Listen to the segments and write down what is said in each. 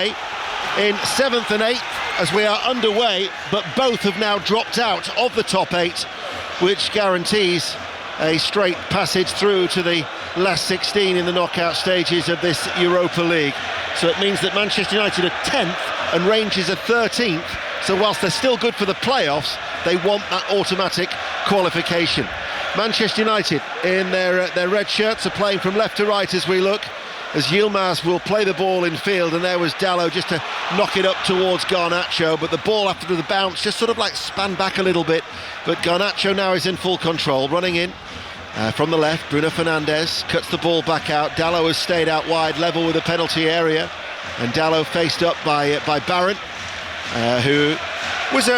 in 7th and 8th as we are underway, but both have now dropped out of the top 8, which guarantees a straight passage through to the last 16 in the knockout stages of this Europa League. So it means that Manchester United are 10th and Rangers are 13th. So whilst they're still good for the playoffs, they want that automatic qualification. Manchester United in their red shirts are playing from left to right as we look, as Yilmaz will play the ball in field, and there was Dalot just to knock it up towards Garnacho, but the ball after the bounce just sort of like span back a little bit. But Garnacho now is in full control, running in from the left. Bruno Fernandes cuts the ball back out. Dalot has stayed out wide, level with the penalty area, and Dalot faced up by Barron, who was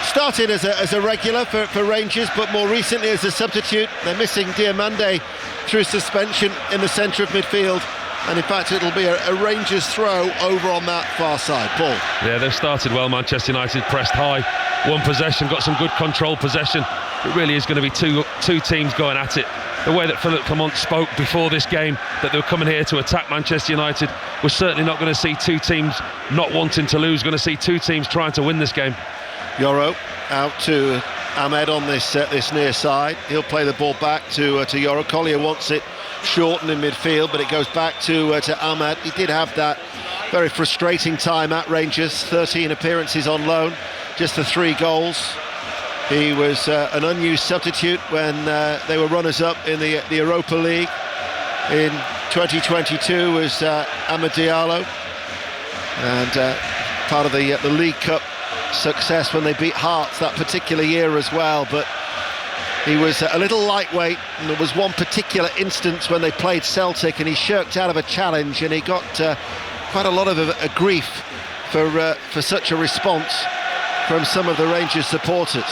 started as a regular for Rangers, but more recently as a substitute. They're missing Diomande through suspension in the centre of midfield, and in fact it'll be a Rangers throw over on that far side. Paul. Yeah, they've started well. Manchester United pressed high, one possession, got some good controlled possession. It really is going to be two teams going at it. The way that Philip Clement spoke before this game, that they were coming here to attack Manchester United, we're certainly not going to see two teams not wanting to lose. We're going to see two teams trying to win this game. Yoro out to Ahmed on this near side. He'll play the ball back to Yoro. Collier wants it shortened in midfield, but it goes back to Ahmed. He did have that very frustrating time at Rangers, 13 appearances on loan, just the 3 goals. He was an unused substitute when they were runners-up in the Europa League. In 2022 was Amad Diallo, and part of the League Cup success when they beat Hearts that particular year as well. But he was a little lightweight, and there was one particular instance when they played Celtic and he shirked out of a challenge, and he got quite a lot of grief for such a response from some of the Rangers supporters.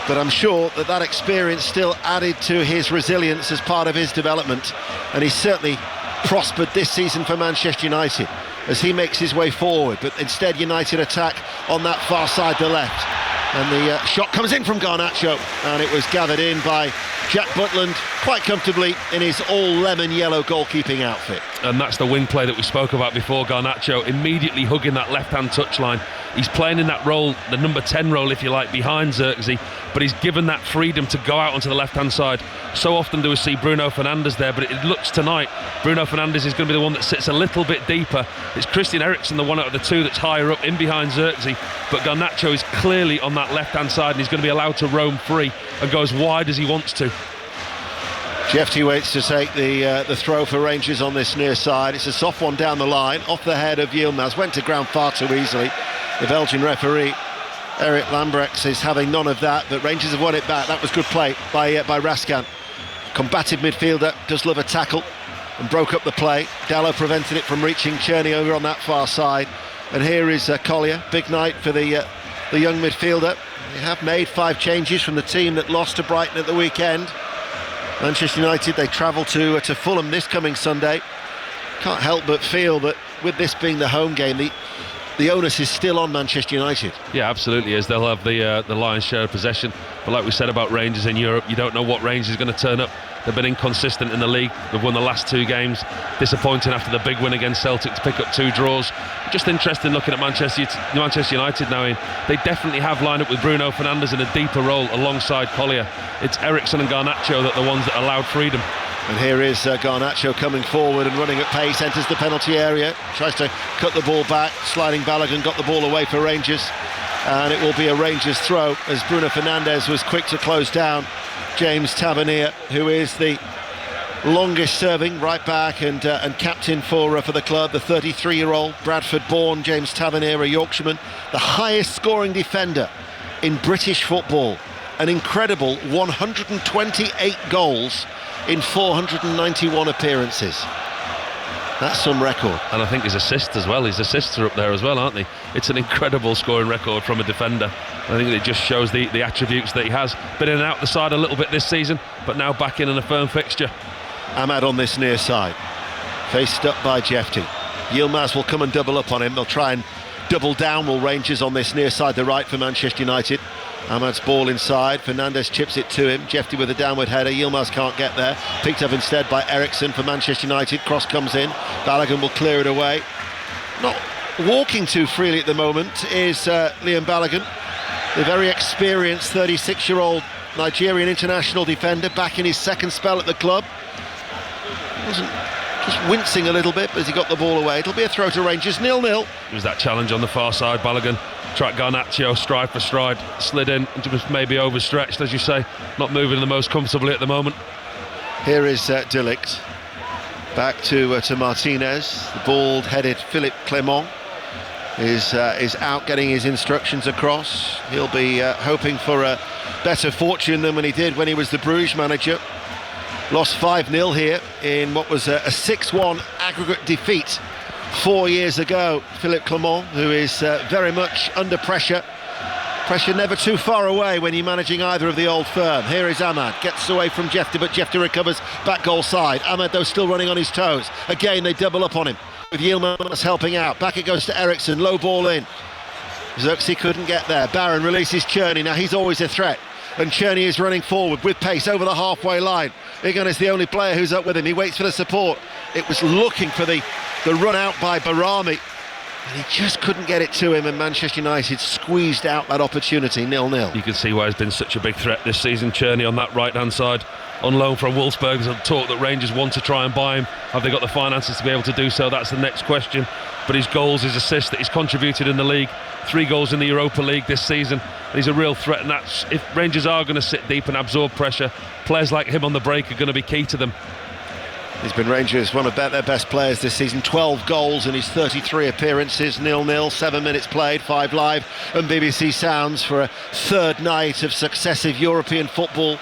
But I'm sure that experience still added to his resilience as part of his development, and he's certainly prospered this season for Manchester United as he makes his way forward. But instead United attack on that far side to left, and the shot comes in from Garnacho, and it was gathered in by Jack Butland quite comfortably in his all-lemon yellow goalkeeping outfit. And that's the wing play that we spoke about before. Garnacho immediately hugging that left-hand touchline. He's playing in that role, the number 10 role if you like, behind Zirkzee, but he's given that freedom to go out onto the left-hand side. So often do we see Bruno Fernandes there, but it looks tonight Bruno Fernandes is going to be the one that sits a little bit deeper. It's Christian Eriksen, the one out of the two that's higher up in behind Zirkzee, but Garnacho is clearly on that left-hand side, and he's going to be allowed to roam free and go as wide as he wants to. Jefty waits to take the throw for Rangers on this near side. It's a soft one down the line, off the head of Yilmaz, went to ground far too easily. The Belgian referee, Eric Lambrechts, is having none of that, but Rangers have won it back. That was good play by Raskan. Combative midfielder, does love a tackle, and broke up the play. Dalot prevented it from reaching Cherney over on that far side. And here is Collier, big night for the young midfielder. They have made 5 changes from the team that lost to Brighton at the weekend. Manchester United, they travel to Fulham this coming Sunday. Can't help but feel that with this being the home game, the onus is still on Manchester United. Yeah, absolutely is. They'll have the lion's share of possession. But like we said about Rangers in Europe, you don't know what Rangers is going to turn up. They've been inconsistent in the league. They've won the last 2 games. Disappointing after the big win against Celtic to pick up 2 draws. Just interesting looking at Manchester United now. They definitely have lined up with Bruno Fernandes in a deeper role alongside Collier. It's Eriksen and Garnacho that are the ones that allowed freedom. And here is Garnacho coming forward and running at pace, enters the penalty area, tries to cut the ball back. Sliding Balogun got the ball away for Rangers, and it will be a Rangers throw as Bruno Fernandes was quick to close down James Tavernier, who is the longest serving right back and captain for the club, the 33-year-old Bradford-born James Tavernier, a Yorkshireman, the highest scoring defender in British football, an incredible 128 goals in 491 appearances. That's some record. And I think his assists as well. His assists are up there as well, aren't they? It's an incredible scoring record from a defender. I think it just shows the attributes that he has. Been in and out the side a little bit this season, but now back in a firm fixture. Ahmad on this near side, faced up by Jefty. Yilmaz will come and double up on him. They'll try and double down, will Rangers, on this near side, the right for Manchester United. Ahmad's ball inside, Fernandes chips it to him, Jefty with a downward header, Yilmaz can't get there, picked up instead by Eriksen for Manchester United, cross comes in, Balogun will clear it away. Not walking too freely at the moment is Liam Balogun, the very experienced 36-year-old Nigerian international defender, back in his second spell at the club. Wasn't just wincing a little bit as he got the ball away. It'll be a throw to Rangers, 0-0. It was that challenge on the far side. Balogun tracked Garnacho stride for stride, slid in, just maybe overstretched, as you say, not moving the most comfortably at the moment. Here is De Ligt. Back to Martinez. The bald-headed Philippe Clement is out getting his instructions across. He'll be hoping for a better fortune than when he did when he was the Bruges manager. Lost 5-0 here in what was a 6-1 aggregate defeat 4 years ago. Philippe Clement, who is very much under pressure. Pressure never too far away when you're managing either of the old firm. Here is Ahmad, gets away from Jefta, but Jefta recovers back goal side. Ahmad, though, still running on his toes. Again, they double up on him, with Yilmaz helping out. Back it goes to Eriksson, low ball in. Xerxes couldn't get there. Barron releases Czerny. Now he's always a threat, and Czerny is running forward with pace over the halfway line. Igan is the only player who's up with him. He waits for the support. It was looking for the run out by Barami, and he just couldn't get it to him, and Manchester United squeezed out that opportunity, 0-0. You can see why he's been such a big threat this season. Czerny on that right-hand side, on loan from Wolfsburg. There's a talk that Rangers want to try and buy him. Have they got the finances to be able to do so? That's the next question. But his goals, his assists that he's contributed in the league, 3 goals in the Europa League this season, and he's a real threat. And that's, if Rangers are going to sit deep and absorb pressure, players like him on the break are going to be key to them. He's been Rangers one of their best players this season. 12 goals in his 33 appearances, 0-0, 7 minutes played, 5 live and BBC Sounds for a third night of successive European football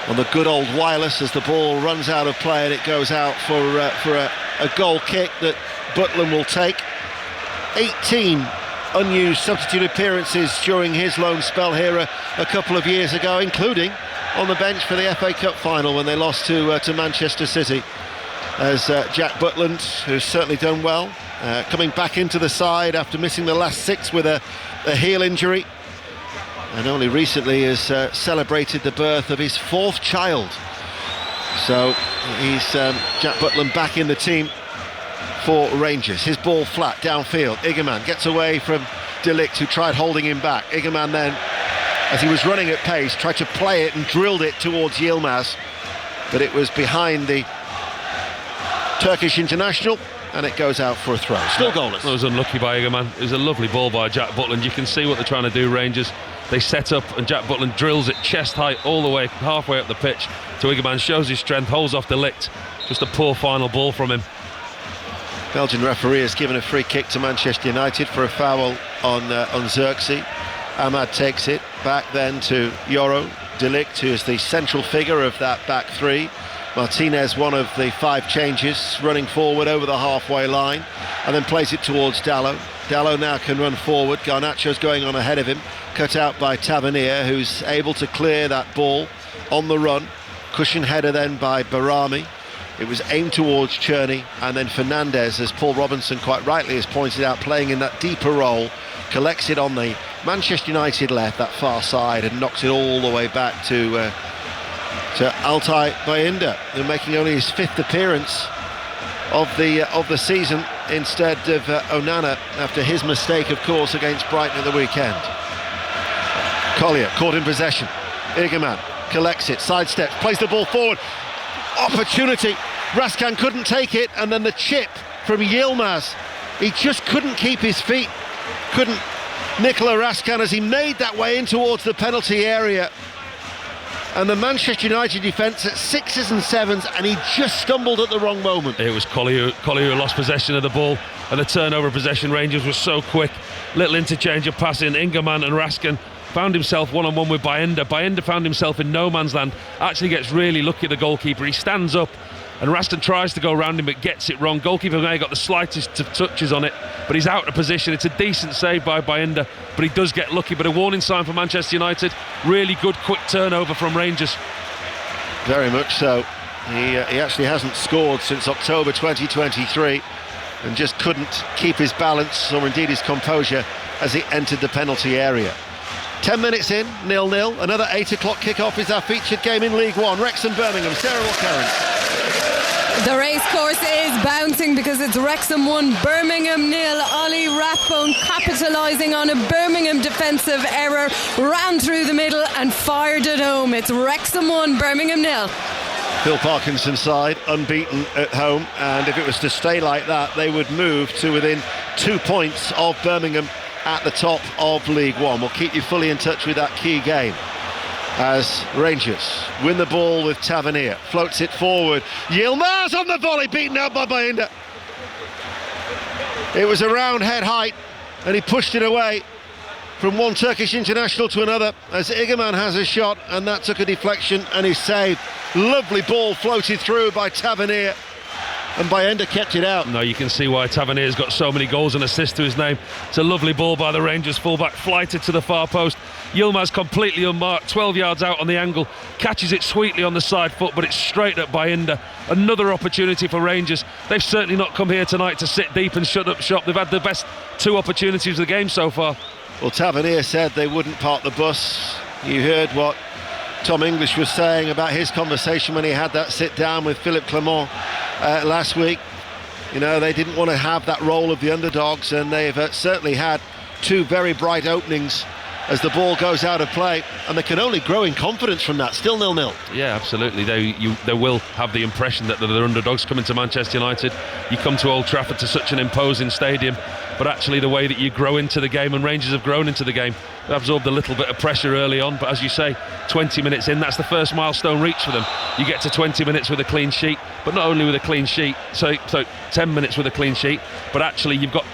on the good old wireless as the ball runs out of play and it goes out for a goal kick that Butland will take. 18 unused substitute appearances during his loan spell here a couple of years ago, including on the bench for the FA Cup final when they lost to Manchester City, as Jack Butland, who's certainly done well, coming back into the side after missing the last 6 with a heel injury, and only recently has celebrated the birth of his 4th child. So he's Jack Butland back in the team for Rangers. His ball flat downfield. Igerman gets away from De Ligt, who tried holding him back. Igerman then, as he was running at pace, tried to play it and drilled it towards Yilmaz, but it was behind the Turkish international and it goes out for a throw. Still goalless. It was unlucky by Igerman. It was a lovely ball by Jack Butland. You can see what they're trying to do, Rangers. They set up and Jack Butland drills it chest height all the way halfway up the pitch to Igerman, shows his strength, holds off De Ligt. Just a poor final ball from him. Belgian referee has given a free kick to Manchester United for a foul on Xerxes. Ahmad takes it back then to Yoro. De Ligt, who is the central figure of that back 3. Martinez, one of the 5 changes, running forward over the halfway line and then plays it towards Dalot. Dalot now can run forward. Garnacho's going on ahead of him, cut out by Tavernier, who's able to clear that ball on the run. Cushion header then by Barami. It was aimed towards Czerny, and then Fernandez, as Paul Robinson quite rightly has pointed out, playing in that deeper role, collects it on the Manchester United left, that far side, and knocks it all the way back to Altay Bayindir, who making only his 5th appearance of the season instead of Onana, after his mistake, of course, against Brighton at the weekend. Collier caught in possession. Igerman collects it, sidesteps, plays the ball forward. Opportunity. Raskan couldn't take it, and then the chip from Yilmaz. He just couldn't keep his feet. Couldn't Nikola Raskan, as he made that way in towards the penalty area. And the Manchester United defence at 6s and 7s, and he just stumbled at the wrong moment. It was Collier who lost possession of the ball, and the turnover of possession. Rangers was so quick. Little interchange of passing. Ingerman and Raskan found himself one-on-one with Bayindir. Bayindir found himself in no man's land. Actually gets really lucky, the goalkeeper. He stands up and Raskan tries to go around him but gets it wrong. Goalkeeper may have got the slightest of touches on it, but he's out of position. It's a decent save by Bayindir, but he does get lucky. But a warning sign for Manchester United. Really good quick turnover from Rangers. Very much so. He actually hasn't scored since October 2023 and just couldn't keep his balance or indeed his composure as he entered the penalty area. 10 minutes in, 0-0. Another 8 o'clock kick-off is our featured game in League One. Wrexham Birmingham. Sarah O'Carroll. The racecourse is bouncing because it's Wrexham 1, Birmingham 0. Ollie Rathbone capitalising on a Birmingham defensive error, ran through the middle and fired it home. It's Wrexham 1, Birmingham 0. Phil Parkinson's side unbeaten at home, and if it was to stay like that, they would move to within 2 points of Birmingham at the top of League One. We'll keep you fully in touch with that key game as Rangers win the ball with Tavernier, floats it forward. Yilmaz on the volley, beaten out by Bayinda. It was around head height and he pushed it away from one Turkish international to another as Igerman has a shot, and that took a deflection and is saved. Lovely ball floated through by Tavernier, and Bayinda kept it out. No, you can see why Tavernier's got so many goals and assists to his name. It's a lovely ball by the Rangers fullback, flighted to the far post. Yilmaz completely unmarked, 12 yards out on the angle, catches it sweetly on the side foot, but it's straight at Bayinda. Another opportunity for Rangers. They've certainly not come here tonight to sit deep and shut up shop. They've had the best 2 opportunities of the game so far. Well, Tavernier said they wouldn't park the bus. You heard what Tom English was saying about his conversation when he had that sit down with Philippe Clement last week. You know, they didn't want to have that role of the underdogs, and they've certainly had 2 very bright openings as the ball goes out of play, and they can only grow in confidence from that. Still 0-0. Yeah, absolutely. They will have the impression that they're underdogs coming to Manchester United. You come to Old Trafford, to such an imposing stadium, but actually the way that you grow into the game, and Rangers have grown into the game, they absorbed a little bit of pressure early on, but as you say, 20 minutes in, that's the first milestone reached for them. You get to 20 minutes with a clean sheet, but not only with a clean sheet, so 10 minutes with a clean sheet, but actually you've got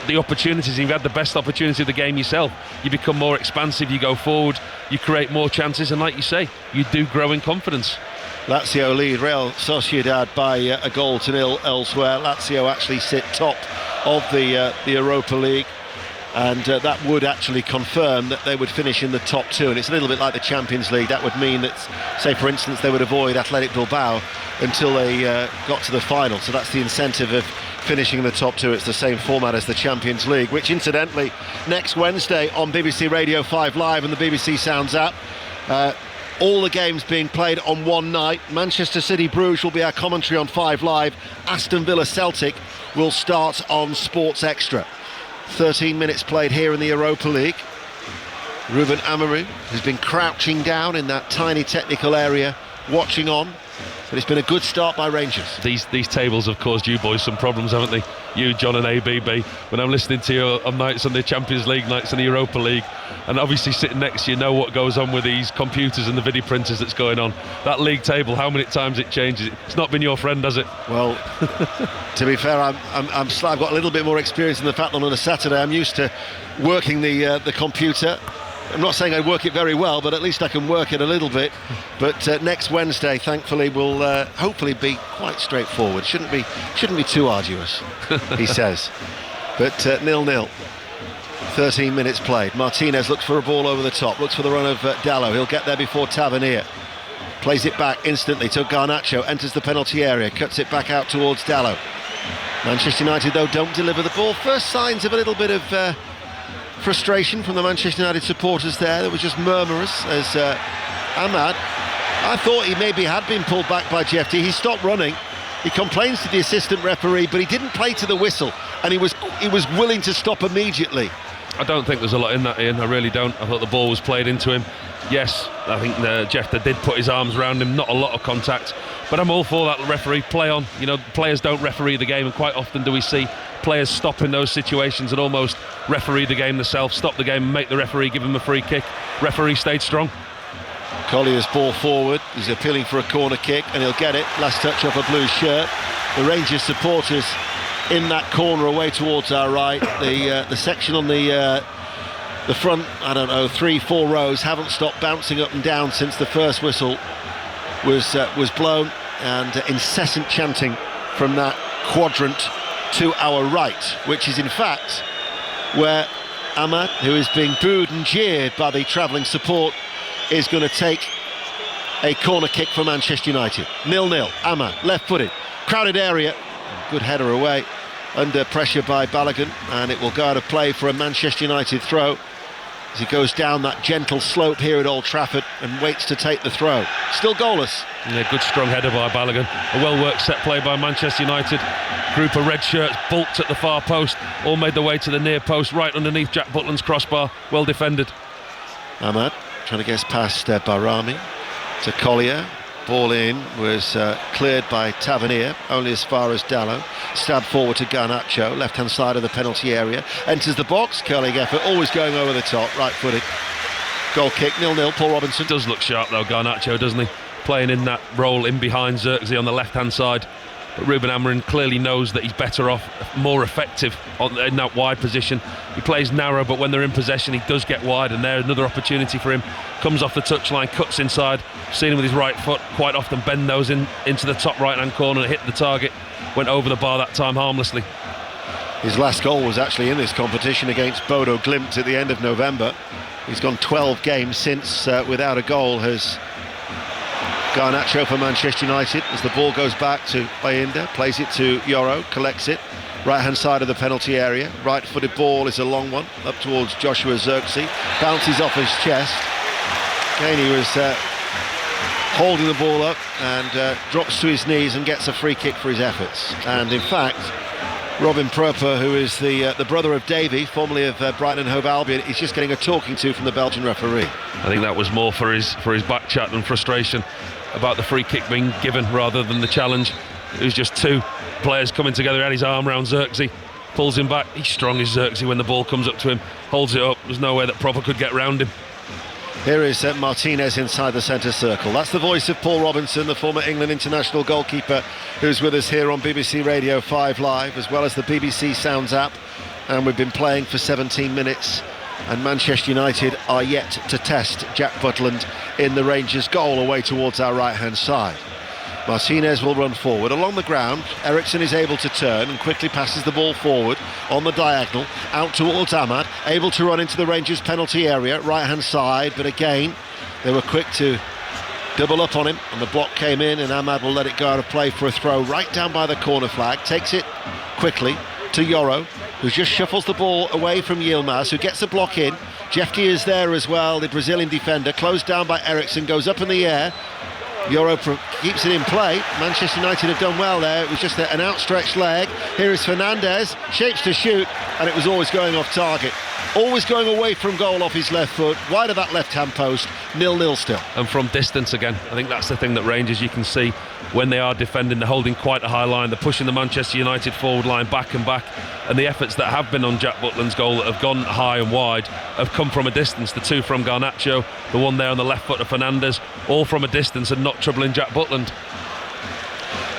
the opportunities. You've had the best opportunity of the game yourself. You become more expansive, you go forward, you create more chances, and like you say, you do grow in confidence. Lazio lead Real Sociedad by a goal to 0 elsewhere. Lazio actually sit top of the Europa League, and that would actually confirm that they would finish in the top 2, and it's a little bit like the Champions League. That would mean that, say for instance, they would avoid Athletic Bilbao until they got to the final, so that's the incentive of finishing in the top 2. It's the same format as the Champions League, which incidentally next Wednesday on BBC Radio 5 Live and the BBC Sounds app, all the games being played on one night. Manchester City Bruges will be our commentary on 5 Live. Aston Villa Celtic will start on Sports Extra. 13 minutes played here in the Europa League. Ruben Amorim has been crouching down in that tiny technical area, watching on. But it's been a good start by Rangers. These tables have caused you boys some problems, haven't they? You, John and ABB. When I'm listening to you on nights on the Champions League, nights in the Europa League, and obviously sitting next to you know what goes on with these computers and the video printers that's going on. That league table, how many times it changes? It's not been your friend, has it? Well, to be fair, I've got a little bit more experience in the fact that on a Saturday I'm used to working the computer. I'm not saying I work it very well, but at least I can work it a little bit. But next Wednesday, thankfully, will hopefully be quite straightforward. Shouldn't be too arduous, he says. But 0-0. 13 minutes played. Martinez looks for a ball over the top, looks for the run of Dallo. He'll get there before Tavernier. Plays it back instantly to Garnacho, enters the penalty area, cuts it back out towards Dallo. Manchester United, though, don't deliver the ball. First signs of a little bit of frustration from the Manchester United supporters there. There was just murmurs as Ahmad, I thought he maybe had been pulled back by GFT. He stopped running. He complains to the assistant referee, but he didn't play to the whistle, and he was willing to stop immediately. I don't think there's a lot in that, Ian. I really don't. I thought the ball was played into him. Yes, I think Jefta did put his arms around him. Not a lot of contact, but I'm all for that. Referee, play on. You know, players don't referee the game, and quite often do we see players stop in those situations and almost referee the game themselves, stop the game and make the referee give him a free kick. Referee stayed strong. Collier's ball forward. He's appealing for a corner kick, and he'll get it. Last touch off a blue shirt. The Rangers supporters in that corner away towards our right. The section on the front, I don't know, 3-4 rows haven't stopped bouncing up and down since the first whistle was blown, and incessant chanting from that quadrant to our right, which is in fact where Ahmad, who is being booed and jeered by the travelling support, is going to take a corner kick for Manchester United. 0-0. Ahmad, left-footed, crowded area, good header away, under pressure by Balogun, and it will go out of play for a Manchester United throw. as he goes down that gentle slope here at Old Trafford and waits to take the throw. Still goalless. Yeah, good strong header by Balogun. A well-worked set play by Manchester United. Group of red shirts bulked at the far post, all made their way to the near post, right underneath Jack Butland's crossbar. Well defended. Ahmad trying to get past Barami to Collier. Ball in was cleared by Tavernier, only as far as Dallo. Stab forward to Garnacho, left-hand side of the penalty area. Enters the box, curling effort, always going over the top, right-footed. Goal kick, 0-0, Paul Robinson. Does look sharp though, Garnacho, doesn't he? Playing in that role in behind Zirkzee on the left-hand side. But Ruben Amorim clearly knows that he's better off, more effective in that wide position. He plays narrow, but when they're in possession, he does get wide, and there's another opportunity for him. Comes off the touchline, cuts inside, seen him with his right foot, quite often bend those into the top right-hand corner and hit the target. Went over the bar that time harmlessly. His last goal was actually in this competition against Bodo Glimt at the end of November. He's gone 12 games since without a goal. Has Garnacho for Manchester United as the ball goes back to Bayinda, plays it to Yoro, collects it, right hand side of the penalty area, right footed ball is a long one up towards Joshua Zirkzee, bounces off his chest. Again he was holding the ball up and drops to his knees and gets a free kick for his efforts. And in fact Robin Proper, who is the brother of Davy, formerly of Brighton and Hove Albion, is just getting a talking to from the Belgian referee. I think that was more for his back chat and frustration about the free kick being given rather than the challenge. It was just two players coming together. He had his arm around Zirkzee, pulls him back. He's strong as Zirkzee when the ball comes up to him, holds it up. There's no way that Proper could get round him. Here is Martinez inside the centre circle. That's the voice of Paul Robinson, the former England international goalkeeper, who's with us here on BBC Radio 5 Live, as well as the BBC Sounds app. And we've been playing for 17 minutes, and Manchester United are yet to test Jack Butland in the Rangers' goal away towards our right-hand side. Martinez will run forward along the ground. Eriksson is able to turn and quickly passes the ball forward on the diagonal out towards Ahmad, able to run into the Rangers penalty area, right hand side, but again they were quick to double up on him and the block came in, and Ahmad will let it go out of play for a throw right down by the corner flag. Takes it quickly to Yoro, who just shuffles the ball away from Yilmaz, who gets a block in. Jefty is there as well, the Brazilian defender, closed down by Eriksson, goes up in the air. Yoro keeps it in play. Manchester United have done well there. It was just an outstretched leg. Here is Fernandez, shapes to shoot, and it was always going off target. Always going away from goal off his left foot, wide of that left-hand post, 0-0 still. And from distance again, I think that's the thing that Rangers, you can see when they are defending, they're holding quite a high line, they're pushing the Manchester United forward line back and back, and the efforts that have been on Jack Butland's goal that have gone high and wide have come from a distance. The two from Garnacho, the one there on the left foot of Fernandez, all from a distance and not troubling Jack Butland.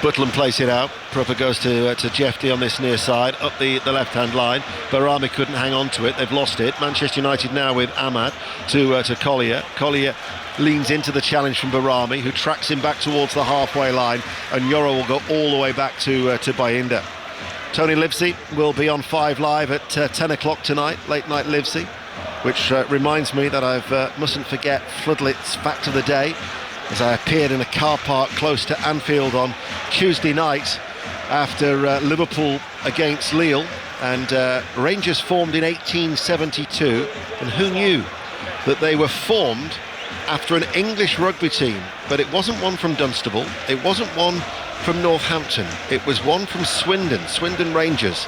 Butland plays it out. Proper goes to Jefty on this near side, up the left-hand line. Barami couldn't hang on to it. They've lost it. Manchester United now with Ahmad to Collier. Collier leans into the challenge from Barami, who tracks him back towards the halfway line, and Yoro will go all the way back to Bayinda. Tony Livesey will be on 5 Live at 10 o'clock tonight, late night Livesey, which reminds me that I mustn't forget Floodlit's Fact of the Day, as I appeared in a car park close to Anfield on Tuesday night after Liverpool against Lille, and Rangers formed in 1872, and who knew that they were formed after an English rugby team, but it wasn't one from Dunstable, it wasn't one from Northampton, it was one from Swindon Rangers.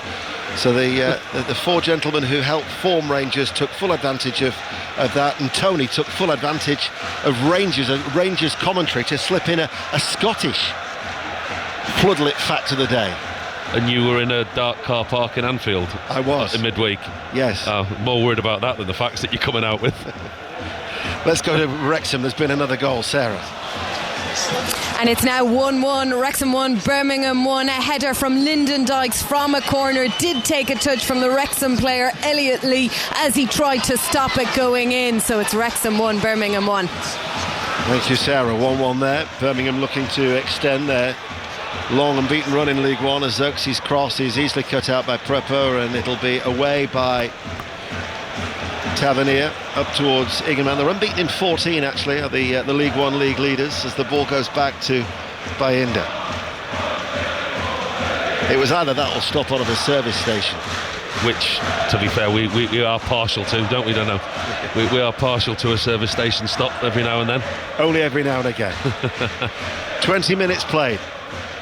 So the four gentlemen who helped form Rangers took full advantage of that, and Tony took full advantage of Rangers commentary to slip in a Scottish Floodlit Fact of the Day. And you were in a dark car park in Anfield? I was. In midweek? Yes. More worried about that than the facts that you're coming out with. Let's go to Wrexham. There's been another goal, Sarah. And it's now 1-1, Wrexham 1, Birmingham 1. A header from Lyndon Dykes from a corner did take a touch from the Wrexham player Elliot Lee as he tried to stop it going in. So it's Wrexham 1, Birmingham 1. Thank you, Sarah. 1-1 there. Birmingham looking to extend their long and beaten run in League One, as Zirkzee's cross is easily cut out by Prepper, and it'll be away by Tavernier up towards Ingham. They're unbeaten in 14 actually, are the League One league leaders, as the ball goes back to Bayinda. It was either that or stop out of a service station. which, to be fair, we are partial to, don't we? Don't know. We are partial to a service station stop every now and then. Only every now and again. 20 minutes played,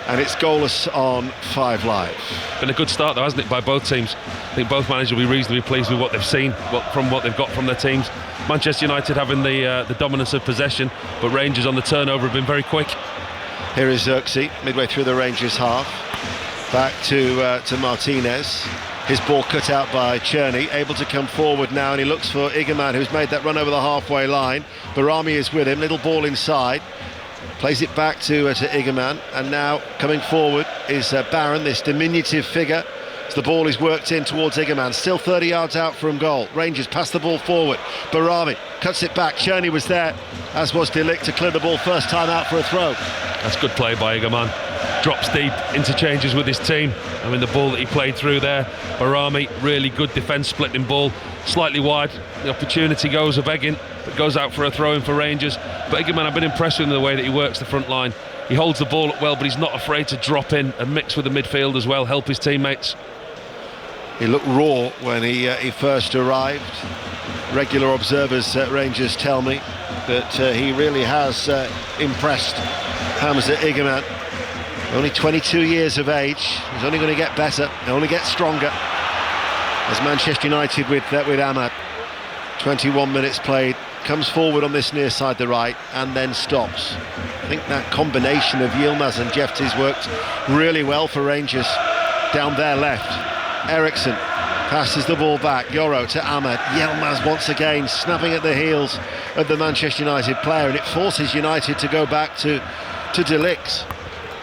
and it's goalless on 5 Live. Been a good start though, hasn't it, by both teams? I think both managers will be reasonably pleased with what they've seen, from what they've got from their teams. Manchester United having the dominance of possession, but Rangers on the turnover have been very quick. Here is Xerxes, midway through the Rangers half. Back to Martinez. His ball cut out by Cherney, able to come forward now, and he looks for Igerman, who's made that run over the halfway line. Barami is with him, little ball inside. Plays it back to Igerman, and now coming forward is Barron, this diminutive figure. As the ball is worked in towards Igerman, still 30 yards out from goal. Rangers pass the ball forward. Barami cuts it back. Cherney was there, as was De Ligt, to clear the ball first time out for a throw. That's good play by Igerman. Drops deep, interchanges with his team. I mean, the ball that he played through there, Barami, really good defence, splitting ball, slightly wide. The opportunity goes of Eggin, but goes out for a throw in for Rangers. But Igerman, I've been impressed with the way that he works the front line. He holds the ball up well, but he's not afraid to drop in and mix with the midfield as well, help his teammates. He looked raw when he first arrived. Regular observers at Rangers tell me that he really has impressed Hamza Igerman. Only 22 years of age. He's only going to get better, only get stronger. As Manchester United with Ahmad. 21 minutes played, comes forward on this near side the right, and then stops. I think that combination of Yilmaz and Jeftes worked really well for Rangers down their left. Eriksson passes the ball back. Yoro to Ahmad. Yilmaz once again snapping at the heels of the Manchester United player, and it forces United to go back to De Ligt.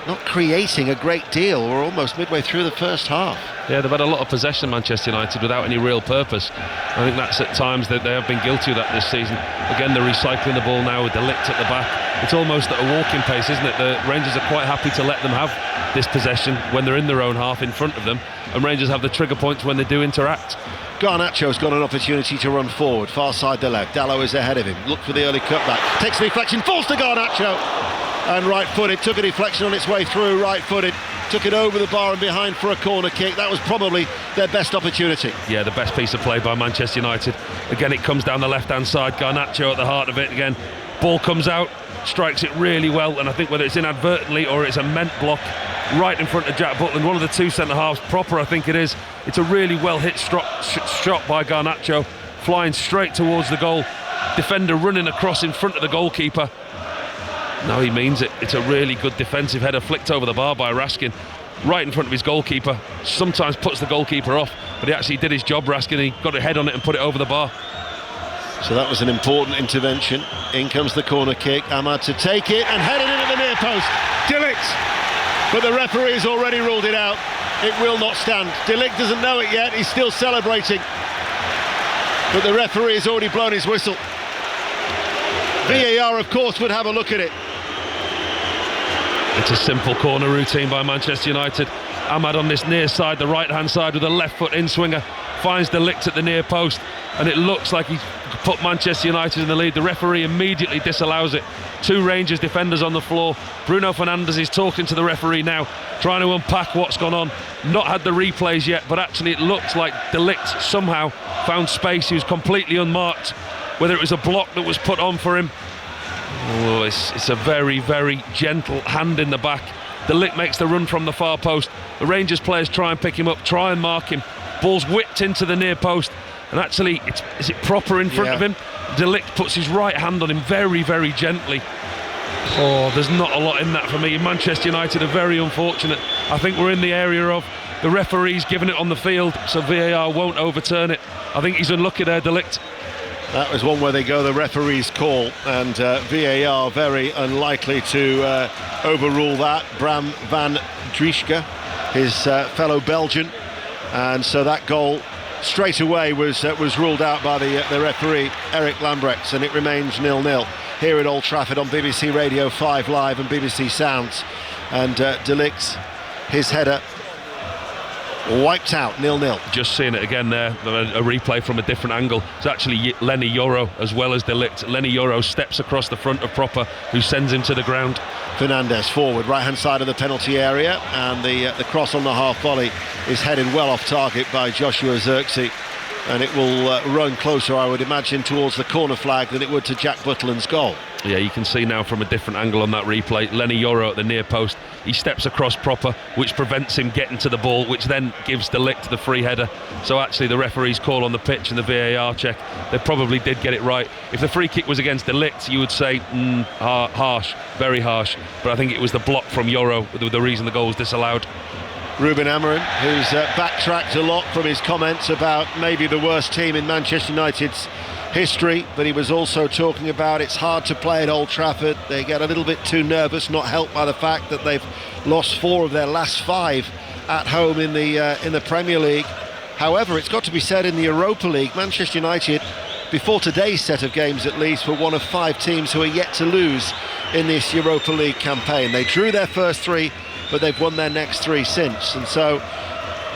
Not creating a great deal. We're almost midway through the first half. Yeah, they've had a lot of possession, Manchester United, without any real purpose. I think that's at times that they have been guilty of that this season. Again, they're recycling the ball now with De Ligt at the back. It's almost at a walking pace, isn't it? The Rangers are quite happy to let them have this possession when they're in their own half in front of them, and Rangers have the trigger points when they do interact. Garnacho's got an opportunity to run forward, far side the left. Dallo is ahead of him. Look for the early cutback. Takes the deflection, falls to Garnacho. And right-footed, took a deflection on its way through, right-footed, took it over the bar and behind for a corner kick. That was probably their best opportunity. Yeah, the best piece of play by Manchester United. Again, it comes down the left-hand side, Garnacho at the heart of it again. Ball comes out, strikes it really well, and I think whether it's inadvertently or it's a meant block, right in front of Jack Butland, one of the two centre-halves, proper I think it is. It's a really well-hit shot by Garnacho, flying straight towards the goal. Defender running across in front of the goalkeeper. No, he means it. It's a really good defensive header flicked over the bar by Raskin, right in front of his goalkeeper. Sometimes puts the goalkeeper off, but he actually did his job, Raskin. He got a head on it and put it over the bar. So that was an important intervention. In comes the corner kick. Ahmad to take it and head it in at the near post. De Ligt. But the referee has already ruled it out. It will not stand. De Ligt doesn't know it yet. He's still celebrating. But the referee has already blown his whistle. VAR, of course, would have a look at it. It's a simple corner routine by Manchester United. Ahmad on this near side, the right-hand side with a left-foot in-swinger, finds De Ligt at the near post, and it looks like he's put Manchester United in the lead. The referee immediately disallows it. Two Rangers defenders on the floor. Bruno Fernandes is talking to the referee now, trying to unpack what's gone on. Not had the replays yet, but actually it looks like De Ligt somehow found space. He was completely unmarked. Whether it was a block that was put on for him. Oh, it's a very, very gentle hand in the back. De Ligt makes the run from the far post. The Rangers players try and pick him up, try and mark him. Ball's whipped into the near post, and actually, is it proper in front of him? De Ligt puts his right hand on him very, very gently. Oh, there's not a lot in that for me. Manchester United are very unfortunate. I think we're in the area of the referee's giving it on the field, so VAR won't overturn it. I think he's unlucky there, De Ligt. That was one where they go the referee's call, and VAR very unlikely to overrule that. Bram van Drieschke, his fellow Belgian, and so that goal straight away was ruled out by the referee Eric Lambrechts, and it remains 0-0 here at Old Trafford on BBC Radio 5 Live and BBC Sounds. And De Ligt, his header Wiped out, 0-0. Just seeing it again there, a replay from a different angle. It's actually Lenny Yoro as well as De Ligt. Lenny Yoro steps across the front of Proper, who sends him to the ground. Fernandes forward, right-hand side of the penalty area, and the cross on the half volley is headed well off target by Joshua Zirkzee, and it will run closer, I would imagine, towards the corner flag than it would to Jack Butland's goal. Yeah, you can see now from a different angle on that replay, Lenny Yoro at the near post. He steps across Proper, which prevents him getting to the ball, which then gives De Ligt the free header. So actually the referee's call on the pitch and the VAR check, they probably did get it right. If the free kick was against De Ligt, you would say harsh, very harsh. But I think it was the block from Yoro, the reason the goal was disallowed. Ruben Amorim, who's backtracked a lot from his comments about maybe the worst team in Manchester United's history, but he was also talking about it's hard to play at Old Trafford. They get a little bit too nervous, not helped by the fact that they've lost 4 of their last 5 at home in the Premier League. However, it's got to be said, in the Europa League, Manchester United, before today's set of games at least, were one of 5 teams who are yet to lose in this Europa League campaign. They drew their first 3, but they've won their next 3 since, and so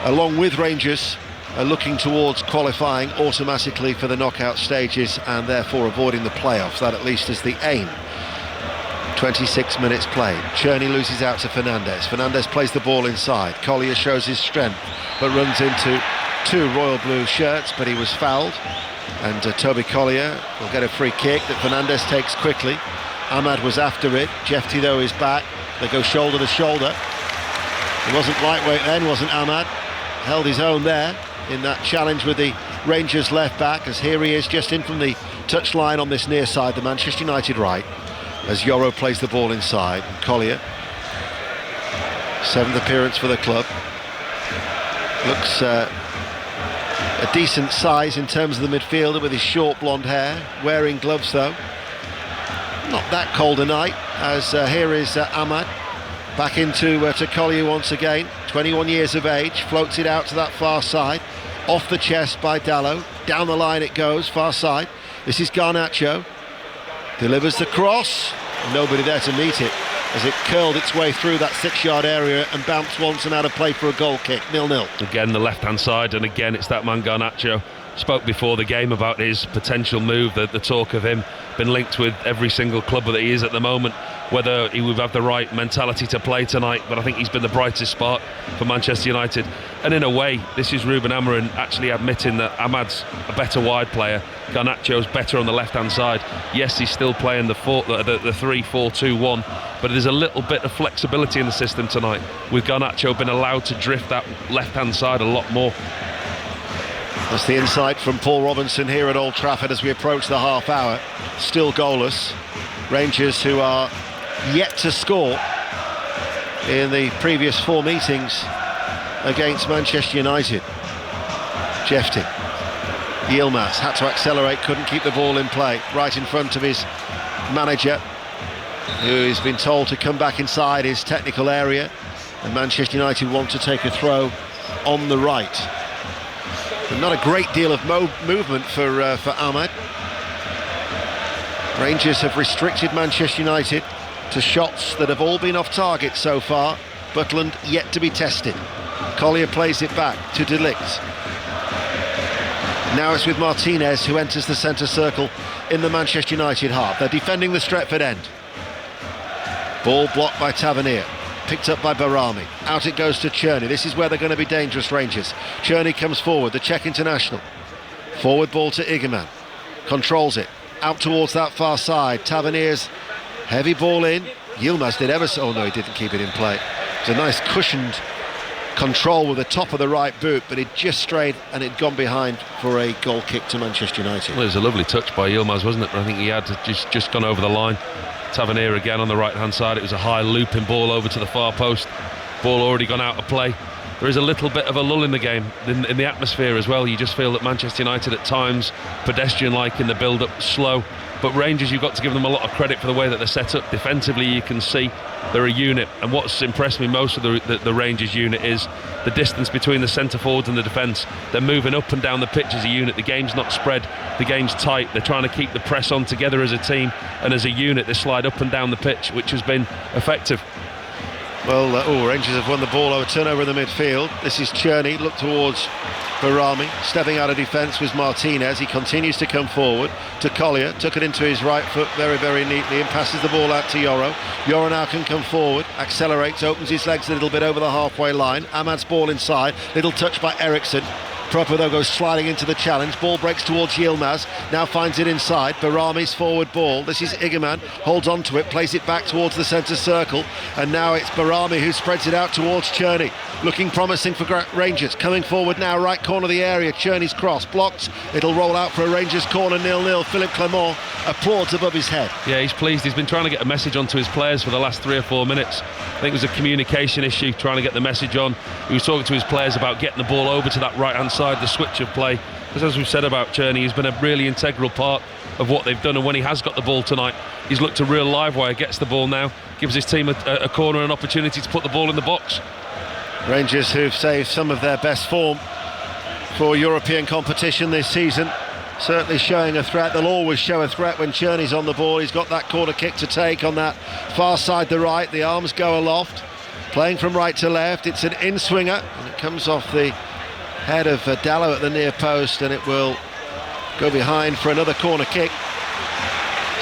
along with Rangers are looking towards qualifying automatically for the knockout stages and therefore avoiding the playoffs. That at least is the aim. 26 minutes played. Cherney loses out to Fernandes. Fernandes plays the ball inside. Collier shows his strength but runs into 2 royal blue shirts, but he was fouled, and Toby Collier will get a free kick that Fernandes takes quickly. Ahmad was after it. Jefty though is back. They go shoulder to shoulder. It wasn't lightweight then, wasn't Ahmad? Held his own there in that challenge with the Rangers left back, as here he is just in from the touchline on this near side, the Manchester United right, as Yoro plays the ball inside. And Collier, 7th appearance for the club, looks a decent size in terms of the midfielder with his short blonde hair, wearing gloves though. Not that cold a night, as here is Ahmad back into to Collier once again, 21 years of age, floats it out to that far side, off the chest by Dalot, down the line it goes, far side. This is Garnacho, delivers the cross, nobody there to meet it as it curled its way through that 6-yard area and bounced once and out of play for a goal kick, 0-0. Again the left hand side, and again it's that man Garnacho. Spoke before the game about his potential move, the talk of him been linked with every single club that he is at the moment, whether he would have the right mentality to play tonight, but I think he's been the brightest spark for Manchester United. And in a way, this is Ruben Amorim actually admitting that Ahmad's a better wide player, Garnacho's better on the left hand side. Yes, he's still playing the 3-4-2-1, but there's a little bit of flexibility in the system tonight, with Garnacho being allowed to drift that left hand side a lot more. That's the insight from Paul Robinson here at Old Trafford as we approach the half hour. Still goalless. Rangers, who are yet to score in the previous 4 meetings against Manchester United. Jefty, Yilmaz had to accelerate, couldn't keep the ball in play, right in front of his manager, who has been told to come back inside his technical area, and Manchester United want to take a throw on the right. But not a great deal of movement for Ahmad. Rangers have restricted Manchester United to shots that have all been off target so far. Butland yet to be tested. Collier plays it back to De Ligt. Now it's with Martinez, who enters the centre circle in the Manchester United half. They're defending the Stretford end. Ball blocked by Tavernier. Picked up by Barami. Out it goes to Cherney. This is where they're going to be dangerous, Rangers. Cherney comes forward, the Czech international. Forward ball to Igerman. Controls it. Out towards that far side. Tavernier's heavy ball in. Yilmaz did ever so... Oh no, he didn't keep it in play. It's a nice cushioned control with the top of the right boot, but it just strayed and it'd gone behind for a goal kick to Manchester United. Well, it was a lovely touch by Yilmaz, wasn't it? But I think he had just gone over the line. Tavernier again on the right hand side. It was a high looping ball over to the far post. Ball already gone out of play. There is a little bit of a lull in the game, in the atmosphere as well. You just feel that Manchester United at times pedestrian-like in the build-up, slow. But Rangers, you've got to give them a lot of credit for the way that they're set up. Defensively, you can see they're a unit. And what's impressed me most of the Rangers unit is the distance between the centre forwards and the defence. They're moving up and down the pitch as a unit. The game's not spread, the game's tight. They're trying to keep the press on together as a team, and as a unit they slide up and down the pitch, which has been effective. Well, Rangers have won the ball over, turnover in the midfield. This is Cherney, look towards Barami. Stepping out of defence was Martinez. He continues to come forward to Collier, took it into his right foot very, very neatly and passes the ball out to Yoro. Yoro now can come forward, accelerates, opens his legs a little bit over the halfway line. Ahmad's ball inside, little touch by Eriksson. Proper though goes sliding into the challenge. Ball breaks towards Yilmaz. Now finds it inside. Barami's forward ball. This is Igerman. Holds on to it. Plays it back towards the centre circle. And now it's Barami who spreads it out towards Cherney. Looking promising for Rangers. Coming forward now. Right corner of the area. Cherney's cross. Blocked. It'll roll out for a Rangers corner. 0-0. Philippe Clement applauds above his head. Yeah, he's pleased. He's been trying to get a message onto his players for the last 3 or 4 minutes. I think it was a communication issue, trying to get the message on. He was talking to his players about getting the ball over to that right-hand side, the switch of play. Because as we've said about Cherney, he's been a really integral part of what they've done. And when he has got the ball tonight, he's looked a real live wire. Gets the ball now, gives his team a corner and an opportunity to put the ball in the box. Rangers, who've saved some of their best form for European competition this season, certainly showing a threat. They'll always show a threat when Cherney's on the ball. He's got that corner kick to take on that far side, the right. The arms go aloft, playing from right to left. It's an in-swinger, and it comes off the head of Dallo at the near post, and it will go behind for another corner kick.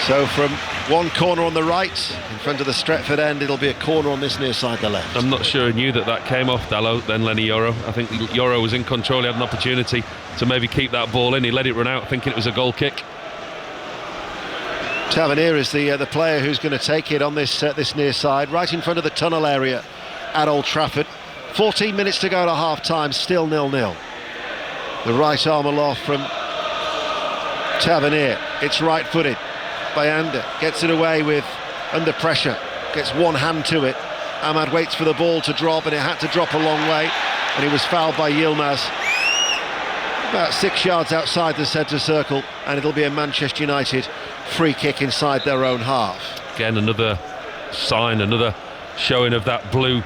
So from one corner on the right, in front of the Stretford end, it'll be a corner on this near side, the left. I'm not sure he knew that came off Dallo, then Lenny Yoro. I think Yoro was in control. He had an opportunity to maybe keep that ball in. He let it run out, thinking it was a goal kick. Tavernier is the player who's going to take it on this near side, right in front of the tunnel area at Old Trafford. 14 minutes to go to half-time, still 0-0. The right arm aloft from Tavernier. It's right-footed. Bayanda gets it away with under pressure, gets one hand to it. Ahmad waits for the ball to drop, and it had to drop a long way, and he was fouled by Yilmaz about 6 yards outside the centre circle, and it'll be a Manchester United free kick inside their own half. Again, another sign, another showing of that blue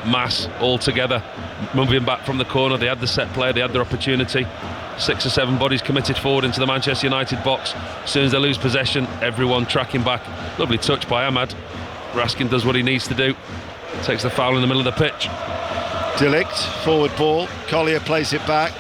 mass all together, moving back from the corner. They had the set play, they had their opportunity. 6 or 7 bodies committed forward into the Manchester United box. As soon as they lose possession, everyone tracking back. Lovely touch by Ahmad. Raskin does what he needs to do, takes the foul in the middle of the pitch. De Ligt, forward ball. Collier plays it back.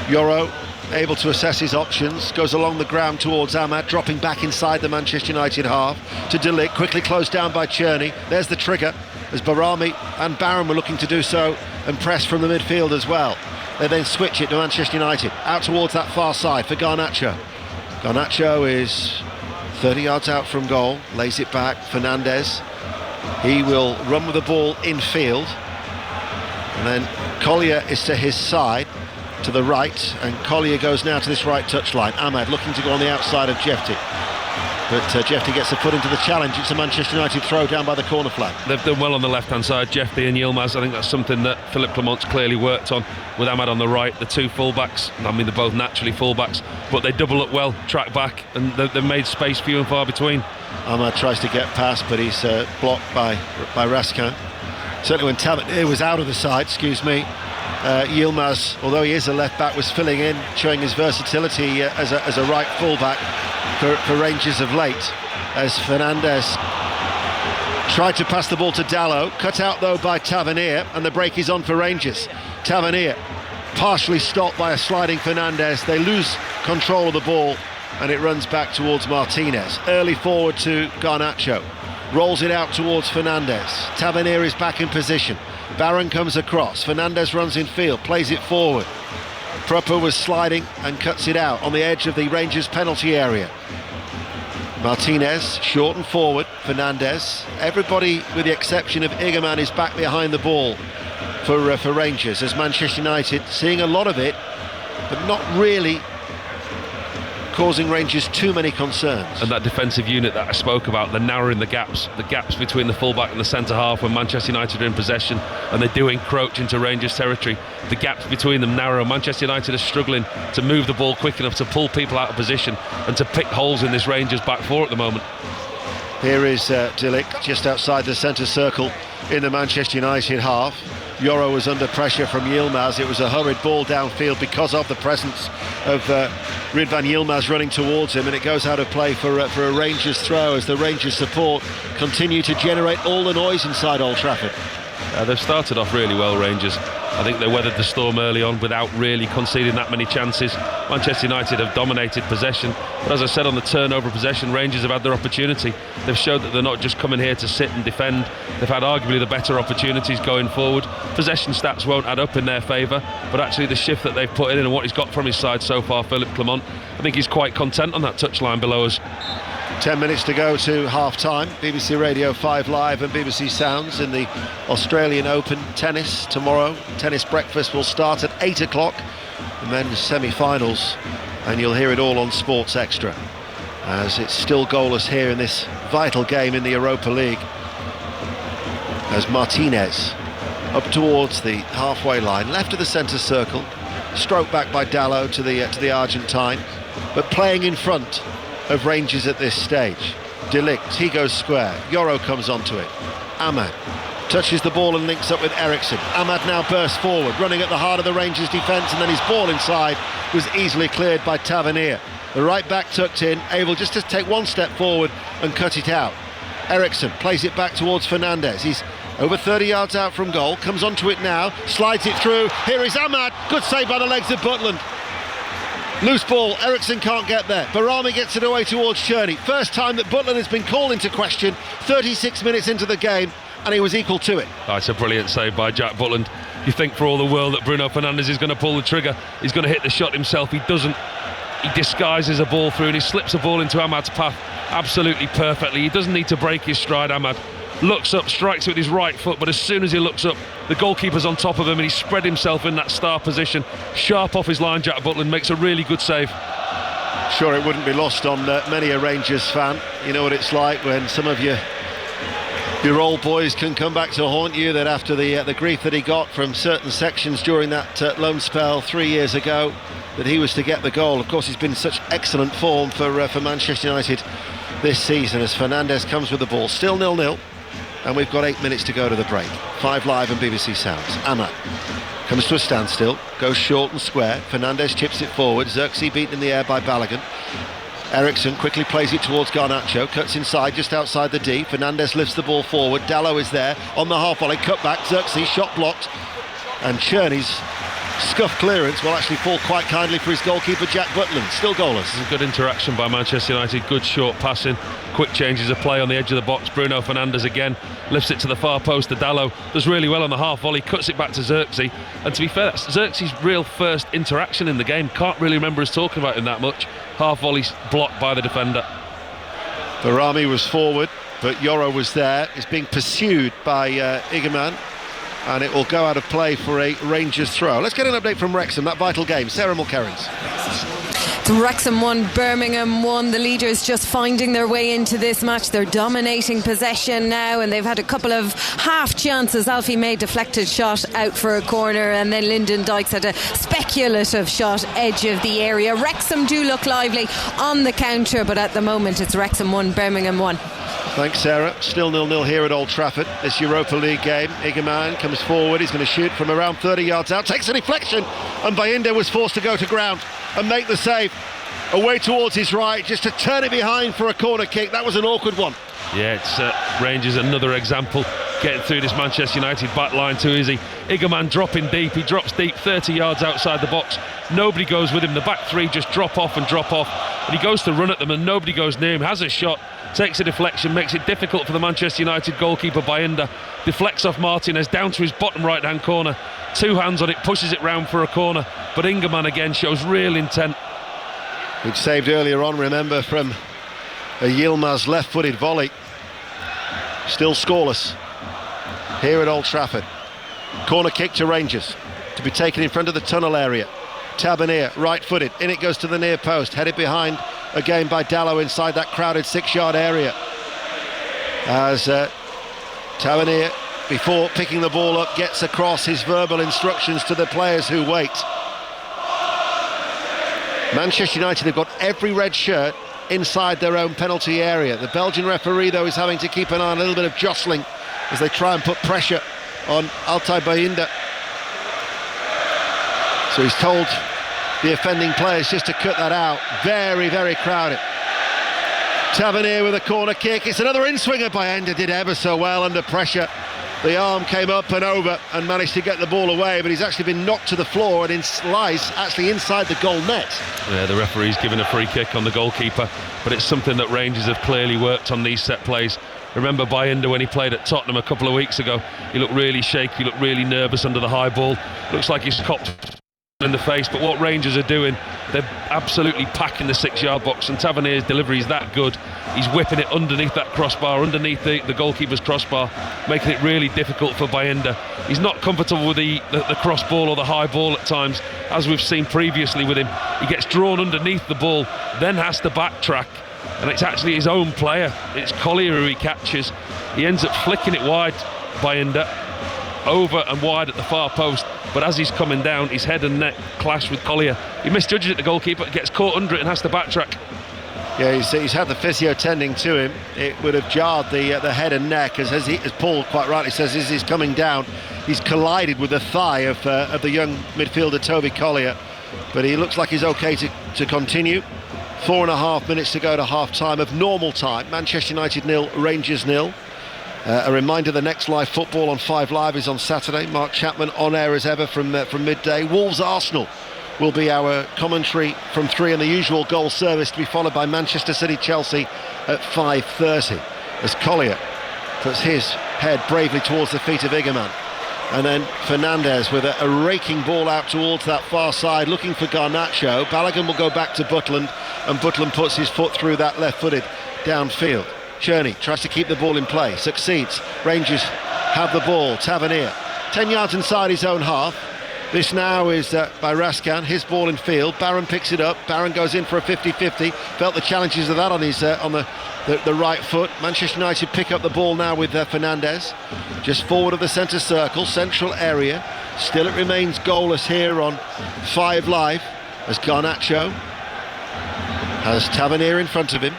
Yoro able to assess his options, goes along the ground towards Ahmad, dropping back inside the Manchester United half to De Ligt, quickly closed down by Cherney. There's the trigger, as Barami and Barron were looking to do so and press from the midfield as well. They then switch it to Manchester United, out towards that far side for Garnacho. Garnacho is 30 yards out from goal, lays it back. Fernandez, he will run with the ball in field, and then Collier is to his side, to the right, and Collier goes now to this right touchline. Ahmad looking to go on the outside of Jefty, but Jefty gets a foot into the challenge. It's a Manchester United throw down by the corner flag. They've done well on the left hand side, Jefty and Yilmaz. I think that's something that Philippe Clement's clearly worked on, with Ahmad on the right. The two fullbacks, I mean, they're both naturally fullbacks, but they double up well, track back, and they've made space few and far between. Ahmad tries to get past, but he's blocked by Raskin. Certainly when Tavernier was out of the side, Yilmaz, although he is a left back, was filling in, showing his versatility as a right full back for Rangers of late, as Fernandez tried to pass the ball to Dallo, cut out though by Tavernier, and the break is on for Rangers. Tavernier partially stopped by a sliding Fernandez. They lose control of the ball, and it runs back towards Martinez. Early forward to Garnacho, rolls it out towards Fernandez. Tavernier is back in position. Barron comes across, Fernandez runs in field, plays it forward. Proper was sliding and cuts it out on the edge of the Rangers penalty area. Martinez, short and forward, Fernandez. Everybody, with the exception of Igerman, is back behind the ball for Rangers, as Manchester United seeing a lot of it, but not really causing Rangers too many concerns. And that defensive unit that I spoke about, they're narrowing the gaps between the fullback and the centre half when Manchester United are in possession, and they do encroach into Rangers territory. The gaps between them narrow. Manchester United are struggling to move the ball quick enough to pull people out of position and to pick holes in this Rangers back four at the moment. Here is Dilic just outside the centre circle in the Manchester United half. Yoro was under pressure from Yilmaz. It was a hurried ball downfield because of the presence of Ridvan Yilmaz running towards him, and it goes out of play for a Rangers throw as the Rangers support continue to generate all the noise inside Old Trafford. They've started off really well, Rangers. I think they weathered the storm early on without really conceding that many chances. Manchester United have dominated possession, but as I said, on the turnover possession, Rangers have had their opportunity. They've showed that they're not just coming here to sit and defend. They've had arguably the better opportunities going forward. Possession stats won't add up in their favour, but actually the shift that they've put in and what he's got from his side so far, Philippe Clement, I think he's quite content on that touchline below us. 10 minutes to go to half-time. BBC Radio 5 Live and BBC Sounds in the Australian Open tennis tomorrow. Tennis breakfast will start at 8 o'clock. The men's semi-finals, and you'll hear it all on Sports Extra, as it's still goalless here in this vital game in the Europa League, as Martinez up towards the halfway line, left of the centre circle, stroked back by Dalot to the Argentine, but playing in front of Rangers at this stage. Delict, he goes square. Yoro comes onto it. Ahmad touches the ball and links up with Eriksson. Ahmad now bursts forward, running at the heart of the Rangers defence, and then his ball inside was easily cleared by Tavernier. The right back tucked in, able just to take one step forward and cut it out. Eriksson plays it back towards Fernandez. He's over 30 yards out from goal, comes onto it now, slides it through. Here is Ahmad, good save by the legs of Butland. Loose ball, Eriksson can't get there. Barami gets it away towards Cherney. First time that Butland has been called into question, 36 minutes into the game, and he was equal to it. Oh, it's a brilliant save by Jack Butland. You think for all the world that Bruno Fernandes is going to pull the trigger, he's going to hit the shot himself. He doesn't. He disguises a ball through and he slips a ball into Ahmad's path absolutely perfectly. He doesn't need to break his stride, Ahmad. Looks up, strikes it with his right foot, but as soon as he looks up, the goalkeeper's on top of him and he's spread himself in that star position. Sharp off his line, Jack Butland makes a really good save. Sure, it wouldn't be lost on many a Rangers fan. You know what it's like when some of your old boys can come back to haunt you, that after the grief that he got from certain sections during that loan spell 3 years ago, that he was to get the goal. Of course, he's been in such excellent form for Manchester United this season, as Fernandes comes with the ball. Still 0-0. And we've got 8 minutes to go to the break. 5 Live and BBC Sounds. Ahmad comes to a standstill, goes short and square. Fernandes chips it forward. Xerxes beaten in the air by Balogun. Eriksson quickly plays it towards Garnacho, cuts inside just outside the D. Fernandes lifts the ball forward. Dalot is there on the half volley, cut back. Xerxes shot blocked, and Cherney's scuff clearance will actually fall quite kindly for his goalkeeper Jack Butland. Still goalless. It's a good interaction by Manchester United, good short passing, quick changes of play on the edge of the box. Bruno Fernandes again lifts it to the far post to Dalot, does really well on the half volley, cuts it back to Xerxes, and to be fair, that's Xerxes' real first interaction in the game. Can't really remember us talking about him that much. Half volley blocked by the defender. Barami was forward, but Yoro was there. He's being pursued by Igerman, and it will go out of play for a Rangers throw. Let's get an update from Wrexham, that vital game. Sarah Mulkerrins. It's Wrexham 1, Birmingham 1. The leaders just finding their way into this match. They're dominating possession now, and they've had a couple of half chances. Alfie May deflected shot out for a corner, and then Lyndon Dykes had a speculative shot edge of the area. Wrexham do look lively on the counter, but at the moment it's Wrexham 1, Birmingham 1. Thanks, Sarah. Still 0-0 here at Old Trafford. This Europa League game. Igerman comes forward. He's going to shoot from around 30 yards out. Takes a deflection, and Bayinda was forced to go to ground and make the save. Away towards his right, just to turn it behind for a corner kick. That was an awkward one. Yeah, it's Rangers, another example, getting through this Manchester United back line too easy. Igerman dropping deep. He drops deep 30 yards outside the box. Nobody goes with him. The back three just drop off. And he goes to run at them and nobody goes near him. Has a shot, takes a deflection, makes it difficult for the Manchester United goalkeeper Bayinda. Deflects off Martinez down to his bottom right hand corner. 2 hands on it, pushes it round for a corner. But Igerman again shows real intent. He'd saved earlier on, remember, from a Yilmaz left-footed volley. Still scoreless here at Old Trafford. Corner kick to Rangers, to be taken in front of the tunnel area. Tavernier, right-footed, in it goes to the near post, headed behind again by Dalot inside that crowded 6-yard area. As Tavernier, before picking the ball up, gets across his verbal instructions to the players who wait. Manchester United have got every red shirt inside their own penalty area. The Belgian referee, though, is having to keep an eye on a little bit of jostling as they try and put pressure on Altay Bayindir. So he's told the offending players just to cut that out. Very, very crowded. Tavernier with a corner kick. It's another in-swinger. Bayindir did ever so well under pressure. The arm came up and over and managed to get the ball away, but he's actually been knocked to the floor and lies actually inside the goal net. Yeah, the referee's given a free kick on the goalkeeper, but it's something that Rangers have clearly worked on, these set plays. Remember Bayindir when he played at Tottenham a couple of weeks ago? He looked really shaky, he looked really nervous under the high ball. Looks like he's copped in the face, but what Rangers are doing, they're absolutely packing the 6-yard box, and Tavernier's delivery is that good. He's whipping it underneath that crossbar, underneath the goalkeeper's crossbar, making it really difficult for Bayindir. He's not comfortable with the cross ball or the high ball at times, as we've seen previously with him. He gets drawn underneath the ball, then has to backtrack, and it's actually his own player. It's Collier who he catches. He ends up flicking it wide, Bayindir, over and wide at the far post, but as he's coming down, his head and neck clash with Collier. He misjudges it, the goalkeeper, gets caught under it and has to backtrack. Yeah, he's had the physio tending to him. It would have jarred the head and neck, as Paul quite rightly says, as he's coming down, he's collided with the thigh of the young midfielder Toby Collier, but he looks like he's okay to continue. 4.5 minutes to go to half-time of normal time. Manchester United 0, Rangers 0. A reminder, the next live football on 5 Live is on Saturday. Mark Chapman on air as ever from midday. Wolves Arsenal will be our commentary from 3, and the usual goal service to be followed by Manchester City Chelsea at 5:30 as Collier puts his head bravely towards the feet of Igerman. And then Fernandez with a raking ball out towards that far side, looking for Garnacho. Balogun will go back to Butland, and Butland puts his foot through that left-footed downfield. Cherney tries to keep the ball in play, succeeds. Rangers have the ball. Tavernier 10 yards inside his own half. This now is by Raskan, his ball in field. Barron picks it up. Barron goes in for a 50-50. Felt the challenges of that on his on the right foot. Manchester United pick up the ball now with Fernandez, just forward of the centre circle, central area. Still it remains goalless here on 5 Live as Garnacho has Tavernier in front of him.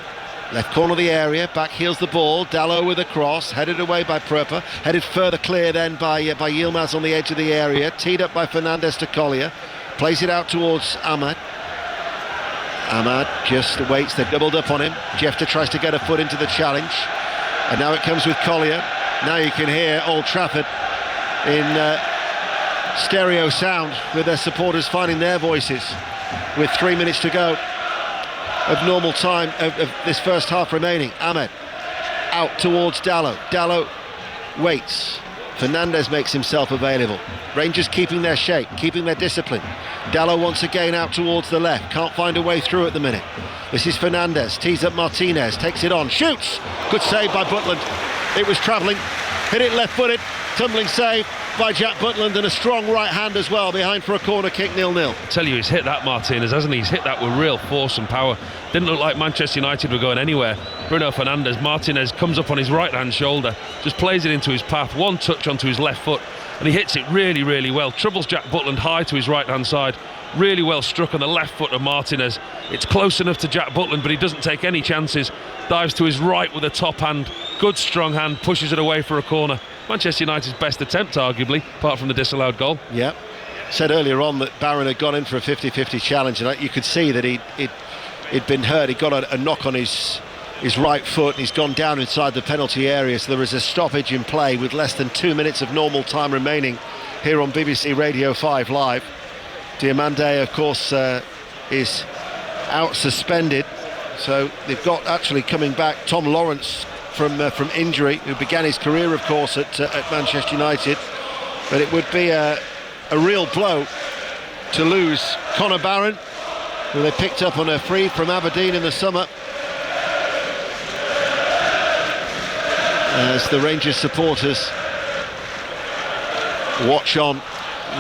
Left corner of the area, back heels the ball. Dalot with a cross, headed away by Pröper, headed further clear then by Yilmaz on the edge of the area, teed up by Fernandez to Collier, plays it out towards Ahmad. Ahmad just waits, they've doubled up on him. Jefter tries to get a foot into the challenge, and now it comes with Collier. Now you can hear Old Trafford in stereo sound with their supporters finding their voices with 3 minutes to go of normal time of this first half remaining. Ahmed out towards Dalot. Dalot waits. Fernandez makes himself available. Rangers keeping their shape, keeping their discipline. Dalot once again out towards the left. Can't find a way through at the minute. This is Fernandez. Tees up Martinez. Takes it on. Shoots! Good save by Butland. It was travelling. Hit it left-footed. Tumbling save by Jack Butland, and a strong right hand as well behind for a corner kick. 0-0. I tell you, he's hit that, Martinez, hasn't he? He's hit that with real force and power. Didn't look like Manchester United were going anywhere. Bruno Fernandes, Martinez comes up on his right hand shoulder, just plays it into his path, one touch onto his left foot, and he hits it really, really well. Troubles Jack Butland high to his right hand side. Really well struck on the left foot of Martinez. It's close enough to Jack Butland, but he doesn't take any chances. Dives to his right with a top hand. Good strong hand, pushes it away for a corner. Manchester United's best attempt, arguably, apart from the disallowed goal. Yeah. Said earlier on that Barron had gone in for a 50-50 challenge, and you could see that he'd been hurt. He got a knock on his right foot, and he's gone down inside the penalty area, so there is a stoppage in play with less than 2 minutes of normal time remaining here on BBC Radio 5 Live. Diomande, of course, is out suspended, so they've got actually coming back Tom Lawrence from injury, who began his career, of course, at Manchester United. But it would be a real blow to lose Conor Barron, who they picked up on a free from Aberdeen in the summer. As the Rangers supporters watch on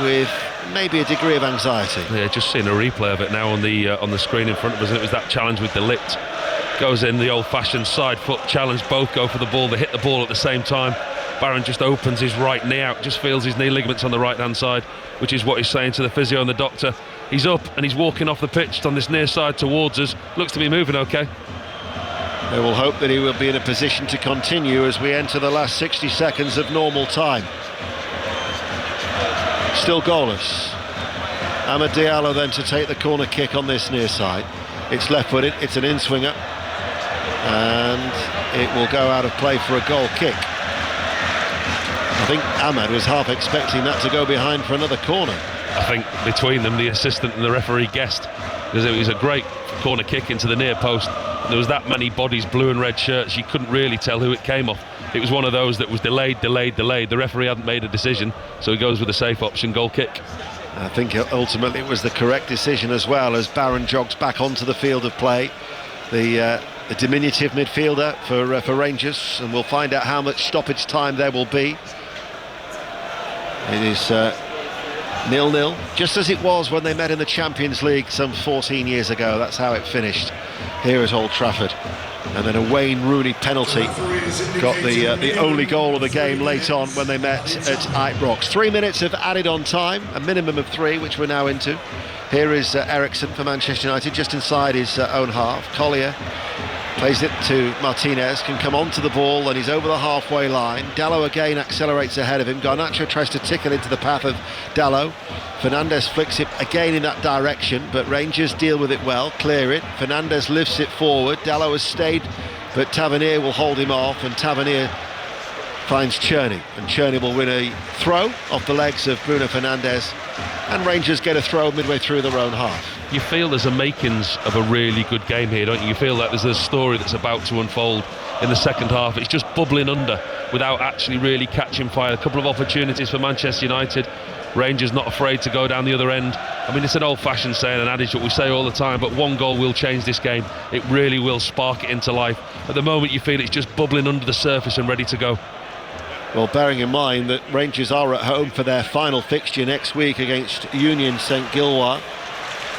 with maybe a degree of anxiety. Yeah, just seeing a replay of it now on the screen in front of us, and it was that challenge with De Ligt. Goes in the old-fashioned side foot challenge. Both go for the ball. They hit the ball at the same time. Barron just opens his right knee out, just feels his knee ligaments on the right-hand side, which is what he's saying to the physio and the doctor. He's up and he's walking off the pitch on this near side towards us. Looks to be moving okay. They will hope that he will be in a position to continue as we enter the last 60 seconds of normal time. Still goalless. Amad Diallo then to take the corner kick on this near side. It's left-footed, it's an in-swinger, and it will go out of play for a goal kick. I think Amad was half expecting that to go behind for another corner. I think between them, the assistant and the referee guessed, because it was a great corner kick into the near post. There was that many bodies, blue and red shirts, you couldn't really tell who it came off. It was one of those that was delayed. The referee hadn't made a decision, so he goes with a safe option, goal kick. I think ultimately it was the correct decision as well, as Barron jogs back onto the field of play. The diminutive midfielder for Rangers, and we'll find out how much stoppage time there will be. It is 0-0, just as it was when they met in the Champions League some 14 years ago. That's how it finished here at Old Trafford. And then a Wayne Rooney penalty got the only goal of the game late on when they met at Ibrox. 3 minutes of added on time, a minimum of 3, which we're now into. Here is Eriksson for Manchester United, just inside his own half. Collier plays it to Martinez, can come onto the ball, and he's over the halfway line. Dalot again accelerates ahead of him. Garnacho tries to tickle into the path of Dalot. Fernandes flicks it again in that direction, but Rangers deal with it well, clear it. Fernandes lifts it forward. Dalot has stayed, but Tavernier will hold him off, and Tavernier finds Czerny, and Czerny will win a throw off the legs of Bruno Fernandes, and Rangers get a throw midway through their own half. You feel there's a makings of a really good game here, don't you? You feel like there's a story that's about to unfold in the second half. It's just bubbling under without actually really catching fire. A couple of opportunities for Manchester United. Rangers not afraid to go down the other end. I mean, it's an old-fashioned saying, an adage that we say all the time, but one goal will change this game. It really will spark it into life. At the moment, you feel it's just bubbling under the surface and ready to go. Well, bearing in mind that Rangers are at home for their final fixture next week against Union St Gilloise,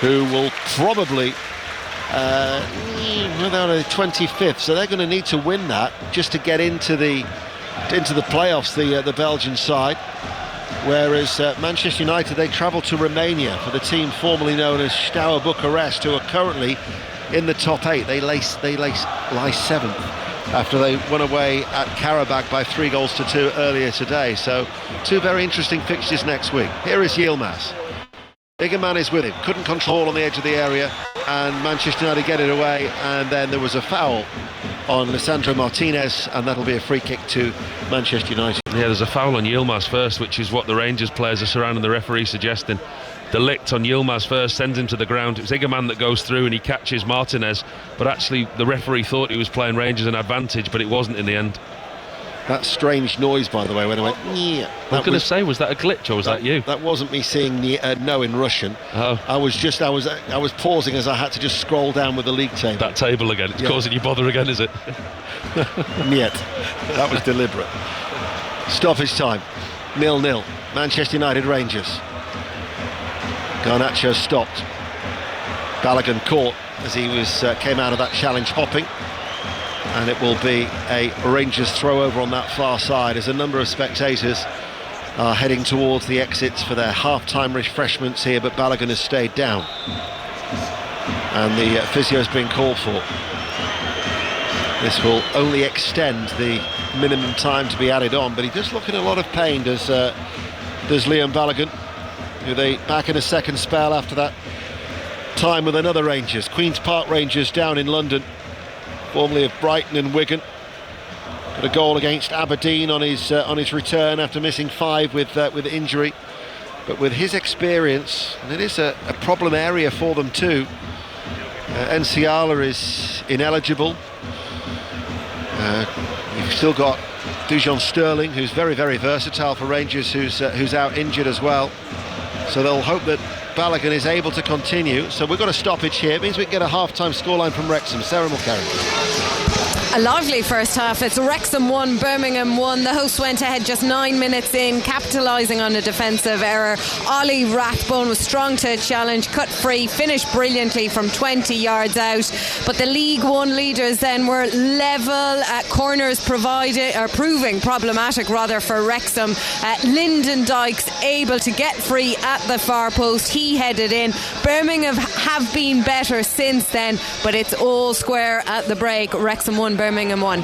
who will probably they're on the 25th, so they're going to need to win that just to get into the playoffs, the Belgian side. Whereas Manchester United, they travel to Romania for the team formerly known as Steaua Bucharest, who are currently in the top 8. They lie 7th after they won away at Karabakh by 3-2 earlier today. So 2 very interesting fixtures next week. Here is Yilmaz. Bigger man is with him, couldn't control on the edge of the area, and Manchester United get it away, and then there was a foul on Lisandro Martinez, and that'll be a free kick to Manchester United. Yeah, there's a foul on Yilmaz first, which is what the Rangers players are surrounding the referee suggesting. Delict on Yilmaz first, sends him to the ground. It's Igaman that goes through and he catches Martinez, but actually the referee thought he was playing Rangers an advantage, but it wasn't in the end. That strange noise, by the way, when I went, yeah. I was going to say, was that a glitch or was that you? That wasn't me saying no in Russian. Oh. I was pausing as I had to just scroll down with the league table. That table again, it's causing you bother again, is it? Niet. That was deliberate. Stoppage time, 0-0. Manchester United Rangers. Garnacho stopped. Balogun caught as he came out of that challenge hopping. And it will be a Rangers throw over on that far side as a number of spectators are heading towards the exits for their half-time refreshments here, but Balogun has stayed down. And the physio has been called for. This will only extend the minimum time to be added on, but he does look in a lot of pain, does Liam Balogun, who they back in a second spell after that time with another Rangers, Queen's Park Rangers down in London, formerly of Brighton and Wigan. Got a goal against Aberdeen on his return after missing 5 with injury. But with his experience, and it is a problem area for them too. Enciala is ineligible. You've still got Dujon Sterling, who's very, very versatile for Rangers, who's out injured as well. So they'll hope that Balogun is able to continue. So we've got a stoppage here. It means we can get a half-time scoreline from Wrexham. Sarah Mulcahy. A lively first half. It's Wrexham 1, Birmingham 1. The hosts went ahead just 9 minutes in, capitalising on a defensive error. Ollie Rathbone was strong to challenge, cut free, finished brilliantly from 20 yards out. But the League One leaders then were level. Corners proving problematic for Wrexham. Lyndon Dykes able to get free at the far post. He headed in. Birmingham have been better since then, but it's all square at the break. Wrexham 1, Birmingham 1.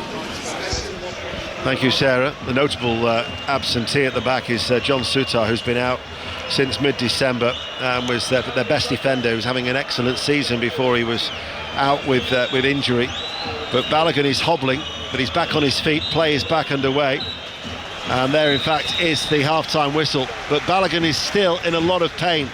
Thank you, Sarah. The notable absentee at the back is John Sutar, who's been out since mid-December, was their best defender. He was having an excellent season before he was out with injury. But Balogun is hobbling, but he's back on his feet. Play is back underway. And there, in fact, is the half-time whistle. But Balogun is still in a lot of pain.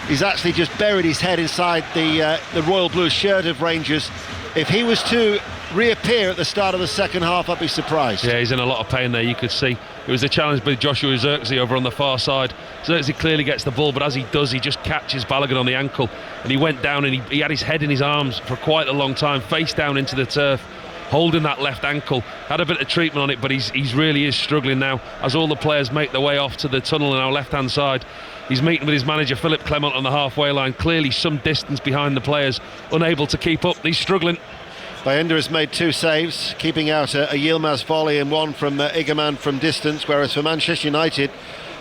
He's actually just buried his head inside the royal blue shirt of Rangers. If he was to reappear at the start of the second half, I'd be surprised. Yeah, he's in a lot of pain there, you could see. It was a challenge by Joshua Zirkzee over on the far side. Zirkzee clearly gets the ball, but as he does, he just catches Balogun on the ankle, and he went down and he had his head in his arms for quite a long time, face down into the turf, holding that left ankle. Had a bit of treatment on it, but he's really is struggling now as all the players make their way off to the tunnel on our left-hand side. He's meeting with his manager Philip Clement on the halfway line, clearly some distance behind the players, unable to keep up. He's struggling. Bayindir has made 2 saves, keeping out a Yilmaz volley and one from Igaman from distance, whereas for Manchester United,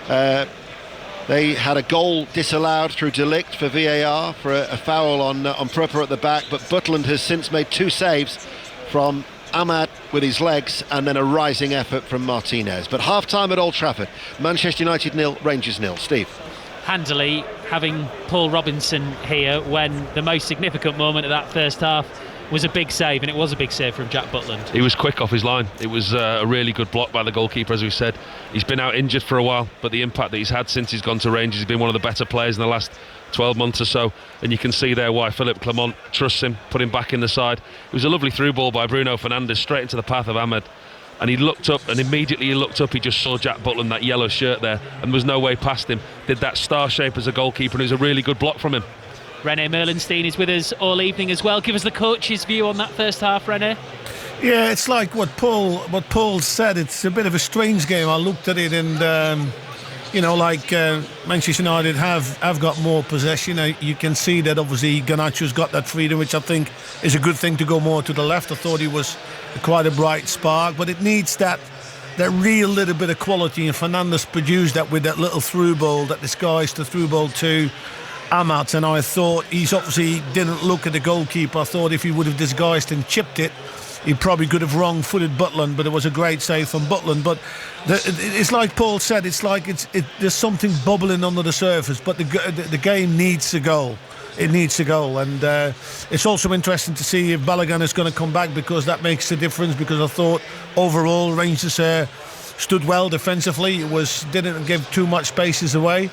they had a goal disallowed through delict for VAR for a foul on Prupper at the back, but Butland has since made 2 saves from Ahmad with his legs, and then a rising effort from Martinez. But half-time at Old Trafford, Manchester United 0, Rangers 0. Steve. Handily having Paul Robinson here when the most significant moment of that first half was a big save, and it was a big save from Jack Butland. He was quick off his line. It was a really good block by the goalkeeper, as we said. He's been out injured for a while, but the impact that he's had since he's gone to Rangers, he's been one of the better players in the last 12 months or so, and you can see there why Philip Clement trusts him, put him back in the side. It was a lovely through ball by Bruno Fernandes straight into the path of Ahmed, and he looked up, and immediately he looked up, he just saw Jack Butland, that yellow shirt there, and there was no way past him. Did that star shape as a goalkeeper, and it was a really good block from him. René Merlenstein is with us all evening as well. Give us the coach's view on that first half, René. Yeah, it's like what Paul said. It's a bit of a strange game. I looked at it, and Manchester United have got more possession. You can see that obviously Garnacho's got that freedom, which I think is a good thing to go more to the left. I thought he was quite a bright spark, but it needs that real little bit of quality, and Fernandes produced that with that little through ball that disguised the through ball to Amat, and I thought he's obviously didn't look at the goalkeeper. I thought if he would have disguised and chipped it, he probably could have wrong-footed Butland, but it was a great save from Butland. But it's like Paul said, it's like there's something bubbling under the surface, but the game needs a goal. It needs a goal, and it's also interesting to see if Balogun is going to come back, because that makes a difference, because I thought overall Rangers stood well defensively. Didn't give too much spaces away.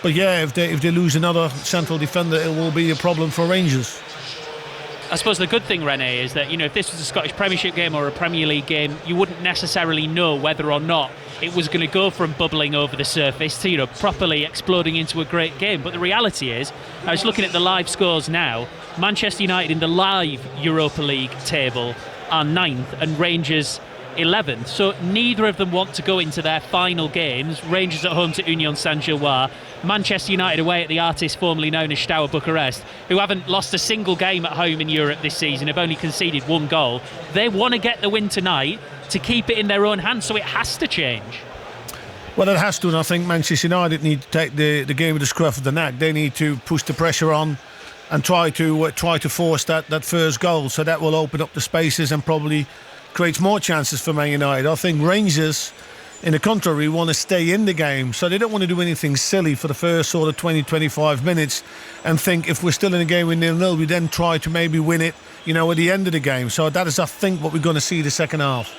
But yeah, if they lose another central defender, it will be a problem for Rangers. I suppose the good thing, René, is that if this was a Scottish Premiership game or a Premier League game, you wouldn't necessarily know whether or not it was going to go from bubbling over the surface to properly exploding into a great game. But the reality is, I was looking at the live scores now. Manchester United in the live Europa League table are 9th and Rangers 11th, so neither of them want to go into their final games. Rangers at home to Union Saint-Gilloise, Manchester United away at the artist formerly known as Steaua Bucharest, who haven't lost a single game at home in Europe this season, have only conceded 1 goal. They want to get the win tonight to keep it in their own hands, so it has to change. Well, it has to, and I think Manchester United need to take the game with the scruff of the neck. They need to push the pressure on and try to force that first goal, so that will open up the spaces and probably creates more chances for Man United. I think Rangers, in the contrary, want to stay in the game, so they don't want to do anything silly for the first sort of 20-25 minutes and think if we're still in the game with 0-0, we then try to maybe win it, at the end of the game. So that is, I think, what we're going to see the second half.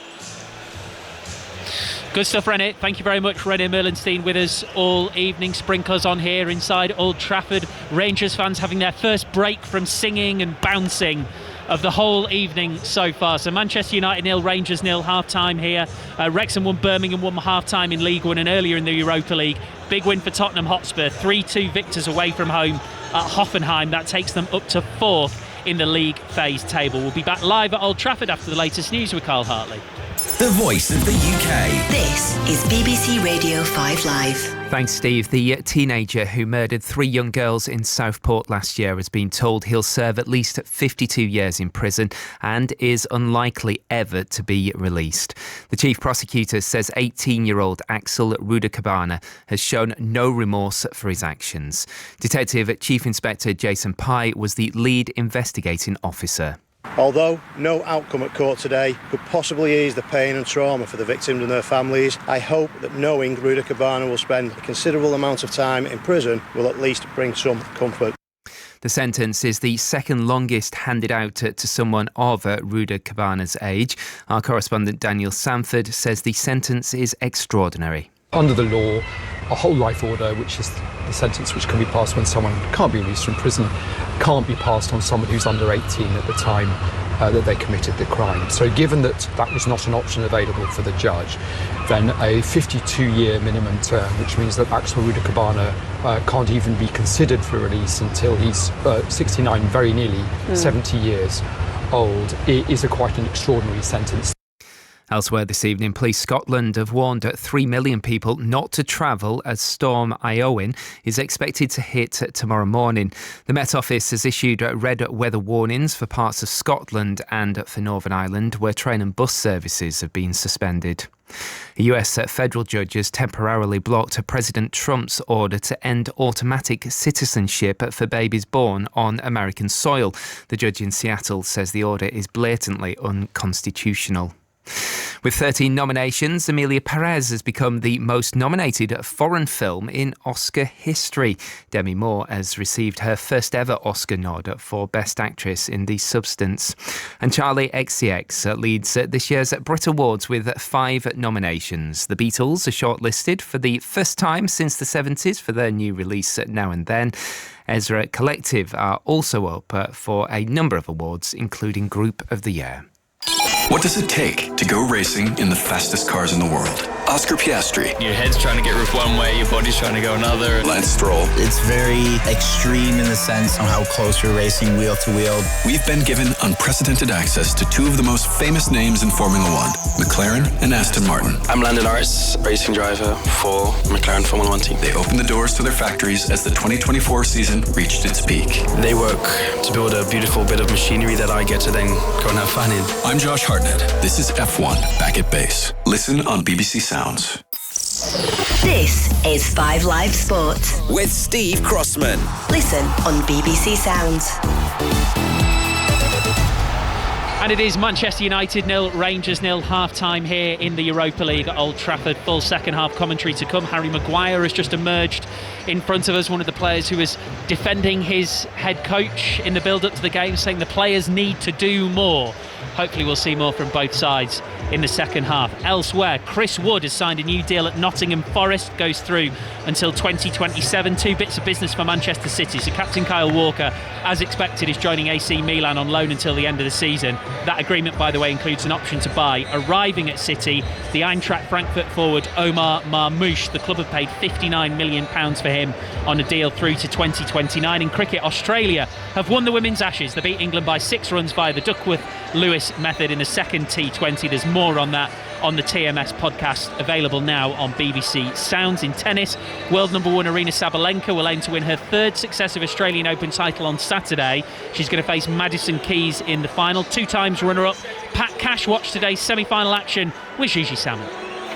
Good stuff, René. Thank you very much. René Merlenstein with us all evening. Sprinklers on here inside Old Trafford. Rangers fans having their first break from singing and bouncing of the whole evening so far. So Manchester United 0, Rangers 0, half-time here. Wrexham 1, Birmingham 1, half-time in League One, and earlier in the Europa League. Big win for Tottenham Hotspur, 3-2 victors away from home at Hoffenheim. That takes them up to 4th in the league phase table. We'll be back live at Old Trafford after the latest news with Carl Hartley. The voice of the UK. This is BBC Radio 5 Live. Thanks, Steve. The teenager who murdered 3 young girls in Southport last year has been told he'll serve at least 52 years in prison and is unlikely ever to be released. The chief prosecutor says 18-year-old Axel Rudacabana has shown no remorse for his actions. Detective Chief Inspector Jason Pye was the lead investigating officer. Although no outcome at court today could possibly ease the pain and trauma for the victims and their families, I hope that knowing Rudacabana will spend a considerable amount of time in prison will at least bring some comfort. The sentence is the second longest handed out to someone of Rudacabana's age. Our correspondent Daniel Sanford says the sentence is extraordinary. Under the law, a whole life order, which is the sentence which can be passed when someone can't be released from prison, can't be passed on someone who's under 18 at the time that they committed the crime. So given that that was not an option available for the judge, then a 52-year minimum term, which means that Axel Rudacabana can't even be considered for release until he's 69, very nearly 70 years old, is quite an extraordinary sentence. Elsewhere this evening, Police Scotland have warned 3 million people not to travel as Storm Eowyn is expected to hit tomorrow morning. The Met Office has issued red weather warnings for parts of Scotland and for Northern Ireland, where train and bus services have been suspended. A US federal judge has temporarily blocked President Trump's order to end automatic citizenship for babies born on American soil. The judge in Seattle says the order is blatantly unconstitutional. With 13 nominations, Emilia Perez has become the most nominated foreign film in Oscar history. Demi Moore has received her first ever Oscar nod for Best Actress in The Substance. And Charlie XCX leads this year's Brit Awards with 5 nominations. The Beatles are shortlisted for the first time since the 70s for their new release Now and Then. Ezra Collective are also up for a number of awards, including Group of the Year. What does it take to go racing in the fastest cars in the world? Oscar Piastri. Your head's trying to get roofed one way, your body's trying to go another. Lance Stroll. It's very extreme in the sense on how close you're racing wheel to wheel. We've been given unprecedented access to 2 of the most famous names in Formula One, McLaren and Aston Martin. I'm Lando Norris, racing driver for McLaren Formula One team. They opened the doors to their factories as the 2024 season reached its peak. They work to build a beautiful bit of machinery that I get to then go and have fun in. I'm Josh Hartnett. This is F1 Back at Base. Listen on BBC Sounds. This is 5 Live Sport with Steve Crossman. Listen on BBC Sounds. And it is Manchester United 0, Rangers 0, half-time here in the Europa League at Old Trafford. Full second-half commentary to come. Harry Maguire has just emerged in front of us, one of the players who is defending his head coach in the build-up to the game, saying the players need to do more. Hopefully we'll see more from both sides in the second half. Elsewhere, Chris Wood has signed a new deal at Nottingham Forest, goes through until 2027. 2 bits of business for Manchester City. So captain Kyle Walker, as expected, is joining AC Milan on loan until the end of the season. That agreement, by the way, includes an option to buy. Arriving at City, the Eintracht Frankfurt forward Omar Marmoush. The club have paid £59 million for him on a deal through to 2029. In cricket, Australia have won the Women's Ashes. They beat England by 6 runs via the Duckworth-Lewis method in the second T20. There's more on that on the TMS podcast, available now on BBC Sounds. In tennis, world number 1 Aryna Sabalenka will aim to win her 3rd successive Australian Open title on Saturday. She's going to face Madison Keys in the final. 2 times runner-up Pat Cash watched today's semi-final action with Gigi Salmon.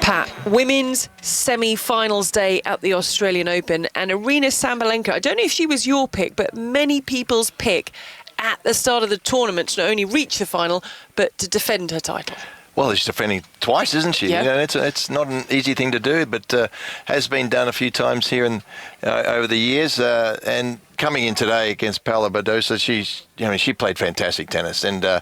Pat, women's semi-finals day at the Australian Open, and Aryna Sabalenka, I don't know if she was your pick, but many people's pick at the start of the tournament to not only reach the final, but to defend her title. Well, she's defending twice, isn't she? Yeah. You know, it's not an easy thing to do, but has been done a few times here and over the years. And coming in today against Paula Badosa, she played fantastic tennis, and there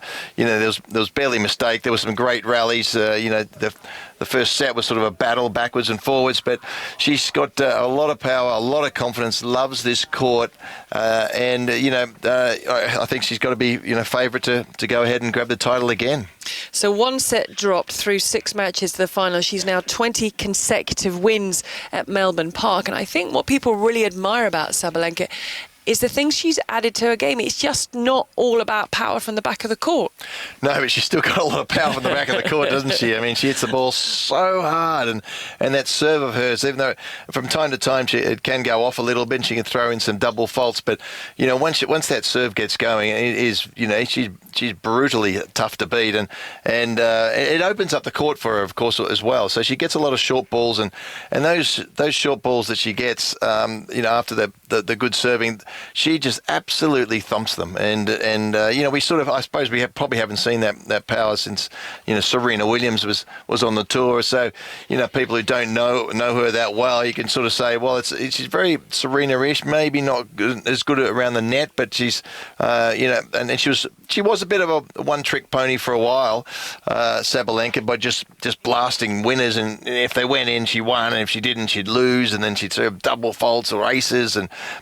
was barely a mistake. There were some great rallies. The first set was sort of a battle backwards and forwards, but she's got a lot of power, a lot of confidence, loves this court, and I think she's got to be favourite to go ahead and grab the title again. So 1 set dropped through 6 matches to the final. She's now 20 consecutive wins at Melbourne Park, and I think what people really admire about Sabalenka is the things she's added to her game. It's just not all about power from the back of the court. No, but she's still got a lot of power from the back of the court, doesn't she? I mean, she hits the ball so hard, and that serve of hers, even though from time to time it can go off a little bit, and she can throw in some double faults, but once that serve gets going, it is she's brutally tough to beat, and it opens up the court for her, of course, as well. So she gets a lot of short balls, and those short balls that she gets, after the good serving, she just absolutely thumps them, and we sort of, I suppose we probably haven't seen that power since Serena Williams was on the tour. So people who don't know her that well, you can sort of say, well, she's very Serena-ish, maybe not as good around the net, but she's and she was a bit of a one-trick pony for a while, Sabalenka, by just blasting winners, and if they went in, she won, and if she didn't, she'd lose, and then she'd serve double faults or aces,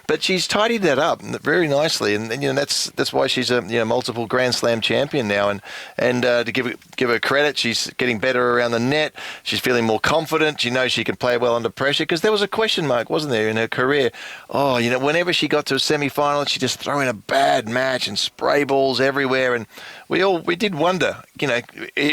but she's tidied that up very nicely, and that's why she's a multiple Grand Slam champion now, and to give her credit, she's getting better around the net. She's feeling more confident. She knows she can play well under pressure, because there was a question mark, wasn't there, in her career? Whenever she got to a semi-final, she just throw in a bad match and spray balls everywhere, and we did wonder,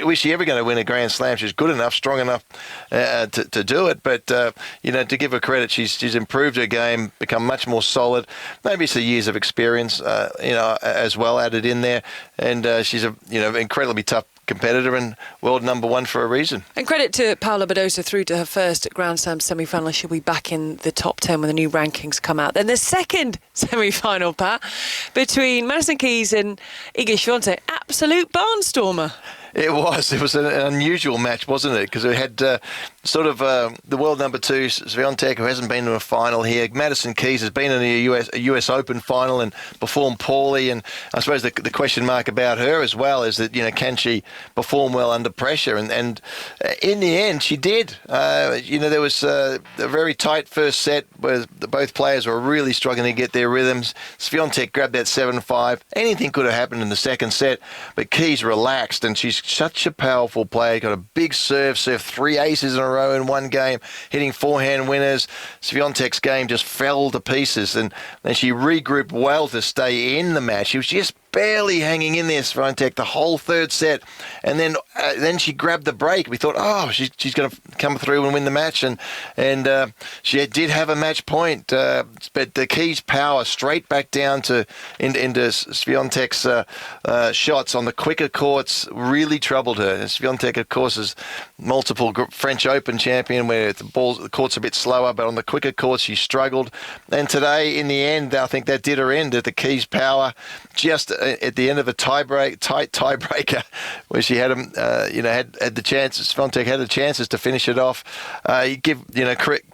was she ever going to win a Grand Slam? She's good enough, strong enough to do it, but to give her credit, she's improved her game, become much more solid. Maybe it's the years of experience, as well added in there, and she's a incredibly tough competitor and world number one for a reason. And credit to Paula Badosa through to her first Grand Slam semi-final. She'll be back in the top 10 when the new rankings come out. Then the second semi-final, Pat, between Madison Keys and Iga Swiatek. Absolute barnstormer. It was an unusual match, wasn't it? Because it had the world number 2, Swiatek, who hasn't been to a final here. Madison Keys has been in a US Open final and performed poorly. And I suppose the question mark about her as well is that, can she perform well under pressure? And in the end, she did. There was a very tight first set where both players were really struggling to get their rhythms. Swiatek grabbed that 7-5. Anything could have happened in the second set, but Keys relaxed, and she's such a powerful player. Got a big served 3 aces in a row in one game, hitting forehand winners. Swiatek's game just fell to pieces, and then she regrouped well to stay in the match. She was just barely hanging in there, Swiatek, the whole third set, and then she grabbed the break. We thought, she's going to come through and win the match, and she did have a match point, but the Keys' power straight back down into Swiatek's shots on the quicker courts really troubled her. And Swiatek, of course, is multiple French Open champion, where the court's a bit slower, but on the quicker courts she struggled. And today, in the end, I think that did her in, that the Keys' power just at the end of a tight tiebreaker, where she had had the chances. Swiatek had the chances to finish it off.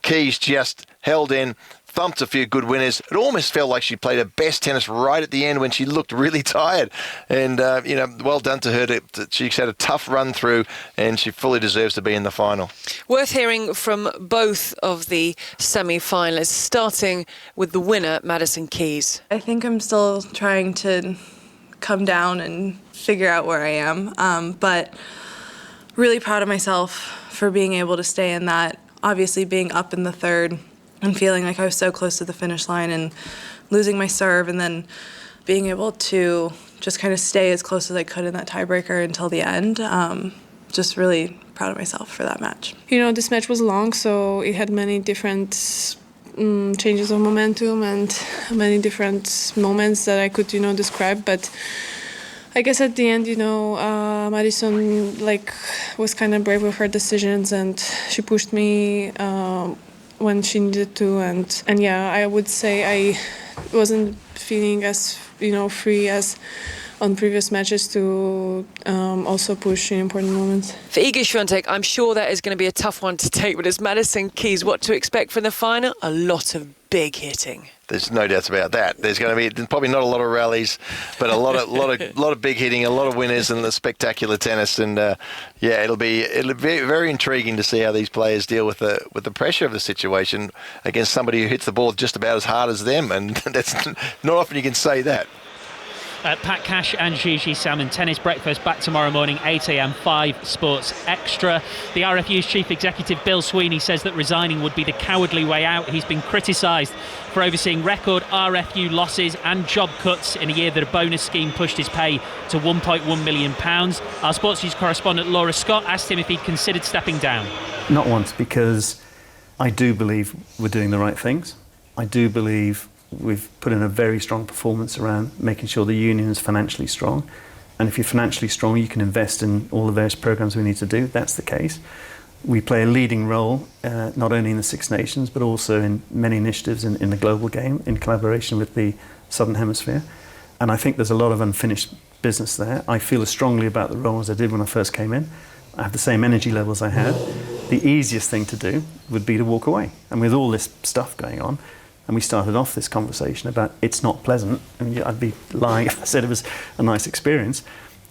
Keys just held in, thumped a few good winners. It almost felt like she played her best tennis right at the end when she looked really tired. And well done to her. She's had a tough run through, and she fully deserves to be in the final. Worth hearing from both of the semi-finalists, starting with the winner, Madison Keys. I think I'm still trying to come down and figure out where I am, but really proud of myself for being able to stay in that. Obviously being up in the third and feeling like I was so close to the finish line and losing my serve, and then being able to just kind of stay as close as I could in that tiebreaker until the end. Just really proud of myself for that match. This match was long, so it had many different changes of momentum and many different moments that I could, describe. But I guess at the end, Madison was kind of brave with her decisions, and she pushed me when she needed to. And yeah, I would say I wasn't feeling as free as on previous matches to also push in important moments. For Iga Swiatek, I'm sure that is going to be a tough one to take, but as Madison Keys, what to expect from the final? A lot of big hitting. There's no doubts about that. There's going to be probably not a lot of rallies, but a lot of big hitting, a lot of winners, and the spectacular tennis. And it'll be very, very intriguing to see how these players deal with the pressure of the situation against somebody who hits the ball just about as hard as them. And that's not often you can say that. Pat Cash and Gigi Salmon Tennis Breakfast back tomorrow morning, 8 a.m, 5 Sports Extra. The RFU's Chief Executive Bill Sweeney says that resigning would be the cowardly way out. He's been criticised for overseeing record RFU losses and job cuts in a year that a bonus scheme pushed his pay to £1.1 million. Our sports news correspondent Laura Scott asked him if he'd considered stepping down. Not once, because I do believe we're doing the right things. I do believe we've put in a very strong performance around making sure the union is financially strong. And if you're financially strong, you can invest in all the various programs we need to do. That's the case. We play a leading role, not only in the Six Nations, but also in many initiatives in the global game, in collaboration with the Southern Hemisphere. And I think there's a lot of unfinished business there. I feel as strongly about the role as I did when I first came in. I have the same energy levels I had. The easiest thing to do would be to walk away. And with all this stuff going on, and we started off this conversation about it's not pleasant, and I'd be lying if I said it was a nice experience,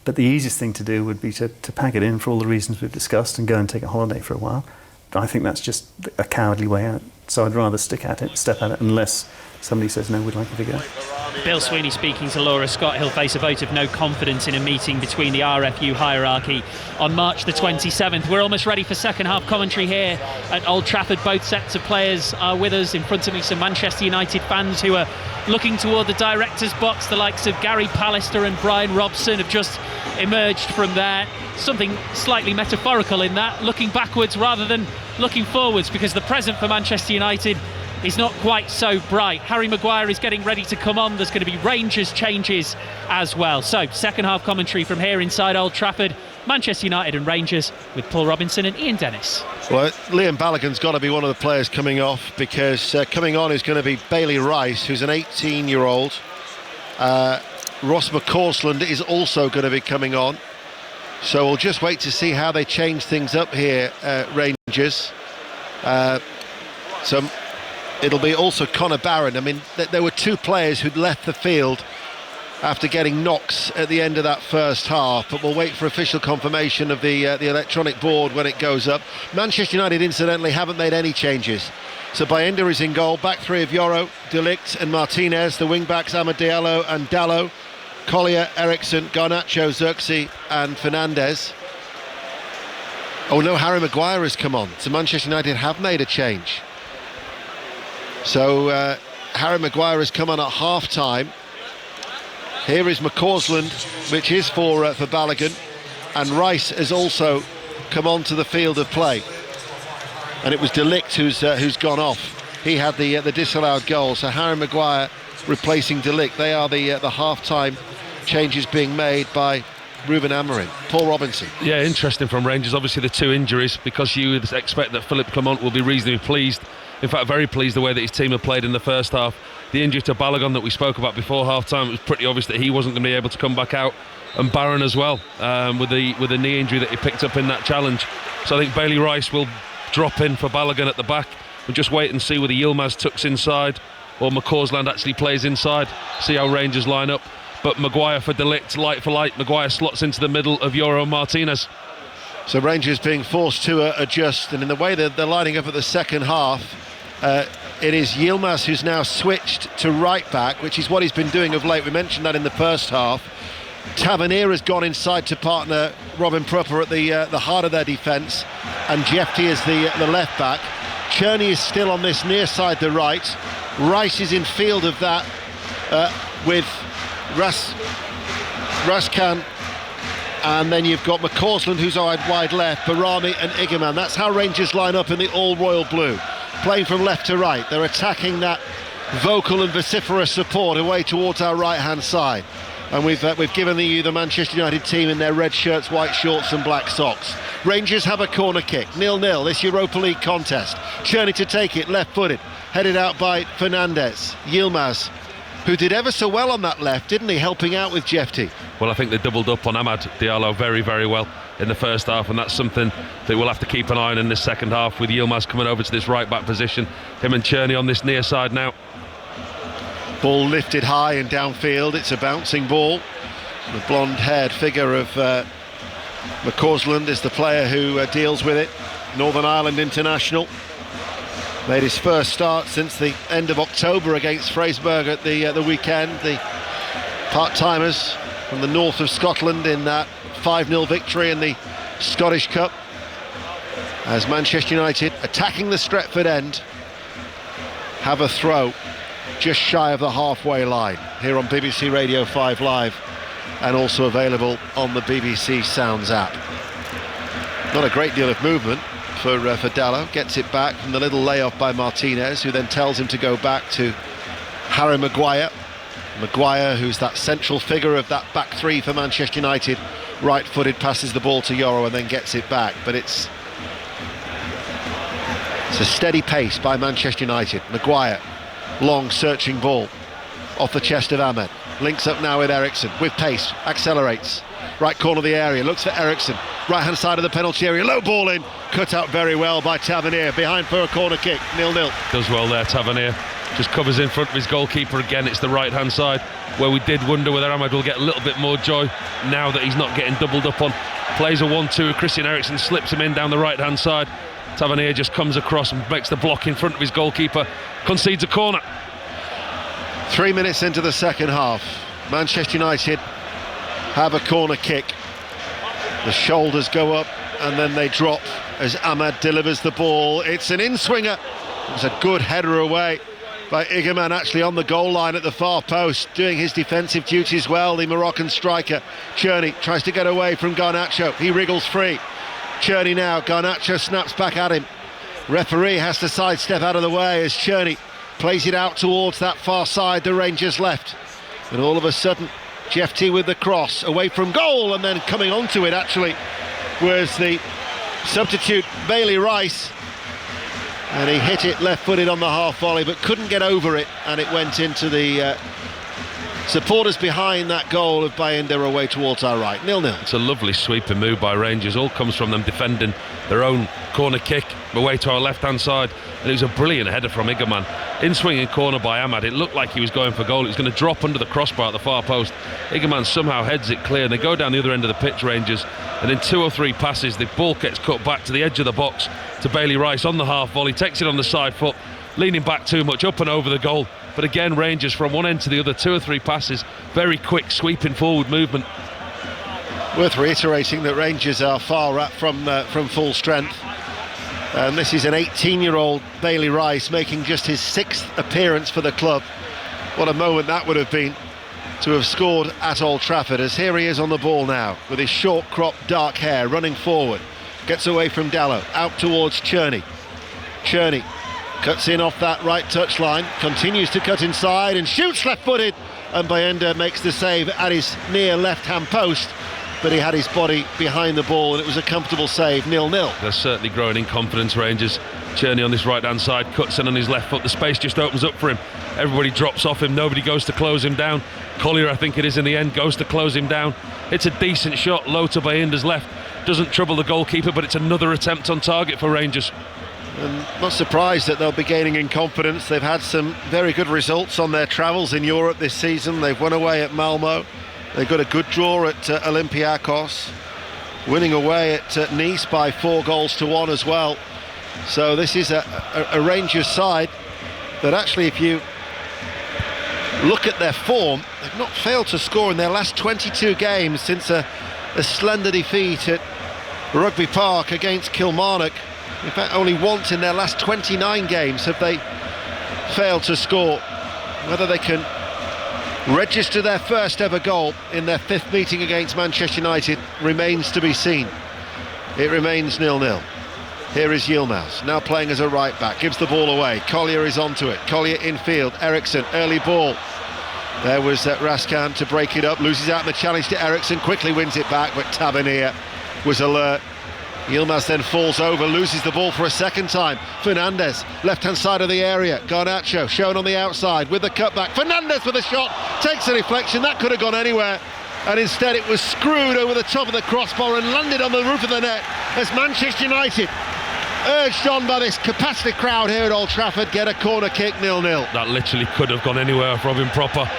but the easiest thing to do would be to pack it in for all the reasons we've discussed and go and take a holiday for a while. But I think that's just a cowardly way out. So I'd rather step at it, unless somebody says, no, we'd like you to go. Bill Sweeney speaking to Laura Scott. He'll face a vote of no confidence in a meeting between the RFU hierarchy on March the 27th. We're almost ready for second half commentary here at Old Trafford. Both sets of players are with us. In front of me, some Manchester United fans who are looking toward the director's box. The likes of Gary Pallister and Brian Robson have just emerged from there. Something slightly metaphorical in that, looking backwards rather than looking forwards, because the present for Manchester United is not quite so bright. Harry Maguire is getting ready to come on. There's going to be Rangers changes as well. So, second half commentary from here inside Old Trafford. Manchester United and Rangers with Paul Robinson and Ian Dennis. Well, Liam Balogun's got to be one of the players coming off, because coming on is going to be Bailey Rice, who's an 18-year-old. Ross McCausland is also going to be coming on. So we'll just wait to see how they change things up here, Rangers. So it'll be also Connor Barron. I mean, there were two players who'd left the field after getting knocks at the end of that first half, but we'll wait for official confirmation of the electronic board when it goes up. Manchester United, incidentally, haven't made any changes. So Bayinda is in goal, back three of Yoro, De Ligt and Martinez, the wing-backs Amad Diallo and Dallo, Collier, Eriksson, Garnacho, Xerxes and Fernandez. Oh no, Harry Maguire has come on. So Manchester United have made a change. So Harry Maguire has come on at half-time. Here is McCausland, which is for Balogun, and Rice has also come onto the field of play. And it was De Ligt who's gone off. He had the disallowed goal. So Harry Maguire replacing De Ligt. They are the half-time changes being made by Ruben Amorim. Paul Robinson. Yeah, interesting from Rangers. Obviously the two injuries, because you would expect that Philippe Clement will be reasonably pleased. In fact, very pleased the way that his team have played in the first half. The injury to Balogun that we spoke about before half-time, it was pretty obvious that he wasn't going to be able to come back out. And Barron as well, with the knee injury that he picked up in that challenge. So I think Bailey Rice will drop in for Balogun at the back. We'll just wait and see whether Yilmaz tucks inside or McCausland actually plays inside. See how Rangers line up. But Maguire for De Ligt, light for light. Maguire slots into the middle of Yoro Martinez. So Rangers being forced to adjust, and in the way that they're lining up at the second half, it is Yilmaz who's now switched to right back, which is what he's been doing of late. We mentioned that in the first half. Tavernier has gone inside to partner Robin Prupper at the heart of their defence, and Jefty is the left back. Cherney is still on this near side, the right. Rice is in field of that with Raskan, and then you've got McCausland who's wide left, Barami and Igerman. That's how Rangers line up in the all-royal blue, playing from left to right. They're attacking that vocal and vociferous support away towards our right-hand side. And we've given you the Manchester United team in their red shirts, white shorts and black socks. Rangers have a corner kick, 0-0, this Europa League contest. Cherney to take it, left-footed, headed out by Fernandez. Yilmaz, who did ever so well on that left, didn't he, helping out with Jefty? Well, I think they doubled up on Amad Diallo very, very well in the first half, and that's something that we'll have to keep an eye on in this second half, with Yilmaz coming over to this right-back position. Him and Cherney on this near side now. Ball lifted high and downfield. It's a bouncing ball. The blonde-haired figure of McCausland is the player who deals with it. Northern Ireland international. Made his first start since the end of October against Freisberg at the weekend. The part-timers from the north of Scotland in that 5-0 victory in the Scottish Cup, as Manchester United, attacking the Stretford end, have a throw just shy of the halfway line here on BBC Radio 5 Live, and also available on the BBC Sounds app. Not a great deal of movement for Dallo. Gets it back from the little layoff by Martinez, who then tells him to go back to Harry Maguire. Maguire, who's that central figure of that back three for Manchester United, right-footed, passes the ball to Yoro and then gets it back. But it's a steady pace by Manchester United. Maguire, long searching ball off the chest of Ahmed. Links up now with Eriksson, with pace, accelerates. Right corner of the area, looks for Eriksson. Right-hand side of the penalty area, low ball in. Cut out very well by Tavernier, behind for a corner kick, 0-0. Does well there, Tavernier. Just covers in front of his goalkeeper again. It's the right-hand side, where we did wonder whether Ahmed will get a little bit more joy now that he's not getting doubled up on. Plays a 1-2, Christian Eriksen slips him in down the right-hand side. Tavernier just comes across and makes the block in front of his goalkeeper. Concedes a corner. 3 minutes into the second half, Manchester United have a corner kick. The shoulders go up and then they drop as Ahmed delivers the ball. It's an in-swinger. It's a good header away by Igerman, actually on the goal line at the far post, doing his defensive duties well, the Moroccan striker. Czerny tries to get away from Garnacho. He wriggles free. Czerny now, Garnacho snaps back at him. Referee has to sidestep out of the way as Czerny plays it out towards that far side, the Rangers left. And all of a sudden, Jeff T with the cross, away from goal, and then coming onto it actually was the substitute Bailey Rice. And he hit it left-footed on the half volley, but couldn't get over it, and it went into the supporters behind that goal of Bayindir away towards our right. 0-0. It's a lovely sweeping move by Rangers. All comes from them defending their own corner kick away to our left-hand side. And it was a brilliant header from Igerman. In swinging corner by Ahmad. It looked like he was going for goal. It was going to drop under the crossbar at the far post. Igerman somehow heads it clear, and they go down the other end of the pitch, Rangers. And in 2 or 3 passes, the ball gets cut back to the edge of the box to Bailey Rice on the half volley. Takes it on the side foot, leaning back too much, up and over the goal. But again, Rangers from one end to the other, 2 or 3 passes, very quick sweeping forward movement. Worth reiterating that Rangers are far up from full strength. And this is an 18-year-old Bailey Rice making just his 6th appearance for the club. What a moment that would have been to have scored at Old Trafford, as here he is on the ball now with his short cropped dark hair running forward. Gets away from Dallo, out towards Czerny. Czerny cuts in off that right touchline, continues to cut inside and shoots left-footed, and Bayindir makes the save at his near left-hand post, but he had his body behind the ball and it was a comfortable save. 0-0. They're certainly growing in confidence, Rangers. Czerny on this right-hand side, cuts in on his left foot, the space just opens up for him. Everybody drops off him, nobody goes to close him down. Collier, I think it is in the end, goes to close him down. It's a decent shot, low to Bayindir's left. Doesn't trouble the goalkeeper, but it's another attempt on target for Rangers. And not surprised that they'll be gaining in confidence. They've had some very good results on their travels in Europe this season. They've won away at Malmo. They've got a good draw at Olympiacos, winning away at Nice by 4-1 as well. So this is a Rangers side that actually, if you look at their form, they've not failed to score in their last 22 games since a slender defeat at Rugby Park against Kilmarnock. In fact, only once in their last 29 games have they failed to score. Whether they can register their first ever goal in their 5th meeting against Manchester United remains to be seen. It remains 0-0. Here is Yilmaz, now playing as a right back, gives the ball away. Collier is onto it. Collier infield. Eriksson, early ball. There was Raskan to break it up, loses out in the challenge to Eriksson, quickly wins it back, but Tavernier was alert. Yilmaz then falls over, loses the ball for a second time. Fernandez, left-hand side of the area. Garnacho shown on the outside with the cutback. Fernandez with a shot, takes a deflection, that could have gone anywhere. And instead it was screwed over the top of the crossbar and landed on the roof of the net as Manchester United, urged on by this capacity crowd here at Old Trafford, get a corner kick. 0-0. That literally could have gone anywhere off Robin Proper.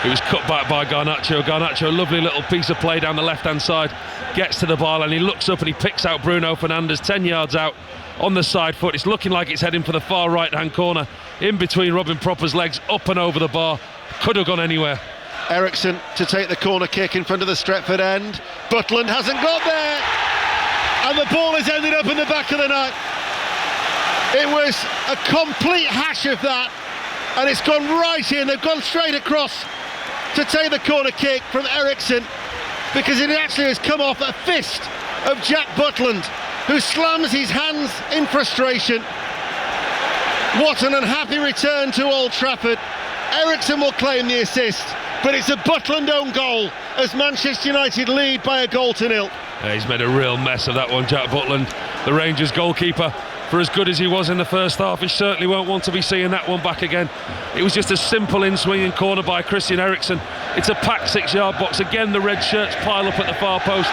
It was cut back by Garnacho. Garnacho, lovely little piece of play down the left-hand side, gets to the bar and he looks up and he picks out Bruno Fernandes 10 yards out on the side foot. It's looking like it's heading for the far right-hand corner, in between Robin Proper's legs, up and over the bar. Could have gone anywhere. Eriksson to take the corner kick in front of the Stretford end. Butland hasn't got there, and the ball has ended up in the back of the net. It was a complete hash of that, and it's gone right in. They've gone straight across to take the corner kick from Eriksson, because it actually has come off a fist of Jack Butland, who slams his hands in frustration. What an unhappy return to Old Trafford. Eriksson will claim the assist, but it's a Butland own goal as Manchester United lead by a goal to nil. Yeah, he's made a real mess of that one, Jack Butland, the Rangers goalkeeper. For as good as he was in the first half, he certainly won't want to be seeing that one back again. It was just a simple in-swinging corner by Christian Eriksen. It's a packed 6-yard box. Again, the red shirts pile up at the far post,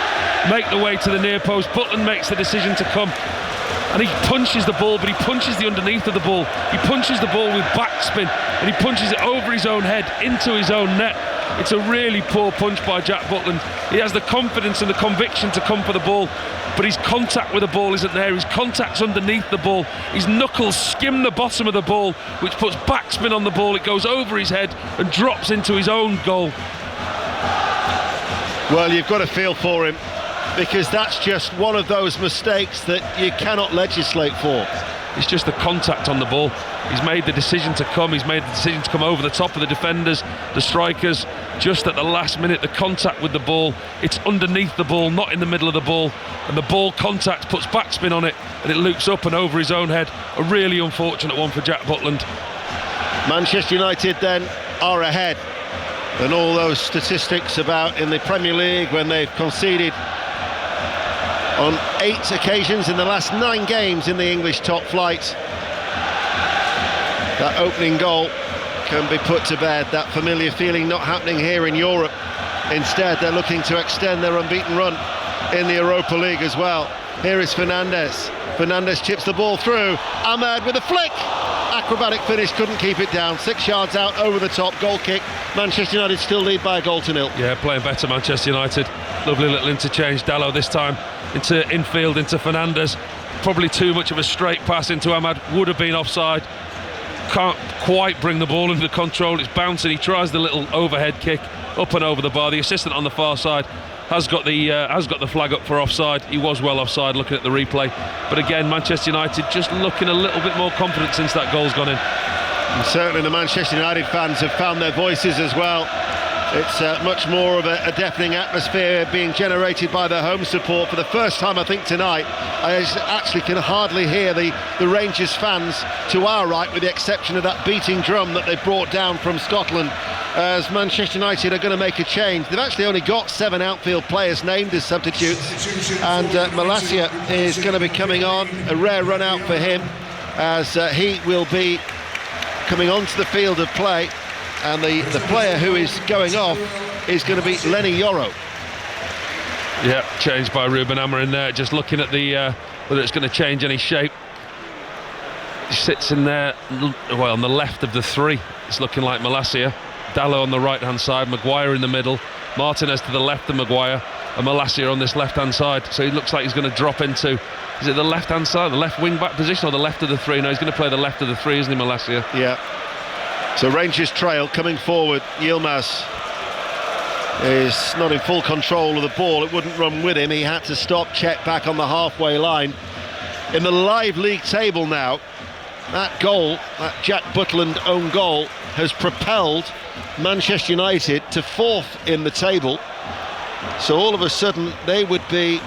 make the way to the near post. Butland makes the decision to come, and he punches the ball, but he punches the underneath of the ball. He punches the ball with backspin, and he punches it over his own head into his own net. It's a really poor punch by Jack Butland. He has the confidence and the conviction to come for the ball, but his contact with the ball isn't there. His contact's underneath the ball. His knuckles skim the bottom of the ball, which puts backspin on the ball. It goes over his head and drops into his own goal. Well, you've got to feel for him, because that's just one of those mistakes that you cannot legislate for. It's just the contact on the ball. He's made the decision to come. He's made the decision to come over the top of the defenders, the strikers. Just at the last minute, the contact with the ball. It's underneath the ball, not in the middle of the ball. And the ball contact puts backspin on it, and it loops up and over his own head. A really unfortunate one for Jack Butland. Manchester United then are ahead. And all those statistics about in the Premier League when they've conceded on 8 occasions in the last 9 games in the English top flight. That opening goal can be put to bed. That familiar feeling not happening here in Europe. Instead, they're looking to extend their unbeaten run in the Europa League as well. Here is Fernandes. Fernandes chips the ball through. Ahmed with a flick. Acrobatic finish, couldn't keep it down. 6 yards out, over the top, goal kick. Manchester United still lead by a goal to nil. Yeah, playing better Manchester United. Lovely little interchange. Dalot this time into infield, into Fernandes. Probably too much of a straight pass into Ahmad. Would have been offside. Can't quite bring the ball under control. It's bouncing. He tries the little overhead kick up and over the bar. The assistant on the far side has got the flag up for offside. He was well offside looking at the replay. But again, Manchester United just looking a little bit more confident since that goal's gone in. And certainly the Manchester United fans have found their voices as well. It's much more of a deafening atmosphere being generated by the home support. For the first time, I think, tonight, I actually can hardly hear the Rangers fans to our right, with the exception of that beating drum that they brought down from Scotland, as Manchester United are going to make a change. They've actually only got 7 outfield players named as substitutes, and Malacia is going to be coming on. A rare run out for him, as he will be coming onto the field of play. And the player who is going off is going to be Lenny Yoro. Yeah, changed by Ruben Amorim there. Just looking at the whether it's going to change any shape. He sits in there, well, on the left of the 3. It's looking like Malacia. Dalot on the right-hand side, Maguire in the middle, Martinez to the left of Maguire, and Malacia on this left-hand side. So he looks like he's going to drop into, is it the left-hand side, the left wing-back position, or the left of the 3? No, he's going to play the left of the 3, isn't he, Malacia? Yeah. So Rangers trail coming forward. Yilmaz is not in full control of the ball. It wouldn't run with him. He had to stop, check back on the halfway line. In the live league table now, that goal, that Jack Butland own goal, has propelled Manchester United to 4th in the table. So all of a sudden they would be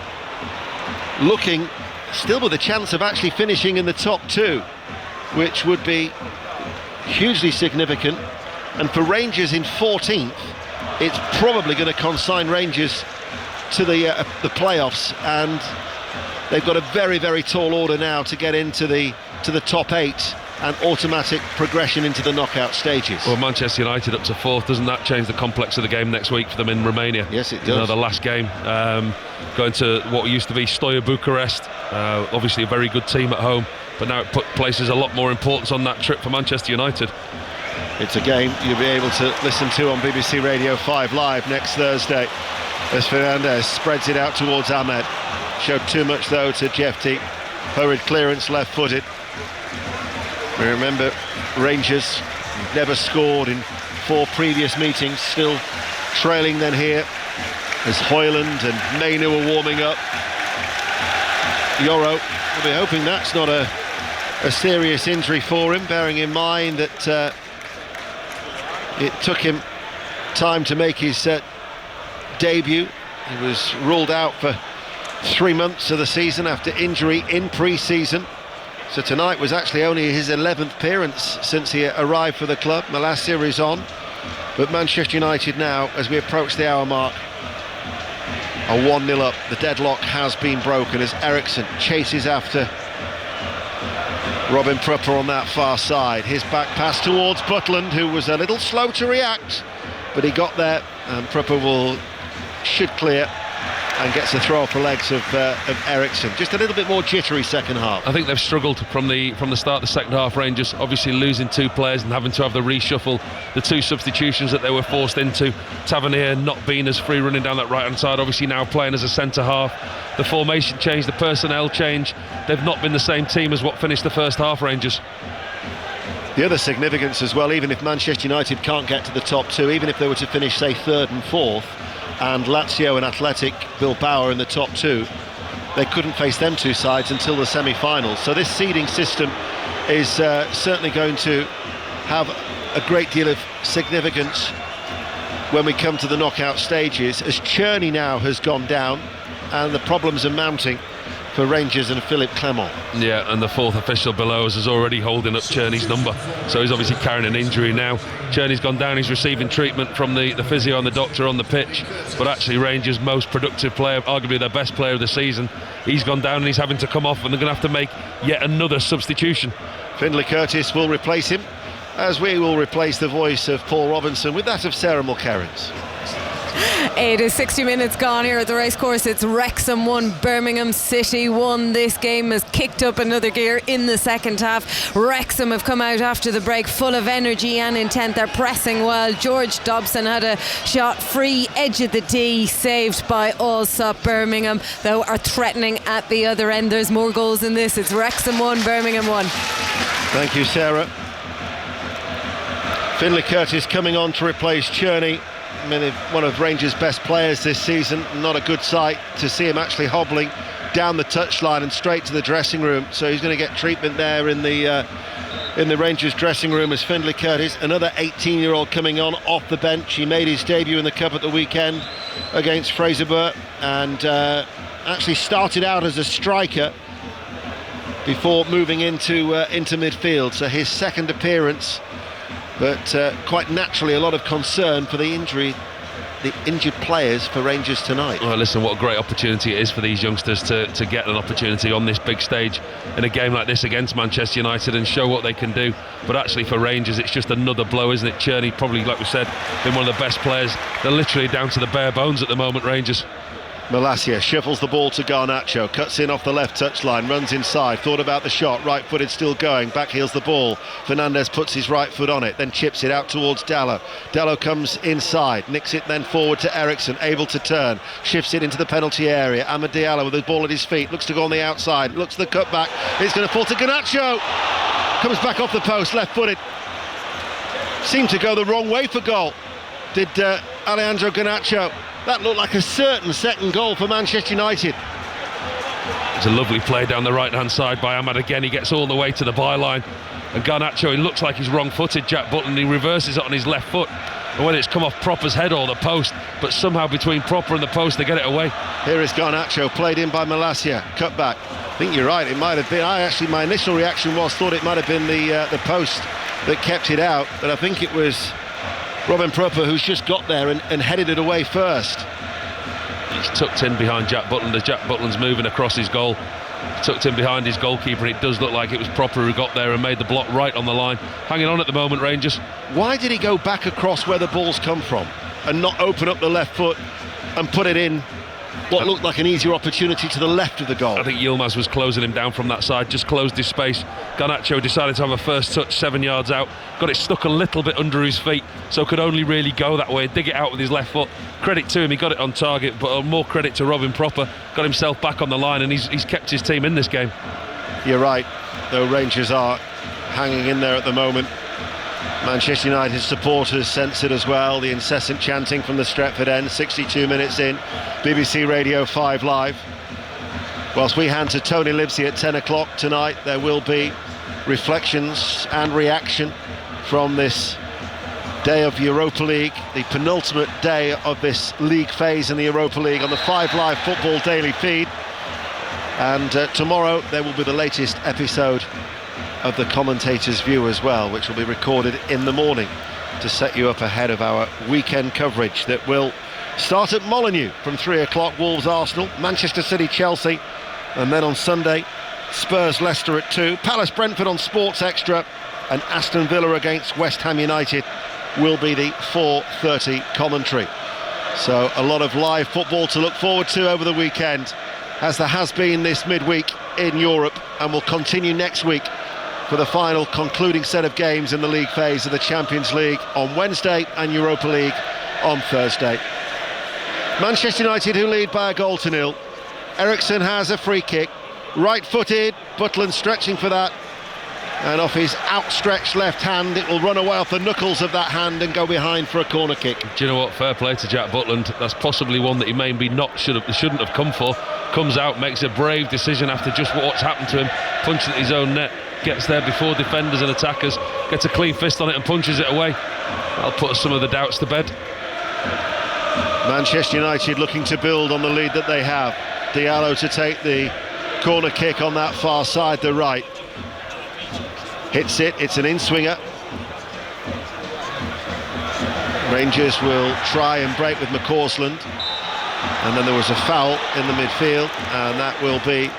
looking still with a chance of actually finishing in the top 2, which would be hugely significant. And for Rangers in 14th, it's probably going to consign Rangers to the playoffs, and they've got a very, very tall order now to get into the top 8 and automatic progression into the knockout stages. Well, Manchester United up to 4th, doesn't that change the complex of the game next week for them in Romania? Yes, it does. You know, the last game, going to what used to be Steaua Bucharest, obviously a very good team at home, but now it places a lot more importance on that trip for Manchester United. It's a game you'll be able to listen to on BBC Radio 5 Live next Thursday, as Fernandes spreads it out towards Ahmed. Showed too much though to Jefti. Hurried clearance, left-footed. We remember Rangers never scored in 4 previous meetings, still trailing then here as Hoyland and Maynard were warming up. Yoro will be hoping that's not a serious injury for him, bearing in mind that it took him time to make his debut. He was ruled out for 3 months of the season after injury in pre-season. So tonight was actually only his 11th appearance since he arrived for the club. Malacia is on, but Manchester United now, as we approach the hour mark, are 1-0 up. The deadlock has been broken as Eriksson chases after Robin Prupper on that far side. His back pass towards Butland, who was a little slow to react, but he got there, and Prupper should clear and gets a throw off the legs of Eriksson. Just a little bit more jittery second half. I think they've struggled from the start of the second half. Rangers obviously losing 2 players and having to have the reshuffle, the 2 substitutions that they were forced into. Tavernier not being as free running down that right hand side, obviously now playing as a centre half. The formation change, the personnel change, they've not been the same team as what finished the first half, Rangers. The other significance as well, even if Manchester United can't get to the top 2, even if they were to finish, say, 3rd and 4th, and Lazio and Athletic Bilbao are in the top 2, they couldn't face them 2 sides until the semi-finals. So this seeding system is certainly going to have a great deal of significance when we come to the knockout stages, as Cherney now has gone down and the problems are mounting for Rangers and Philippe Clement. Yeah, and the 4th official below us is already holding up Cherney's number, so he's obviously carrying an injury now. Cherney's gone down, he's receiving treatment from the physio and the doctor on the pitch, but actually Rangers' most productive player, arguably their best player of the season, he's gone down and he's having to come off, and they're going to have to make yet another substitution. Findlay Curtis will replace him, as we will replace the voice of Paul Robinson with that of Sarah Mulkerrins. It is 60 minutes gone here at the racecourse. It's Wrexham 1, Birmingham City 1. This game has kicked up another gear in the second half. Wrexham have come out after the break full of energy and intent. They're pressing well. George Dobson had a shot free, edge of the D, saved by Allsop. Birmingham, though, are threatening at the other end. There's more goals in this. It's Wrexham 1, Birmingham 1. Thank you, Sarah. Findlay Curtis coming on to replace Cherney. One of Rangers' best players this season. Not a good sight to see him actually hobbling down the touchline and straight to the dressing room. So he's going to get treatment there in the Rangers dressing room as Findlay Curtis, another 18-year-old coming on off the bench. He made his debut in the Cup at the weekend against Fraserburgh and actually started out as a striker before moving into midfield. So his second appearance, but quite naturally a lot of concern for the injured players for Rangers tonight. Well, listen, what a great opportunity it is for these youngsters to get an opportunity on this big stage in a game like this against Manchester United and show what they can do. But actually for Rangers it's just another blow, isn't it? Cherney, probably, like we said, been one of the best players. They're literally down to the bare bones at the moment, Rangers. Malacia shuffles the ball to Garnacho, cuts in off the left touchline, runs inside, thought about the shot, right-footed, still going, backheels the ball. Fernandez puts his right foot on it, then chips it out towards Dallo. Dallo comes inside, nicks it then forward to Eriksson, able to turn, shifts it into the penalty area. Amad Diallo with the ball at his feet, looks to go on the outside, looks to the cutback, it's going to fall to Garnacho. Comes back off the post, left-footed. Seemed to go the wrong way for goal, did Alejandro Garnacho. That looked like a certain second goal for Manchester United. It's a lovely play down the right-hand side by Amad again. He gets all the way to the byline. And Garnacho, he looks like he's wrong-footed, Jack Butland. He reverses it on his left foot. And whether it's come off Propper's head or the post, but somehow between Propper and the post, they get it away. Here is Garnacho, played in by Malacia. Cut back. I think you're right, it might have been... my initial reaction thought it might have been the post that kept it out. But I think it was Robin Prupper who's just got there and headed it away first. He's tucked in behind Jack Butland as Jack Butland's moving across his goal. Tucked in behind his goalkeeper, and it does look like it was Prupper who got there and made the block right on the line. Hanging on at the moment, Rangers. Why did he go back across where the ball's come from and not open up the left foot and put it in what looked like an easier opportunity to the left of the goal? I think Yilmaz was closing him down from that side, just closed his space. Garnacho decided to have a first touch 7 yards out, got it stuck a little bit under his feet, so could only really go that way, dig it out with his left foot. Credit to him, he got it on target, but more credit to Robin Prupper, got himself back on the line, and he's kept his team in this game. You're right, though Rangers are hanging in there at the moment. Manchester United supporters sense it as well, the incessant chanting from the Stretford end. 62 minutes in, BBC Radio 5 Live. Whilst we hand to Tony Livesey at 10 o'clock tonight, there will be reflections and reaction from this day of Europa League, the penultimate day of this league phase in the Europa League, on the 5 Live Football Daily feed. And tomorrow there will be the latest episode of the Commentator's View as well, which will be recorded in the morning to set you up ahead of our weekend coverage that will start at Molineux from 3 o'clock. Wolves Arsenal, Manchester City Chelsea, and then on Sunday Spurs Leicester at 2, Palace Brentford on Sports Extra, and Aston Villa against West Ham United will be the 4:30 commentary. So a lot of live football to look forward to over the weekend, as there has been this midweek in Europe, and will continue next week for the final concluding set of games in the league phase of the Champions League on Wednesday and Europa League on Thursday. Manchester United, who lead by a goal to nil. Eriksen has a free kick, right-footed, Butland stretching for that, and off his outstretched left hand it will run away off the knuckles of that hand and go behind for a corner kick. Do you know what? Fair play to Jack Butland. That's possibly one that he maybe shouldn't have come for. Comes out, makes a brave decision after just what's happened to him, punching at his own net, gets there before defenders and attackers, gets a clean fist on it and punches it away. That'll put some of the doubts to bed. Manchester United looking to build on the lead that they have. Diallo to take the corner kick on that far side, the right. Hits it, it's an in-swinger. Rangers will try and break with McCausland. And then there was a foul in the midfield, and that will be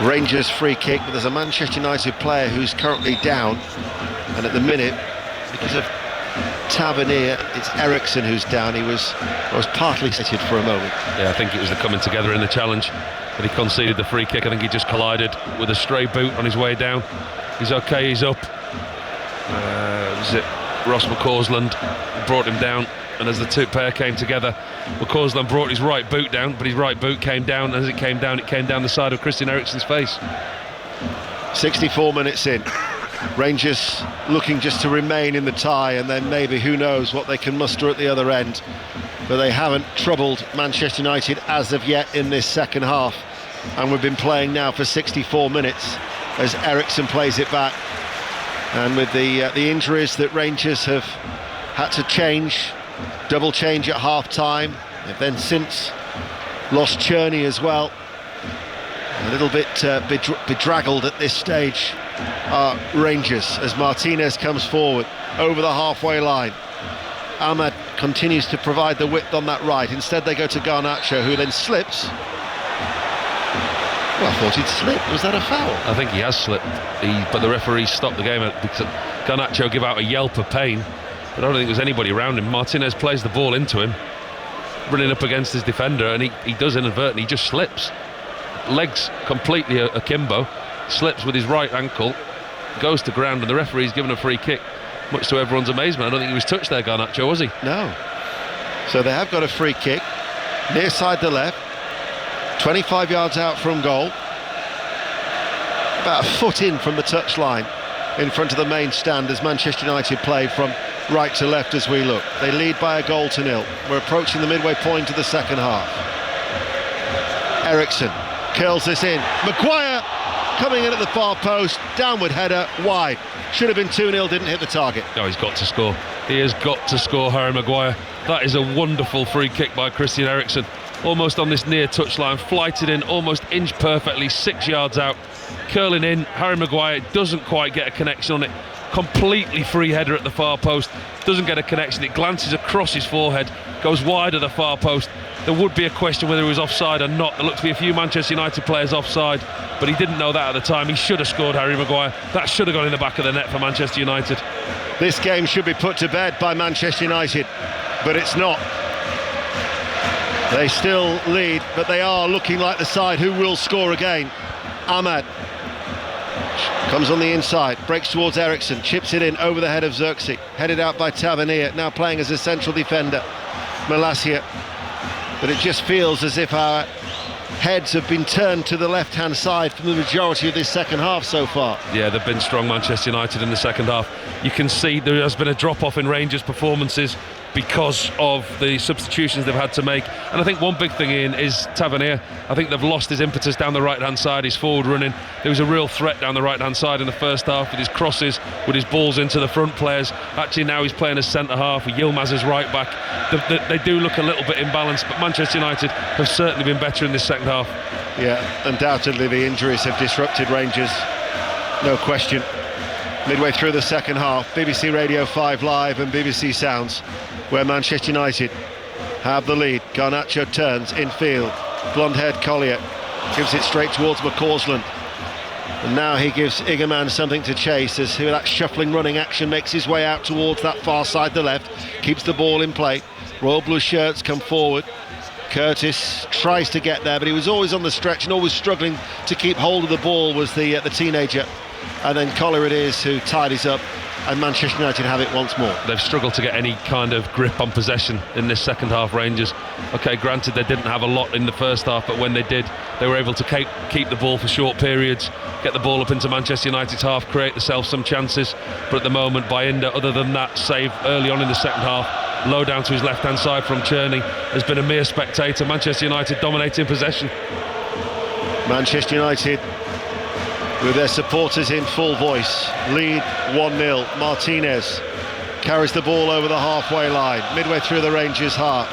Rangers free kick. But there's a Manchester United player who's currently down, and at the minute, because of Tavernier, it's Eriksen who's down. He was partly seated for a moment. Yeah, I think it was the coming together in the challenge, but he conceded the free kick. I think he just collided with a stray boot on his way down. He's okay, he's up. Was it Ross McCausland brought him down, and as the two pair came together, McCausland brought his right boot down, but his right boot came down, and as it came down the side of Christian Eriksen's face. 64 minutes in. Rangers looking just to remain in the tie, and then maybe, who knows, what they can muster at the other end. But they haven't troubled Manchester United as of yet in this second half. And we've been playing now for 64 minutes as Eriksen plays it back. And with the injuries that Rangers have had to change, double change at half-time, they've then since lost Cherney as well. A little bit bedraggled at this stage are Rangers as Martinez comes forward over the halfway line. Ahmad continues to provide the width on that right. Instead they go to Garnacho, who then slips. Well, I thought he'd slipped. Was that a foul? I think he has slipped, but the referee stopped the game because Garnacho gave out a yelp of pain, but I don't think there was anybody around him. Martinez plays the ball into him, running up against his defender, and he does inadvertently, he just slips. Legs completely akimbo, slips with his right ankle, goes to ground, and the referee's given a free kick, much to everyone's amazement. I don't think he was touched there, Garnacho, was he? No. So they have got a free kick, near side the left, 25 yards out from goal, about a foot in from the touchline, in front of the main stand as Manchester United play from right to left as we look. They lead by a goal to nil. We're approaching the midway point of the second half. Eriksen curls this in. Maguire coming in at the far post, downward header, wide. Should have been 2-0, didn't hit the target. Oh, he's got to score. He has got to score, Harry Maguire. That is a wonderful free kick by Christian Eriksen. Almost on this near touchline, flighted in, almost inch perfectly, 6 yards out. Curling in, Harry Maguire doesn't quite get a connection on it. Completely free header at the far post, doesn't get a connection. It glances across his forehead, goes wide of the far post. There would be a question whether he was offside or not. There looked to be a few Manchester United players offside, but he didn't know that at the time. He should have scored, Harry Maguire. That should have gone in the back of the net for Manchester United. This game should be put to bed by Manchester United, but it's not. They still lead, but they are looking like the side who will score again. Ahmad comes on the inside, breaks towards Eriksen, chips it in over the head of Xerxes, headed out by Tavernier, now playing as a central defender, Malacia. But it just feels as if our heads have been turned to the left-hand side for the majority of this second half so far. Yeah, they've been strong, Manchester United, in the second half. You can see there has been a drop-off in Rangers' performances because of the substitutions they've had to make. And I think one big thing, Ian, is Tavernier. I think they've lost his impetus down the right-hand side, his forward running. There was a real threat down the right-hand side in the first half with his crosses, with his balls into the front players. Actually, now he's playing as centre-half with Yilmaz as right-back. They do look a little bit imbalanced, but Manchester United have certainly been better in this second half. Yeah, undoubtedly the injuries have disrupted Rangers, no question. Midway through the second half, BBC Radio 5 Live and BBC Sounds, where Manchester United have the lead. Garnacho turns in field. Blonde-haired Collier gives it straight towards McCausland. And now he gives Igerman something to chase as that shuffling running action makes his way out towards that far side, the left. Keeps the ball in play. Royal Blue shirts come forward. Curtis tries to get there, but he was always on the stretch and always struggling to keep hold of the ball, was the teenager. And then Collier it is who tidies up, and Manchester United have it once more. They've struggled to get any kind of grip on possession in this second half, Rangers. OK, granted they didn't have a lot in the first half, but when they did, they were able to keep the ball for short periods, get the ball up into Manchester United's half, create themselves some chances. But at the moment, Bayinda, other than that save early on in the second half, low down to his left-hand side from Cherney, has been a mere spectator. Manchester United dominating possession. Manchester United, with their supporters in full voice, lead 1-0. Martinez carries the ball over the halfway line, midway through the Rangers' half.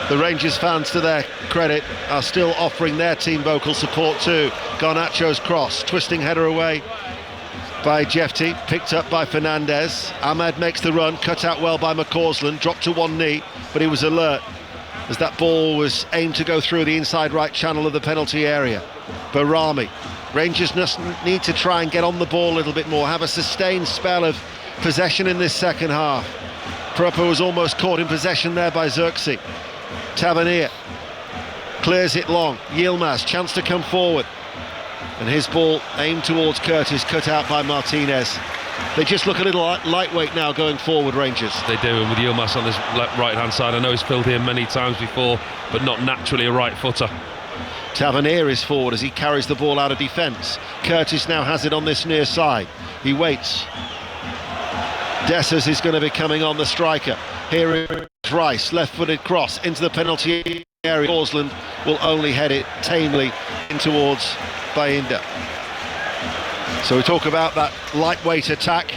The Rangers fans, to their credit, are still offering their team vocal support too. Garnacho's cross, twisting header away by Jefty, picked up by Fernandez. Ahmed makes the run, cut out well by McCausland, dropped to one knee, but he was alert as that ball was aimed to go through the inside right channel of the penalty area. Barami. Rangers need to try and get on the ball a little bit more, have a sustained spell of possession in this second half. Proper was almost caught in possession there by Xerxes. Tavernier clears it long. Yilmaz, chance to come forward. And his ball aimed towards Curtis, cut out by Martinez. They just look a little lightweight now going forward, Rangers. They do, and with Yilmaz on his right-hand side, I know he's filled in many times before, but not naturally a right footer. Tavernier is forward as he carries the ball out of defence. Curtis now has it on this near side. He waits. Dessers is going to be coming on, the striker. Here is Rice, left-footed cross into the penalty area. Causland will only head it tamely in towards Bayinda. So we talk about that lightweight attack.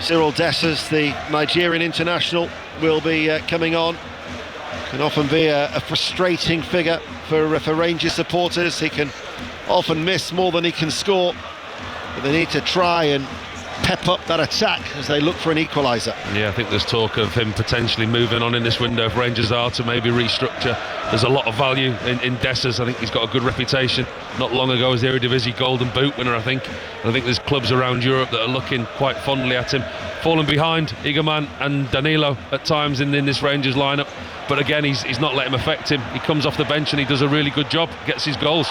Cyril Dessers, the Nigerian international, will be coming on. Can often be a frustrating figure for Rangers supporters. He can often miss more than he can score, but they need to try and pep up that attack as they look for an equaliser. Yeah, I think there's talk of him potentially moving on in this window if Rangers are to maybe restructure. There's a lot of value in Dessers. I think he's got a good reputation. Not long ago was the Eredivisie Golden Boot winner, I think. And I think there's clubs around Europe that are looking quite fondly at him. Falling behind Igerman and Danilo at times in this Rangers lineup. But again, he's not letting him affect him. He comes off the bench and he does a really good job, gets his goals.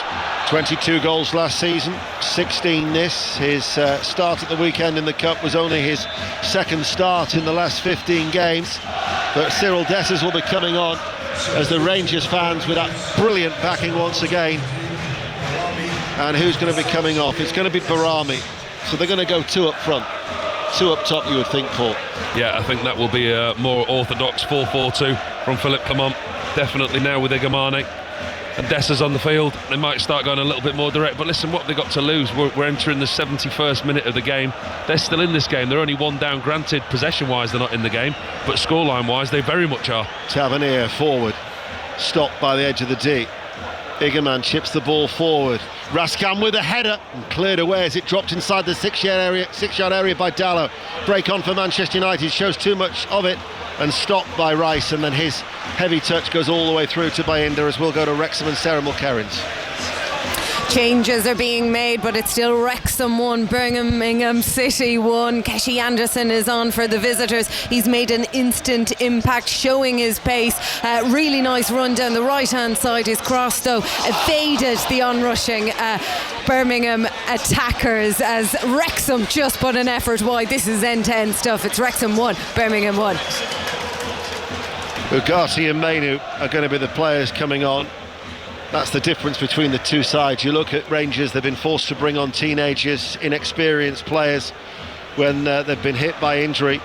22 goals last season, 16 this. His start at the weekend in the Cup was only his second start in the last 15 games. But Cyril Dessers will be coming on as the Rangers fans with that brilliant backing once again. And who's going to be coming off? It's going to be Barami. So they're going to go two up front. Two up top, you would think, Paul. Yeah, I think that will be a more orthodox 4-4-2 from Philippe Clement. Definitely now with Igermane and Dessers on the field, they might start going a little bit more direct. But listen, what have they got to lose? We're entering the 71st minute of the game. They're still in this game. They're only one down. Granted, possession-wise, they're not in the game, but scoreline-wise, they very much are. Tavernier forward, stopped by the edge of the D. Igerman chips the ball forward. Raskan with a header and cleared away as it dropped inside the six-yard area by Dalot. Break on for Manchester United, shows too much of it and stopped by Rice, and then his heavy touch goes all the way through to Bayinda as we'll go to Wrexham and Sarah Mulkerrins. Changes are being made, but it's still Wrexham 1, Birmingham City 1. Keshi Anderson is on for the visitors. He's made an instant impact, showing his pace. Really nice run down the right-hand side. His cross, though, evaded the onrushing Birmingham attackers as Wrexham just put an effort wide. This is end-to-end stuff. It's Wrexham 1, Birmingham 1. Ugarte and Mainu are going to be the players coming on. That's the difference between the two sides. You look at Rangers, they've been forced to bring on teenagers, inexperienced players when they've been hit by injury.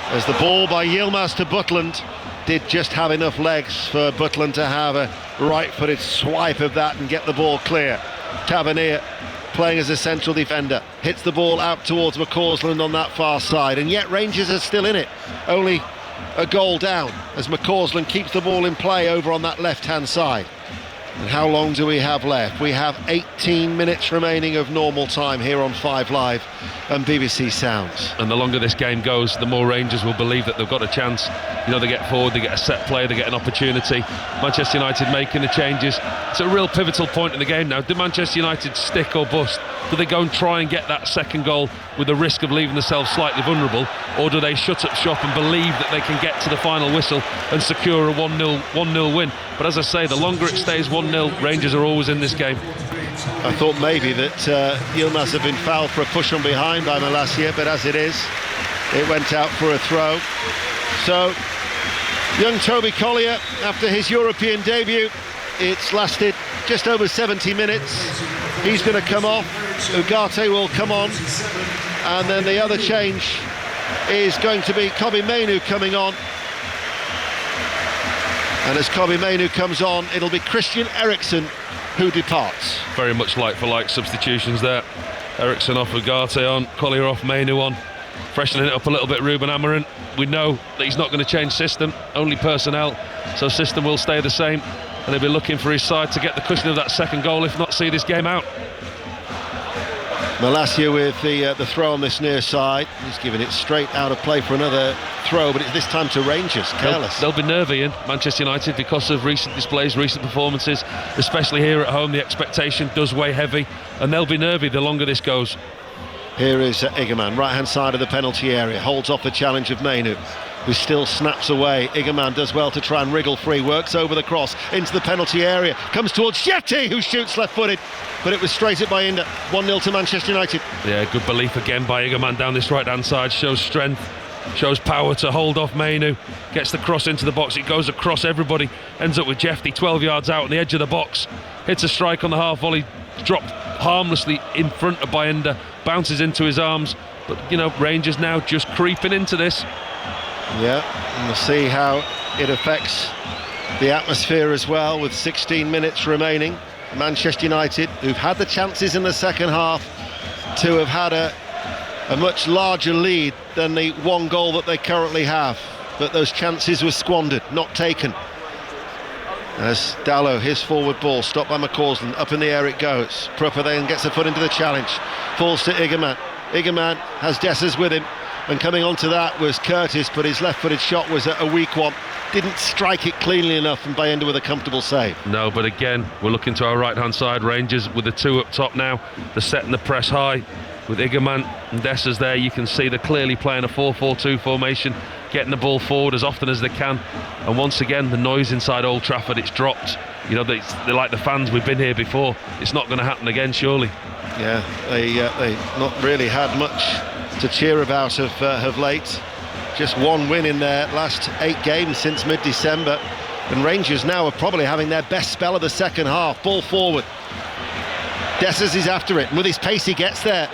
As the ball by Yilmaz to Butland did just have enough legs for Butland to have a right-footed swipe of that and get the ball clear. Tavernier playing as a central defender, hits the ball out towards McCausland on that far side, and yet Rangers are still in it. Only a goal down as McCausland keeps the ball in play over on that left-hand side. And how long do we have left? We have 18 minutes remaining of normal time here on 5 Live and BBC Sounds. And the longer this game goes, the more Rangers will believe that they've got a chance. You know, they get forward, they get a set play, they get an opportunity. Manchester United making the changes. It's a real pivotal point in the game now. Do Manchester United stick or bust? Do they go and try and get that second goal with the risk of leaving themselves slightly vulnerable? Or do they shut up shop and believe that they can get to the final whistle and secure a 1-0 win? But as I say, the longer it stays 1-0, Rangers are always in this game. I thought maybe that Yilmaz had been fouled for a push from behind by Malacia, but as it is, it went out for a throw. So, young Toby Collier, after his European debut, it's lasted just over 70 minutes. He's going to come off, Ugarte will come on, and then the other change is going to be Kobbie Mainoo coming on. And as Kobbie Mainoo comes on, it'll be Christian Eriksen who departs. Very much like-for-like substitutions there. Eriksen off, Ugarte on, Collier off, Mainoo on. Freshening it up a little bit, Ruben Amorim. We know that he's not going to change system, only personnel, so system will stay the same, and he'll be looking for his side to get the cushion of that second goal, if not see this game out. Malacia with the throw on this near side. He's giving it straight out of play for another throw, but it's this time to Rangers. Careless. They'll be nervy in Manchester United because of recent displays, recent performances, especially here at home. The expectation does weigh heavy, and they'll be nervy the longer this goes. Here is Igerman, right-hand side of the penalty area, holds off the challenge of Mainoo, who still snaps away. Igerman does well to try and wriggle free, works over the cross into the penalty area, comes towards Yeti, who shoots left-footed, but it was straight at by Inder. 1-0 to Manchester United. Yeah, good belief again by Igerman down this right-hand side, shows strength, shows power to hold off Mainoo, gets the cross into the box, it goes across everybody, ends up with Jeffy 12 yards out on the edge of the box, hits a strike on the half volley, dropped harmlessly in front of Bayenda, bounces into his arms, but you know, Rangers now just creeping into this. Yeah, and we'll see how it affects the atmosphere as well, with 16 minutes remaining. Manchester United, who've had the chances in the second half to have had a much larger lead than the one goal that they currently have, but those chances were squandered, not taken. As Dalot, his forward ball, stopped by McCausland, up in the air it goes. Prupper then gets a foot into the challenge, falls to Igerman. Igerman has Dessers with him, and coming onto that was Curtis, but his left-footed shot was a weak one. Didn't strike it cleanly enough, and Bayenda with a comfortable save. No, but again, we're looking to our right-hand side. Rangers with the two up top now. They're setting the press high with Igerman and Dessers there. You can see they're clearly playing a 4-4-2 formation, getting the ball forward as often as they can. And once again, the noise inside Old Trafford, it's dropped. You know, they're like the fans, we've been here before. It's not going to happen again, surely. Yeah, they not really had much to cheer about of late. Just one win in their last 8 games since mid-December. And Rangers now are probably having their best spell of the second half. Ball forward. Dessers is after it, and with his pace he gets there.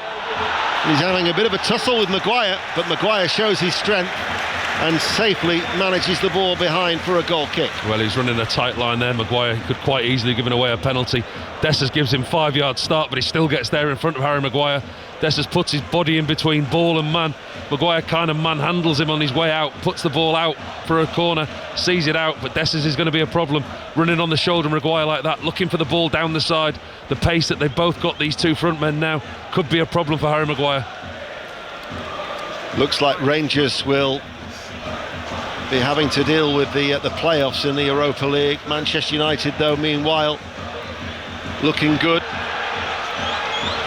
He's having a bit of a tussle with Maguire, but Maguire shows his strength and safely manages the ball behind for a goal kick. Well, he's running a tight line there. Maguire could quite easily give away a penalty. Dessers gives him 5-yard start, but he still gets there in front of Harry Maguire. Dessers puts his body in between ball and man. Maguire kind of manhandles him on his way out, puts the ball out for a corner, sees it out, but Dessers is going to be a problem. Running on the shoulder of Maguire like that, looking for the ball down the side. The pace that they've both got, these two front men now, could be a problem for Harry Maguire. Looks like Rangers will be having to deal with the playoffs in the Europa League. Manchester United, though, meanwhile, looking good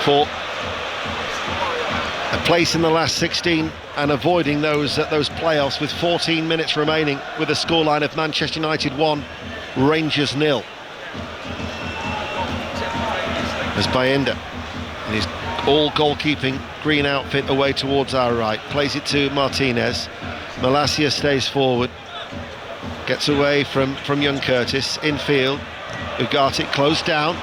for a place in the last 16 and avoiding those playoffs, with 14 minutes remaining, with a scoreline of Manchester United 1, Rangers 0. As Bayenda, in his all goalkeeping green outfit, away towards our right, plays it to Martinez. Malacia stays forward, gets away from young Curtis, infield, Ugarte closed down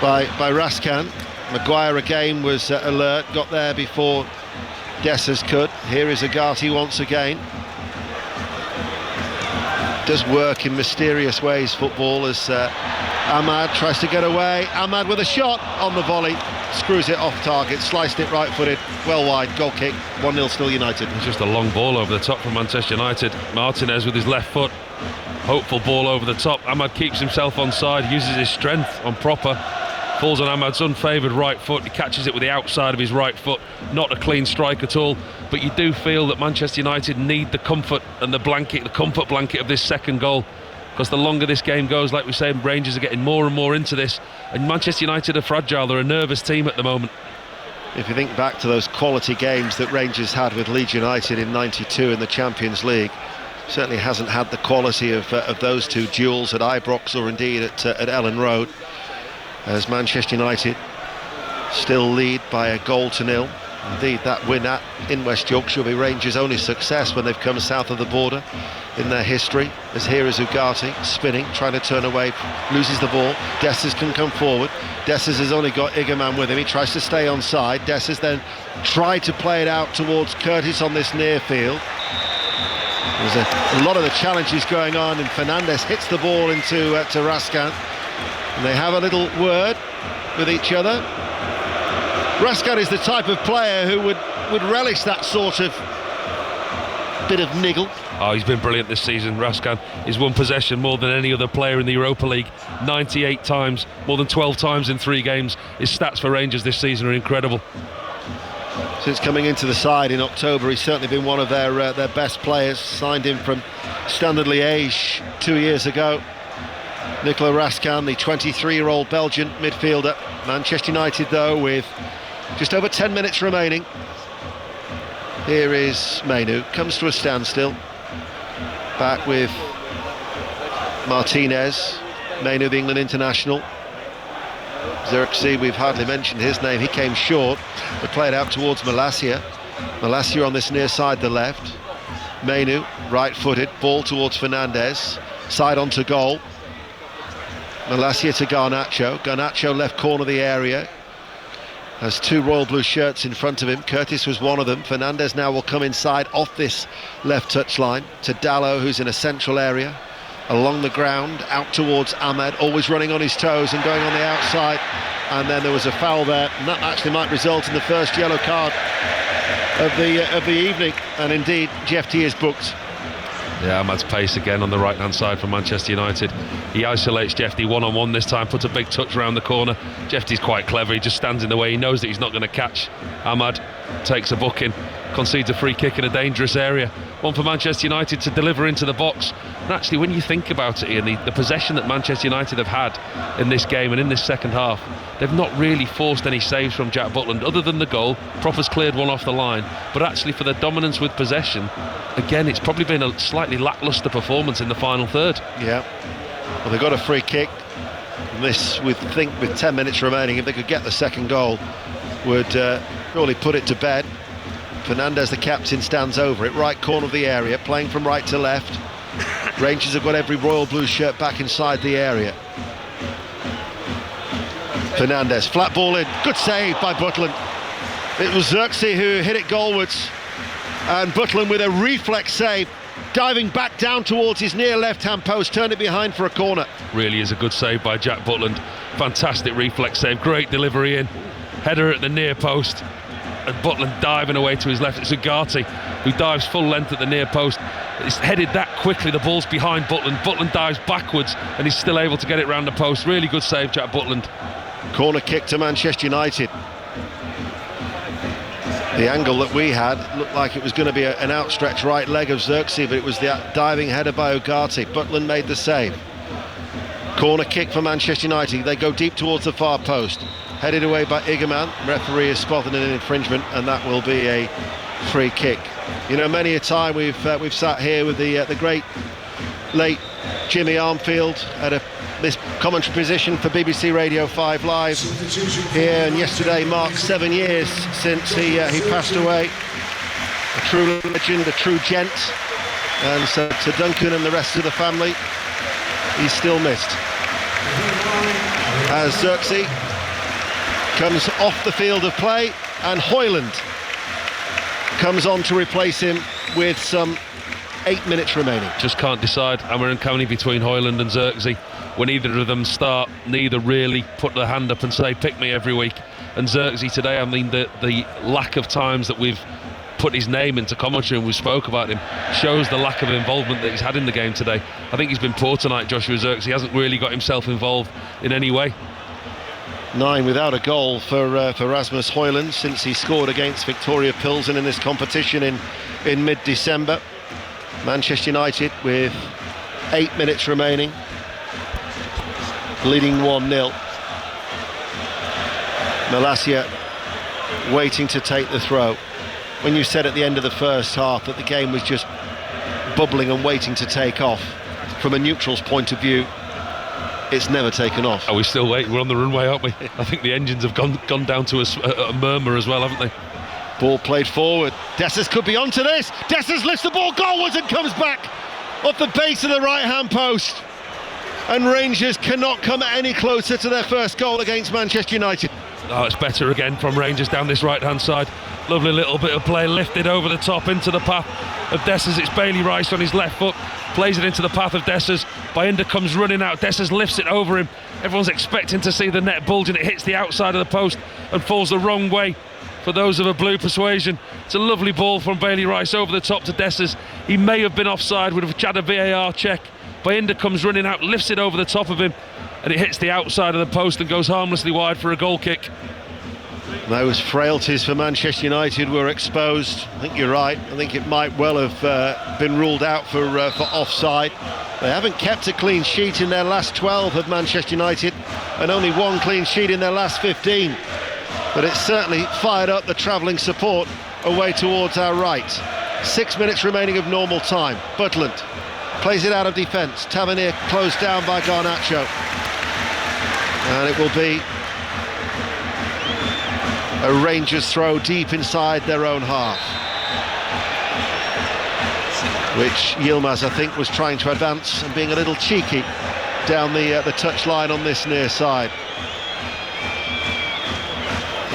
by Raskan. Maguire again was alert, got there before Dessers could. Here is Ugarte once again. Does work in mysterious ways, football, as Ahmad tries to get away. Ahmad with a shot on the volley, screws it off target, sliced it right-footed, well wide, goal kick, 1-0 still United. It's just a long ball over the top from Manchester United. Martinez with his left foot, hopeful ball over the top. Ahmad keeps himself on side, uses his strength on Proper, falls on Ahmad's unfavoured right foot. He catches it with the outside of his right foot. Not a clean strike at all, but you do feel that Manchester United need the comfort and the comfort blanket of this second goal, because the longer this game goes, like we say, Rangers are getting more and more into this, and Manchester United are fragile. They're a nervous team at the moment. If you think back to those quality games that Rangers had with Leeds United in '92 in the Champions League, certainly hasn't had the quality of those two duels at Ibrox or indeed at Ellen Road, as Manchester United still lead by 1-0. Indeed, that win in West Yorkshire will be Rangers' only success when they've come south of the border in their history. As here is Ugarte spinning, trying to turn away, loses the ball. Dessers can come forward. Dessers has only got Igerman with him. He tries to stay on side. Dessers then tried to play it out towards Curtis on this near field. There's a lot of the challenges going on, and Fernandes hits the ball into to Raskan. And they have a little word with each other. Raskan is the type of player who would relish that sort of bit of niggle. Oh, he's been brilliant this season, Raskan. He's won possession more than any other player in the Europa League, 98 times, more than 12 times in 3 games. His stats for Rangers this season are incredible. Since coming into the side in October, he's certainly been one of their best players. Signed him from Standard Liège 2 years ago. Nicolas Raskan, the 23-year-old Belgian midfielder. Manchester United, though, with just over 10 minutes remaining. Here is Mainu, comes to a standstill. Back with Martinez. Mainu, the England international. Xerxes, we've hardly mentioned his name. He came short, but played out towards Malacia. Malacia on this near side, the left. Mainu, right-footed, ball towards Fernandes. Side onto goal. Malacia to Garnacho. Garnacho left corner of the area. Has 2 royal blue shirts in front of him. Curtis was one of them. Fernandes now will come inside off this left touchline to Dalot, who's in a central area. Along the ground, out towards Ahmed, always running on his toes and going on the outside. And then there was a foul there, and that actually might result in the first yellow card of the evening. And indeed, GFT is booked. Yeah, Ahmad's pace again on the right-hand side for Manchester United. He isolates Jefty one-on-one this time, puts a big touch around the corner. Jefty's quite clever, he just stands in the way. He knows that he's not going to catch Ahmad, takes a booking, concedes a free kick in a dangerous area. One for Manchester United to deliver into the box. And actually, when you think about it, Ian, the possession that Manchester United have had in this game and in this second half, they've not really forced any saves from Jack Butland other than the goal. Proper's cleared one off the line, but actually for the dominance with possession, again, it's probably been a slightly lacklustre performance in the final third. Yeah, well, they got a free kick. And this, with 10 minutes remaining, if they could get the second goal, would really put it to bed. Fernandes, the captain, stands over it, right corner of the area, playing from right to left. Rangers have got every royal blue shirt back inside the area. Fernandes, flat ball in, good save by Butland. It was Xerxes who hit it goalwards, and Butland with a reflex save, diving back down towards his near left-hand post, turned it behind for a corner. Really is a good save by Jack Butland. Fantastic reflex save, great delivery in. Header at the near post, and Butland diving away to his left. It's Ugarte who dives full length at the near post. It's headed that quickly, the ball's behind Butland. Butland dives backwards and he's still able to get it round the post. Really good save, Jack Butland. Corner kick to Manchester United. The angle that we had looked like it was going to be an outstretched right leg of Xerxes, but it was the diving header by Ugarte. Butland made the save. Corner kick for Manchester United. They go deep towards the far post. Headed away by Igerman. Referee has spotted an infringement, and that will be a free kick. You know, many a time we've sat here with the great late Jimmy Armfield at this commentary position for BBC Radio 5 Live here, and yesterday marked 7 years since he passed away. A true legend, a true gent, and so to Duncan and the rest of the family, he's still missed. as Xerxes comes off the field of play, and Hoyland comes on to replace him with some 8 minutes remaining. Just can't decide, Amarin Cavani, between Hoyland and Xerxes. When either of them start, neither really put their hand up and say, pick me every week. And Xerxes today, I mean, the lack of times that we've put his name into commentary and we spoke about him shows the lack of involvement that he's had in the game today. I think he's been poor tonight, Joshua Xerxes. He hasn't really got himself involved in any way. 9 without a goal for Rasmus Højlund since he scored against Victoria Pilsen in this competition in mid-December. Manchester United with 8 minutes remaining, leading 1-0. Malacia waiting to take the throw. When you said at the end of the first half that the game was just bubbling and waiting to take off, from a neutral's point of view, it's never taken off. Are we still waiting? We're on the runway, aren't we? I think the engines have gone down to a murmur as well, haven't they? Ball played forward. Dessers could be onto this. Dessers lifts the ball goalwards and comes back off the base of the right-hand post. And Rangers cannot come any closer to their first goal against Manchester United. Oh, it's better again from Rangers down this right-hand side. Lovely little bit of play, lifted over the top into the path of Dessers. It's Bailey Rice on his left foot, plays it into the path of Dessers. Bayindir comes running out, Dessers lifts it over him. Everyone's expecting to see the net bulge, and it hits the outside of the post and falls the wrong way for those of a blue persuasion. It's a lovely ball from Bailey Rice over the top to Dessers. He may have been offside, would have had a VAR check. Bayindir comes running out, lifts it over the top of him, and it hits the outside of the post and goes harmlessly wide for a goal kick. Those frailties for Manchester United were exposed. I think you're right. I think it might well have been ruled out for offside. They haven't kept a clean sheet in their last 12 of Manchester United, and only one clean sheet in their last 15. But it's certainly fired up the travelling support away towards our right. 6 minutes remaining of normal time. Butland plays it out of defence. Tavernier closed down by Garnacho. And it will be a Rangers throw deep inside their own half, which Yilmaz, I think, was trying to advance and being a little cheeky down the touchline on this near side.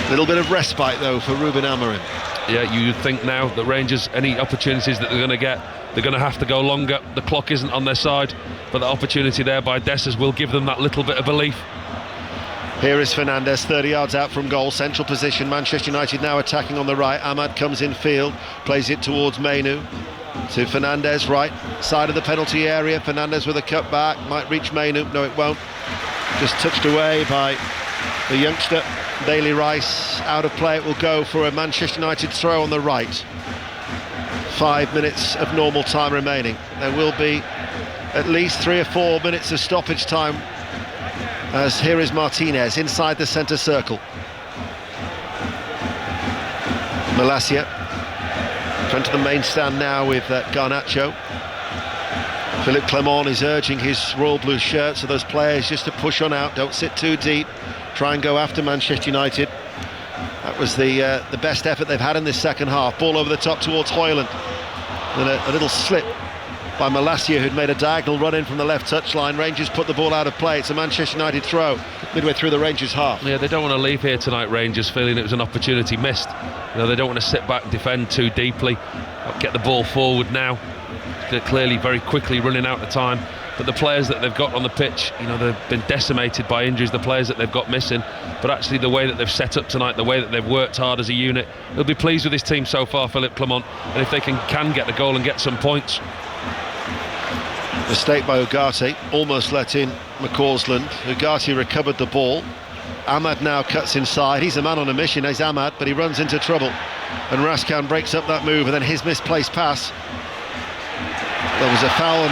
A little bit of respite though for Ruben Amorim. Yeah, you'd think now that Rangers, any opportunities that they're going to get, they're going to have to go longer. The clock isn't on their side, but the opportunity there by Dessers will give them that little bit of belief. Here is Fernandes, 30 yards out from goal, central position. Manchester United now attacking on the right. Ahmad comes in field, plays it towards Mainu. To Fernandes, right side of the penalty area. Fernandes with a cut back, might reach Mainu. No, it won't. Just touched away by the youngster. Bailey Rice out of play. It will go for a Manchester United throw on the right. 5 minutes of normal time remaining. There will be at least 3 or 4 minutes of stoppage time, as here is Martinez inside the centre circle. Malacia in front of the main stand now with Garnacho. Philippe Clement is urging his Royal Blue shirt, so those players just to push on out, don't sit too deep, try and go after Manchester United. That was the best effort they've had in this second half. Ball over the top towards Højlund, and a little slip by Malacia, who'd made a diagonal run in from the left touchline. Rangers put the ball out of play. It's a Manchester United throw midway through the Rangers half. Yeah, they don't want to leave here tonight, Rangers, feeling it was an opportunity missed. You know, they don't want to sit back and defend too deeply. Get the ball forward now. They're clearly very quickly running out of time. But the players that they've got on the pitch, you know, they've been decimated by injuries, the players that they've got missing. But actually the way that they've set up tonight, the way that they've worked hard as a unit, they'll be pleased with this team so far, Philippe Clement. And if they can get the goal and get some points. Mistake by Ugarte, almost let in McCausland. Ugarte recovered the ball. Ahmad now cuts inside. He's a man on a mission, he's Ahmad, but he runs into trouble. And Raskan breaks up that move, and then his misplaced pass. There was a foul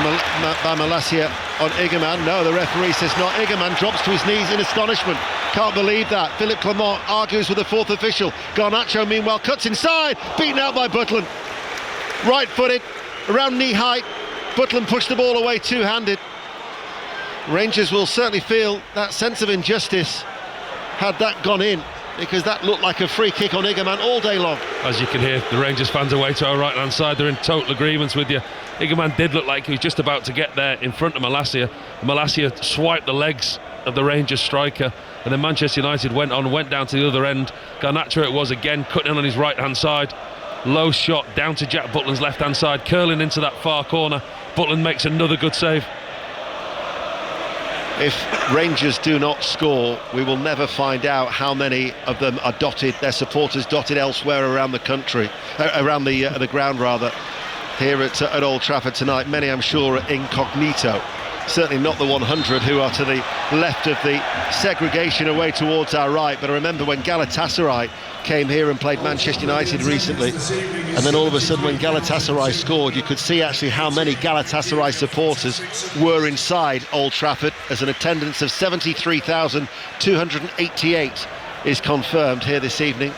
by Malacia on Igerman. No, the referee says not. Igerman drops to his knees in astonishment. Can't believe that. Philippe Clement argues with the fourth official. Garnacho, meanwhile, cuts inside. Beaten out by Butland. Right-footed, around knee height. Butland pushed the ball away two-handed. Rangers will certainly feel that sense of injustice had that gone in, because that looked like a free kick on Igerman all day long. As you can hear, the Rangers fans away to our right-hand side, they're in total agreement with you. Igerman did look like he was just about to get there in front of Malacia. Malacia swiped the legs of the Rangers striker, and then Manchester United went down to the other end. Garnacho it was again, cutting in on his right hand side. Low shot down to Jack Butland's left hand side, curling into that far corner. Butland makes another good save. If Rangers do not score, we will never find out how many of them are dotted, their supporters dotted elsewhere around the country, around the ground rather, here at Old Trafford tonight. Many, I'm sure, are incognito. Certainly not the 100 who are to the left of the segregation away towards our right. But I remember when Galatasaray came here and played Manchester United recently, and then all of a sudden when Galatasaray scored, you could see actually how many Galatasaray supporters were inside Old Trafford, as an attendance of 73,288 is confirmed here this evening.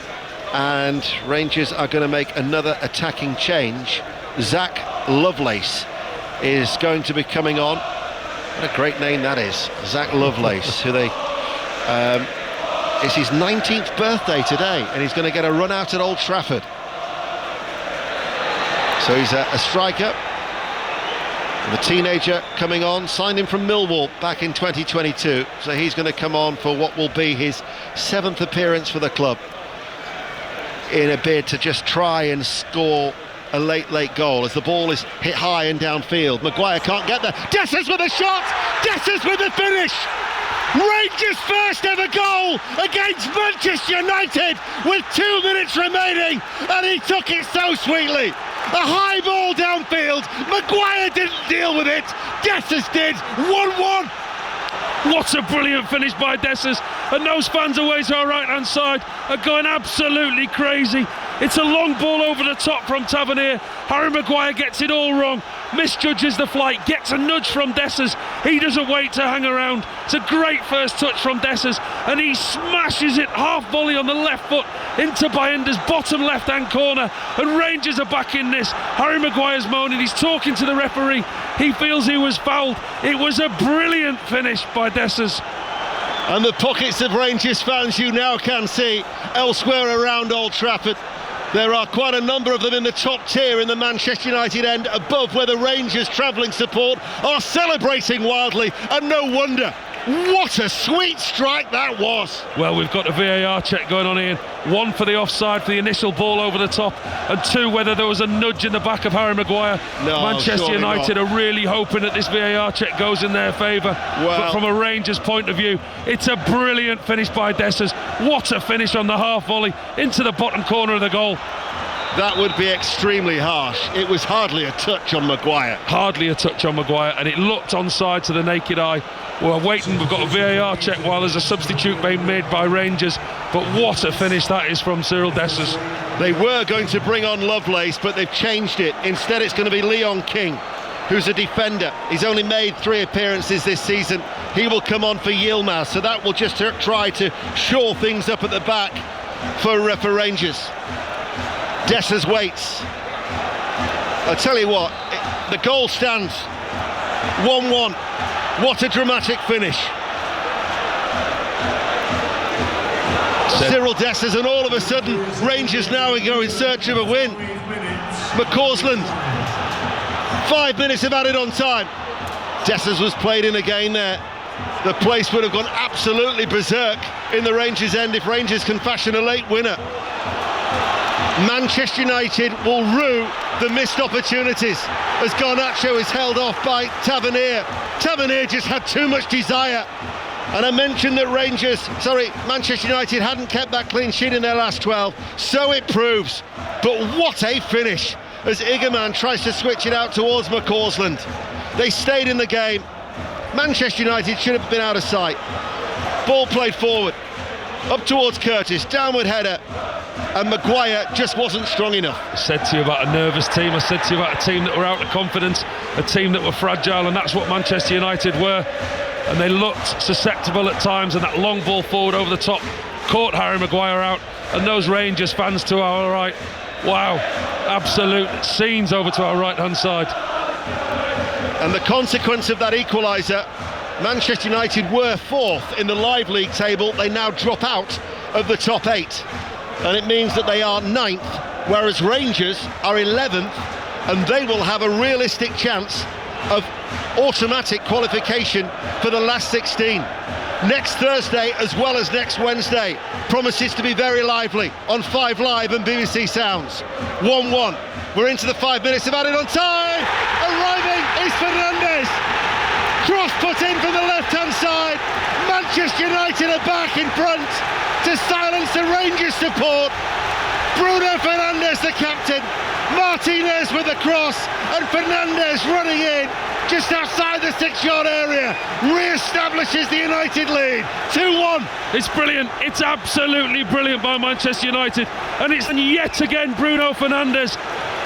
And Rangers are going to make another attacking change. Zach Lovelace is going to be coming on. What a great name that is, Zach Lovelace, who it's his 19th birthday today, and he's going to get a run out at Old Trafford. So he's a striker, the teenager coming on, signed him from Millwall back in 2022. So he's going to come on for what will be his 7th appearance for the club, in a bid to just try and score a late goal as the ball is hit high and downfield. Maguire can't get there. Dessers with a shot! Dessers with the finish! Rangers' first ever goal against Manchester United with 2 minutes remaining, and he took it so sweetly. A high ball downfield. Maguire didn't deal with it. Dessers did. 1-1. What a brilliant finish by Dessers, and those fans away to our right hand side are going absolutely crazy. It's a long ball over the top from Tavernier. Harry Maguire gets it all wrong, misjudges the flight, gets a nudge from Dessers. He doesn't wait to hang around. It's a great first touch from Dessers, and he smashes it half volley on the left foot into Bayenda's bottom left hand corner, and Rangers are back in this. Harry Maguire's moaning, he's talking to the referee, he feels he was fouled. It was a brilliant finish by Dessers. And the pockets of Rangers fans you now can see elsewhere around Old Trafford. There are quite a number of them in the top tier in the Manchester United end, above where the Rangers travelling support are celebrating wildly, and no wonder. What a sweet strike that was. Well, we've got a VAR check going on here. 1 for the offside for the initial ball over the top, and 2 whether there was a nudge in the back of Harry Maguire. No, Manchester United are really hoping that this VAR check goes in their favour. Well, but from a Rangers point of view, it's a brilliant finish by Dessers. What a finish on the half volley into the bottom corner of the goal. That would be extremely harsh. It was hardly a touch on Maguire. Hardly a touch on Maguire, and it looked onside to the naked eye. We're waiting, we've got a VAR check while there's a substitute being made by Rangers, but what a finish that is from Cyril Dessers. They were going to bring on Lovelace, but they've changed it. Instead it's going to be Leon King, who's a defender. He's only made 3 appearances this season. He will come on for Yilmaz, so that will just try to shore things up at the back for Rangers. Dessers waits. I tell you what, the goal stands 1-1. What a dramatic finish. Cyril Dessers, and all of a sudden Rangers now go in search of a win. McCausland, 5 minutes of added on time. Dessers was played in again there. The place would have gone absolutely berserk in the Rangers end if Rangers can fashion a late winner. Manchester United will rue the missed opportunities as Garnacho is held off by Tavernier. Tavernier just had too much desire. And I mentioned that Manchester United hadn't kept that clean sheet in their last 12. So it proves. But what a finish as Igerman tries to switch it out towards McCausland. They stayed in the game. Manchester United should have been out of sight. Ball played forward, up towards Curtis, downward header, and Maguire just wasn't strong enough. I said to you about a nervous team, I said to you about a team that were out of confidence, a team that were fragile, and that's what Manchester United were. And they looked susceptible at times, and that long ball forward over the top caught Harry Maguire out, and those Rangers fans to our right, wow, absolute scenes over to our right hand side. And the consequence of that equaliser, Manchester United were 4th in the Live League table. They now drop out of the top 8, and it means that they are 9th, whereas Rangers are 11th, and they will have a realistic chance of automatic qualification for the last 16. next Thursday as well as next Wednesday promises to be very lively on 5 Live and BBC Sounds. 1-1. We're into the 5 minutes of added on time. Arriving is Fernandes. Cross put in from the left-hand side. Manchester United are back in front to silence the Rangers support. Bruno Fernandes, the captain. Martinez with the cross, and Fernandes running in just outside the 6-yard area, re-establishes the United lead. 2-1. It's brilliant. It's absolutely brilliant by Manchester United, and it's yet again Bruno Fernandes.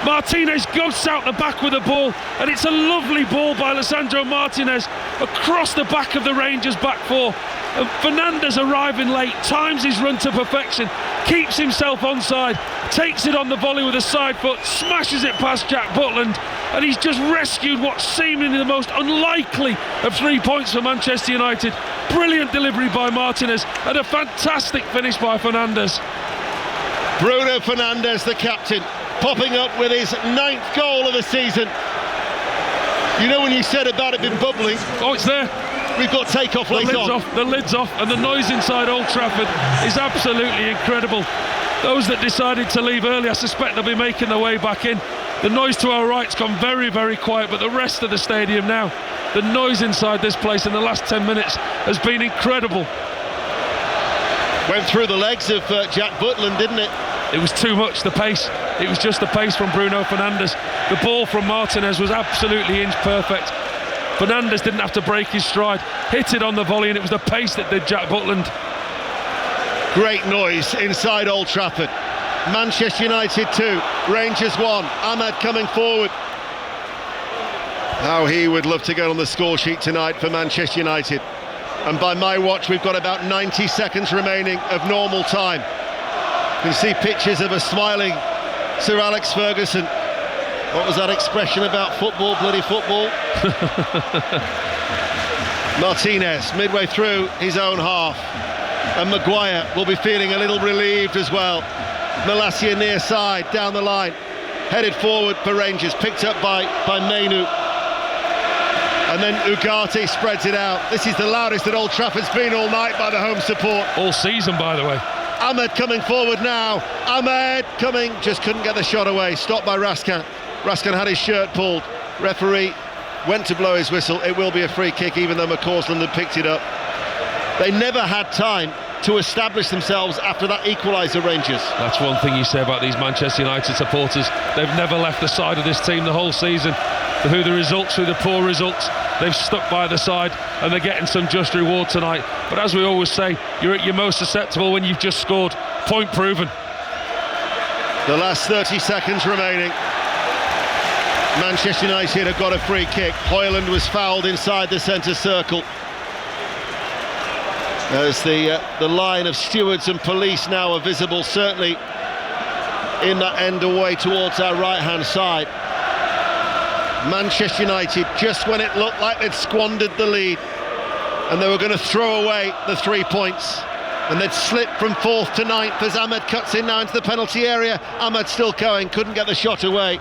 Martinez goes out the back with the ball, and it's a lovely ball by Lisandro Martinez across the back of the Rangers back four. And Fernandes arriving late, times his run to perfection, keeps himself onside, takes it on the volley with a side foot, smashes it past Jack Butland, and he's just rescued what's seemingly the most unlikely of 3 points for Manchester United. Brilliant delivery by Martinez and a fantastic finish by Fernandes. Bruno Fernandes, the captain, popping up with his 9th goal of the season. You know when you said about it been bubbling? Oh, it's there. We've got takeoff late on. The lid's off, and the noise inside Old Trafford is absolutely incredible. Those that decided to leave early, I suspect they'll be making their way back in. The noise to our right's gone very, very quiet, but the rest of the stadium now, the noise inside this place in the last 10 minutes has been incredible. Went through the legs of Jack Butland, didn't it? It was too much, the pace. It was just the pace from Bruno Fernandes. The ball from Martinez was absolutely inch perfect. Fernandes didn't have to break his stride, hit it on the volley, and it was the pace that did Jack Butland. Great noise inside Old Trafford. Manchester United 2, Rangers 1. Ahmed coming forward. How he would love to get on the score sheet tonight for Manchester United. And by my watch, we've got about 90 seconds remaining of normal time. You can see pictures of a smiling Sir Alex Ferguson. What was that expression about football, bloody football? Martinez midway through his own half, and Maguire will be feeling a little relieved as well. Malacia near side, down the line, headed forward for Rangers, picked up by Mainu, and then Ugarte spreads it out. This is the loudest that Old Trafford's been all night by the home support. All season, by the way. Ahmed coming forward now. Ahmed coming, just couldn't get the shot away. Stopped by Raskin. Raskin had his shirt pulled. Referee went to blow his whistle. It will be a free kick, even though McCausland had picked it up. They never had time to establish themselves after that equaliser, Rangers. That's one thing you say about these Manchester United supporters. They've never left the side of this team the whole season. Through the results, through the poor results, they've stuck by the side, and they're getting some just reward tonight. But as we always say, you're at your most susceptible when you've just scored. Point proven. The last 30 seconds remaining. Manchester United have got a free kick. Højlund was fouled inside the centre circle. As the line of stewards and police now are visible, certainly in that end away towards our right-hand side. Manchester United, just when it looked like they'd squandered the lead and they were going to throw away the 3 points, and they'd slip from 4th to 9th as Ahmed cuts in now into the penalty area. Ahmed still going, couldn't get the shot away.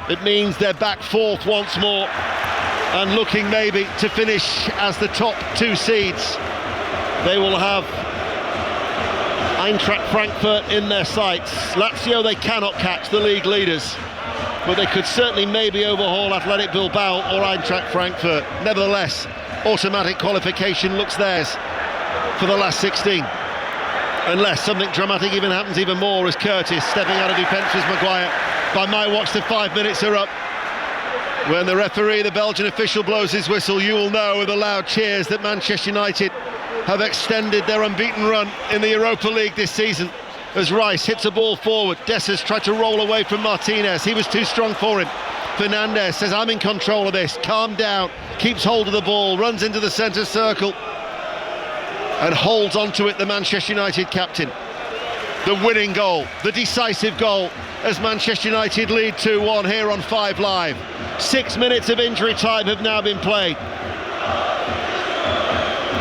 It means they're back 4th once more and looking maybe to finish as the top 2 seeds. They will have Eintracht Frankfurt in their sights. Lazio they cannot catch, the league leaders, but they could certainly maybe overhaul Athletic Bilbao or Eintracht Frankfurt. Nevertheless, automatic qualification looks theirs for the last 16. Unless something dramatic even happens even more, as Curtis stepping out of defence with Maguire. By my watch, the 5 minutes are up. When the referee, the Belgian official, blows his whistle, you will know with the loud cheers that Manchester United have extended their unbeaten run in the Europa League this season. As Rice hits a ball forward, Dessers tried to roll away from Martinez. He was too strong for him. Fernandes says, I'm in control of this, calm down, keeps hold of the ball, runs into the centre circle and holds onto it, the Manchester United captain. The winning goal, the decisive goal, as Manchester United lead 2-1 here on 5 Live. 6 minutes of injury time have now been played.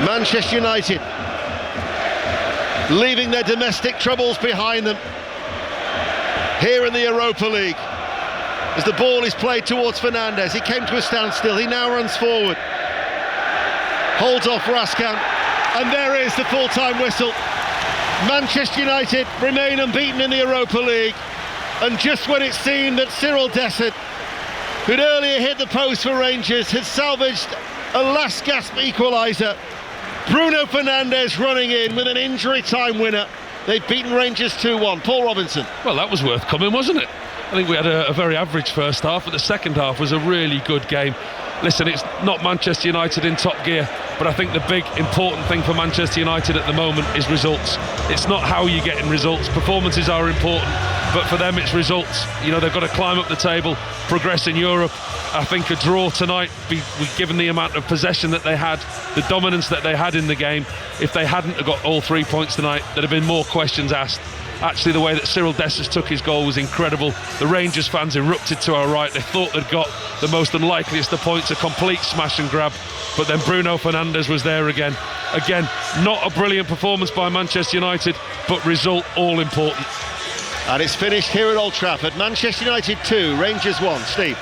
Manchester United leaving their domestic troubles behind them here in the Europa League. As the ball is played towards Fernandes, he came to a standstill, he now runs forward, holds off Raskin, And there is the full-time whistle. Manchester United remain unbeaten in the Europa League. And just when it seemed that Cyril Dessert, who'd earlier hit the post for Rangers, had salvaged a last-gasp equaliser, Bruno Fernandes running in with an injury-time winner. They've beaten Rangers 2-1. Paul Robinson. Well, that was worth coming, wasn't it? I think we had a very average first half, but the second half was a really good game. Listen, it's not Manchester United in top gear, but I think the big important thing for Manchester United at the moment is results. It's not how you get in results. Performances are important, but for them it's results. You know, they've got to climb up the table, progress in Europe. I think a draw tonight, given the amount of possession that they had, the dominance that they had in the game, if they hadn't got all 3 points tonight, there'd have been more questions asked. Actually, the way that Cyril Dessers took his goal was incredible. The Rangers fans erupted to our right. They thought they'd got the most unlikeliest of points, a complete smash and grab. But then Bruno Fernandes was there again. Again, not a brilliant performance by Manchester United, but result all important. And it's finished here at Old Trafford. Manchester United 2, Rangers 1. Steve.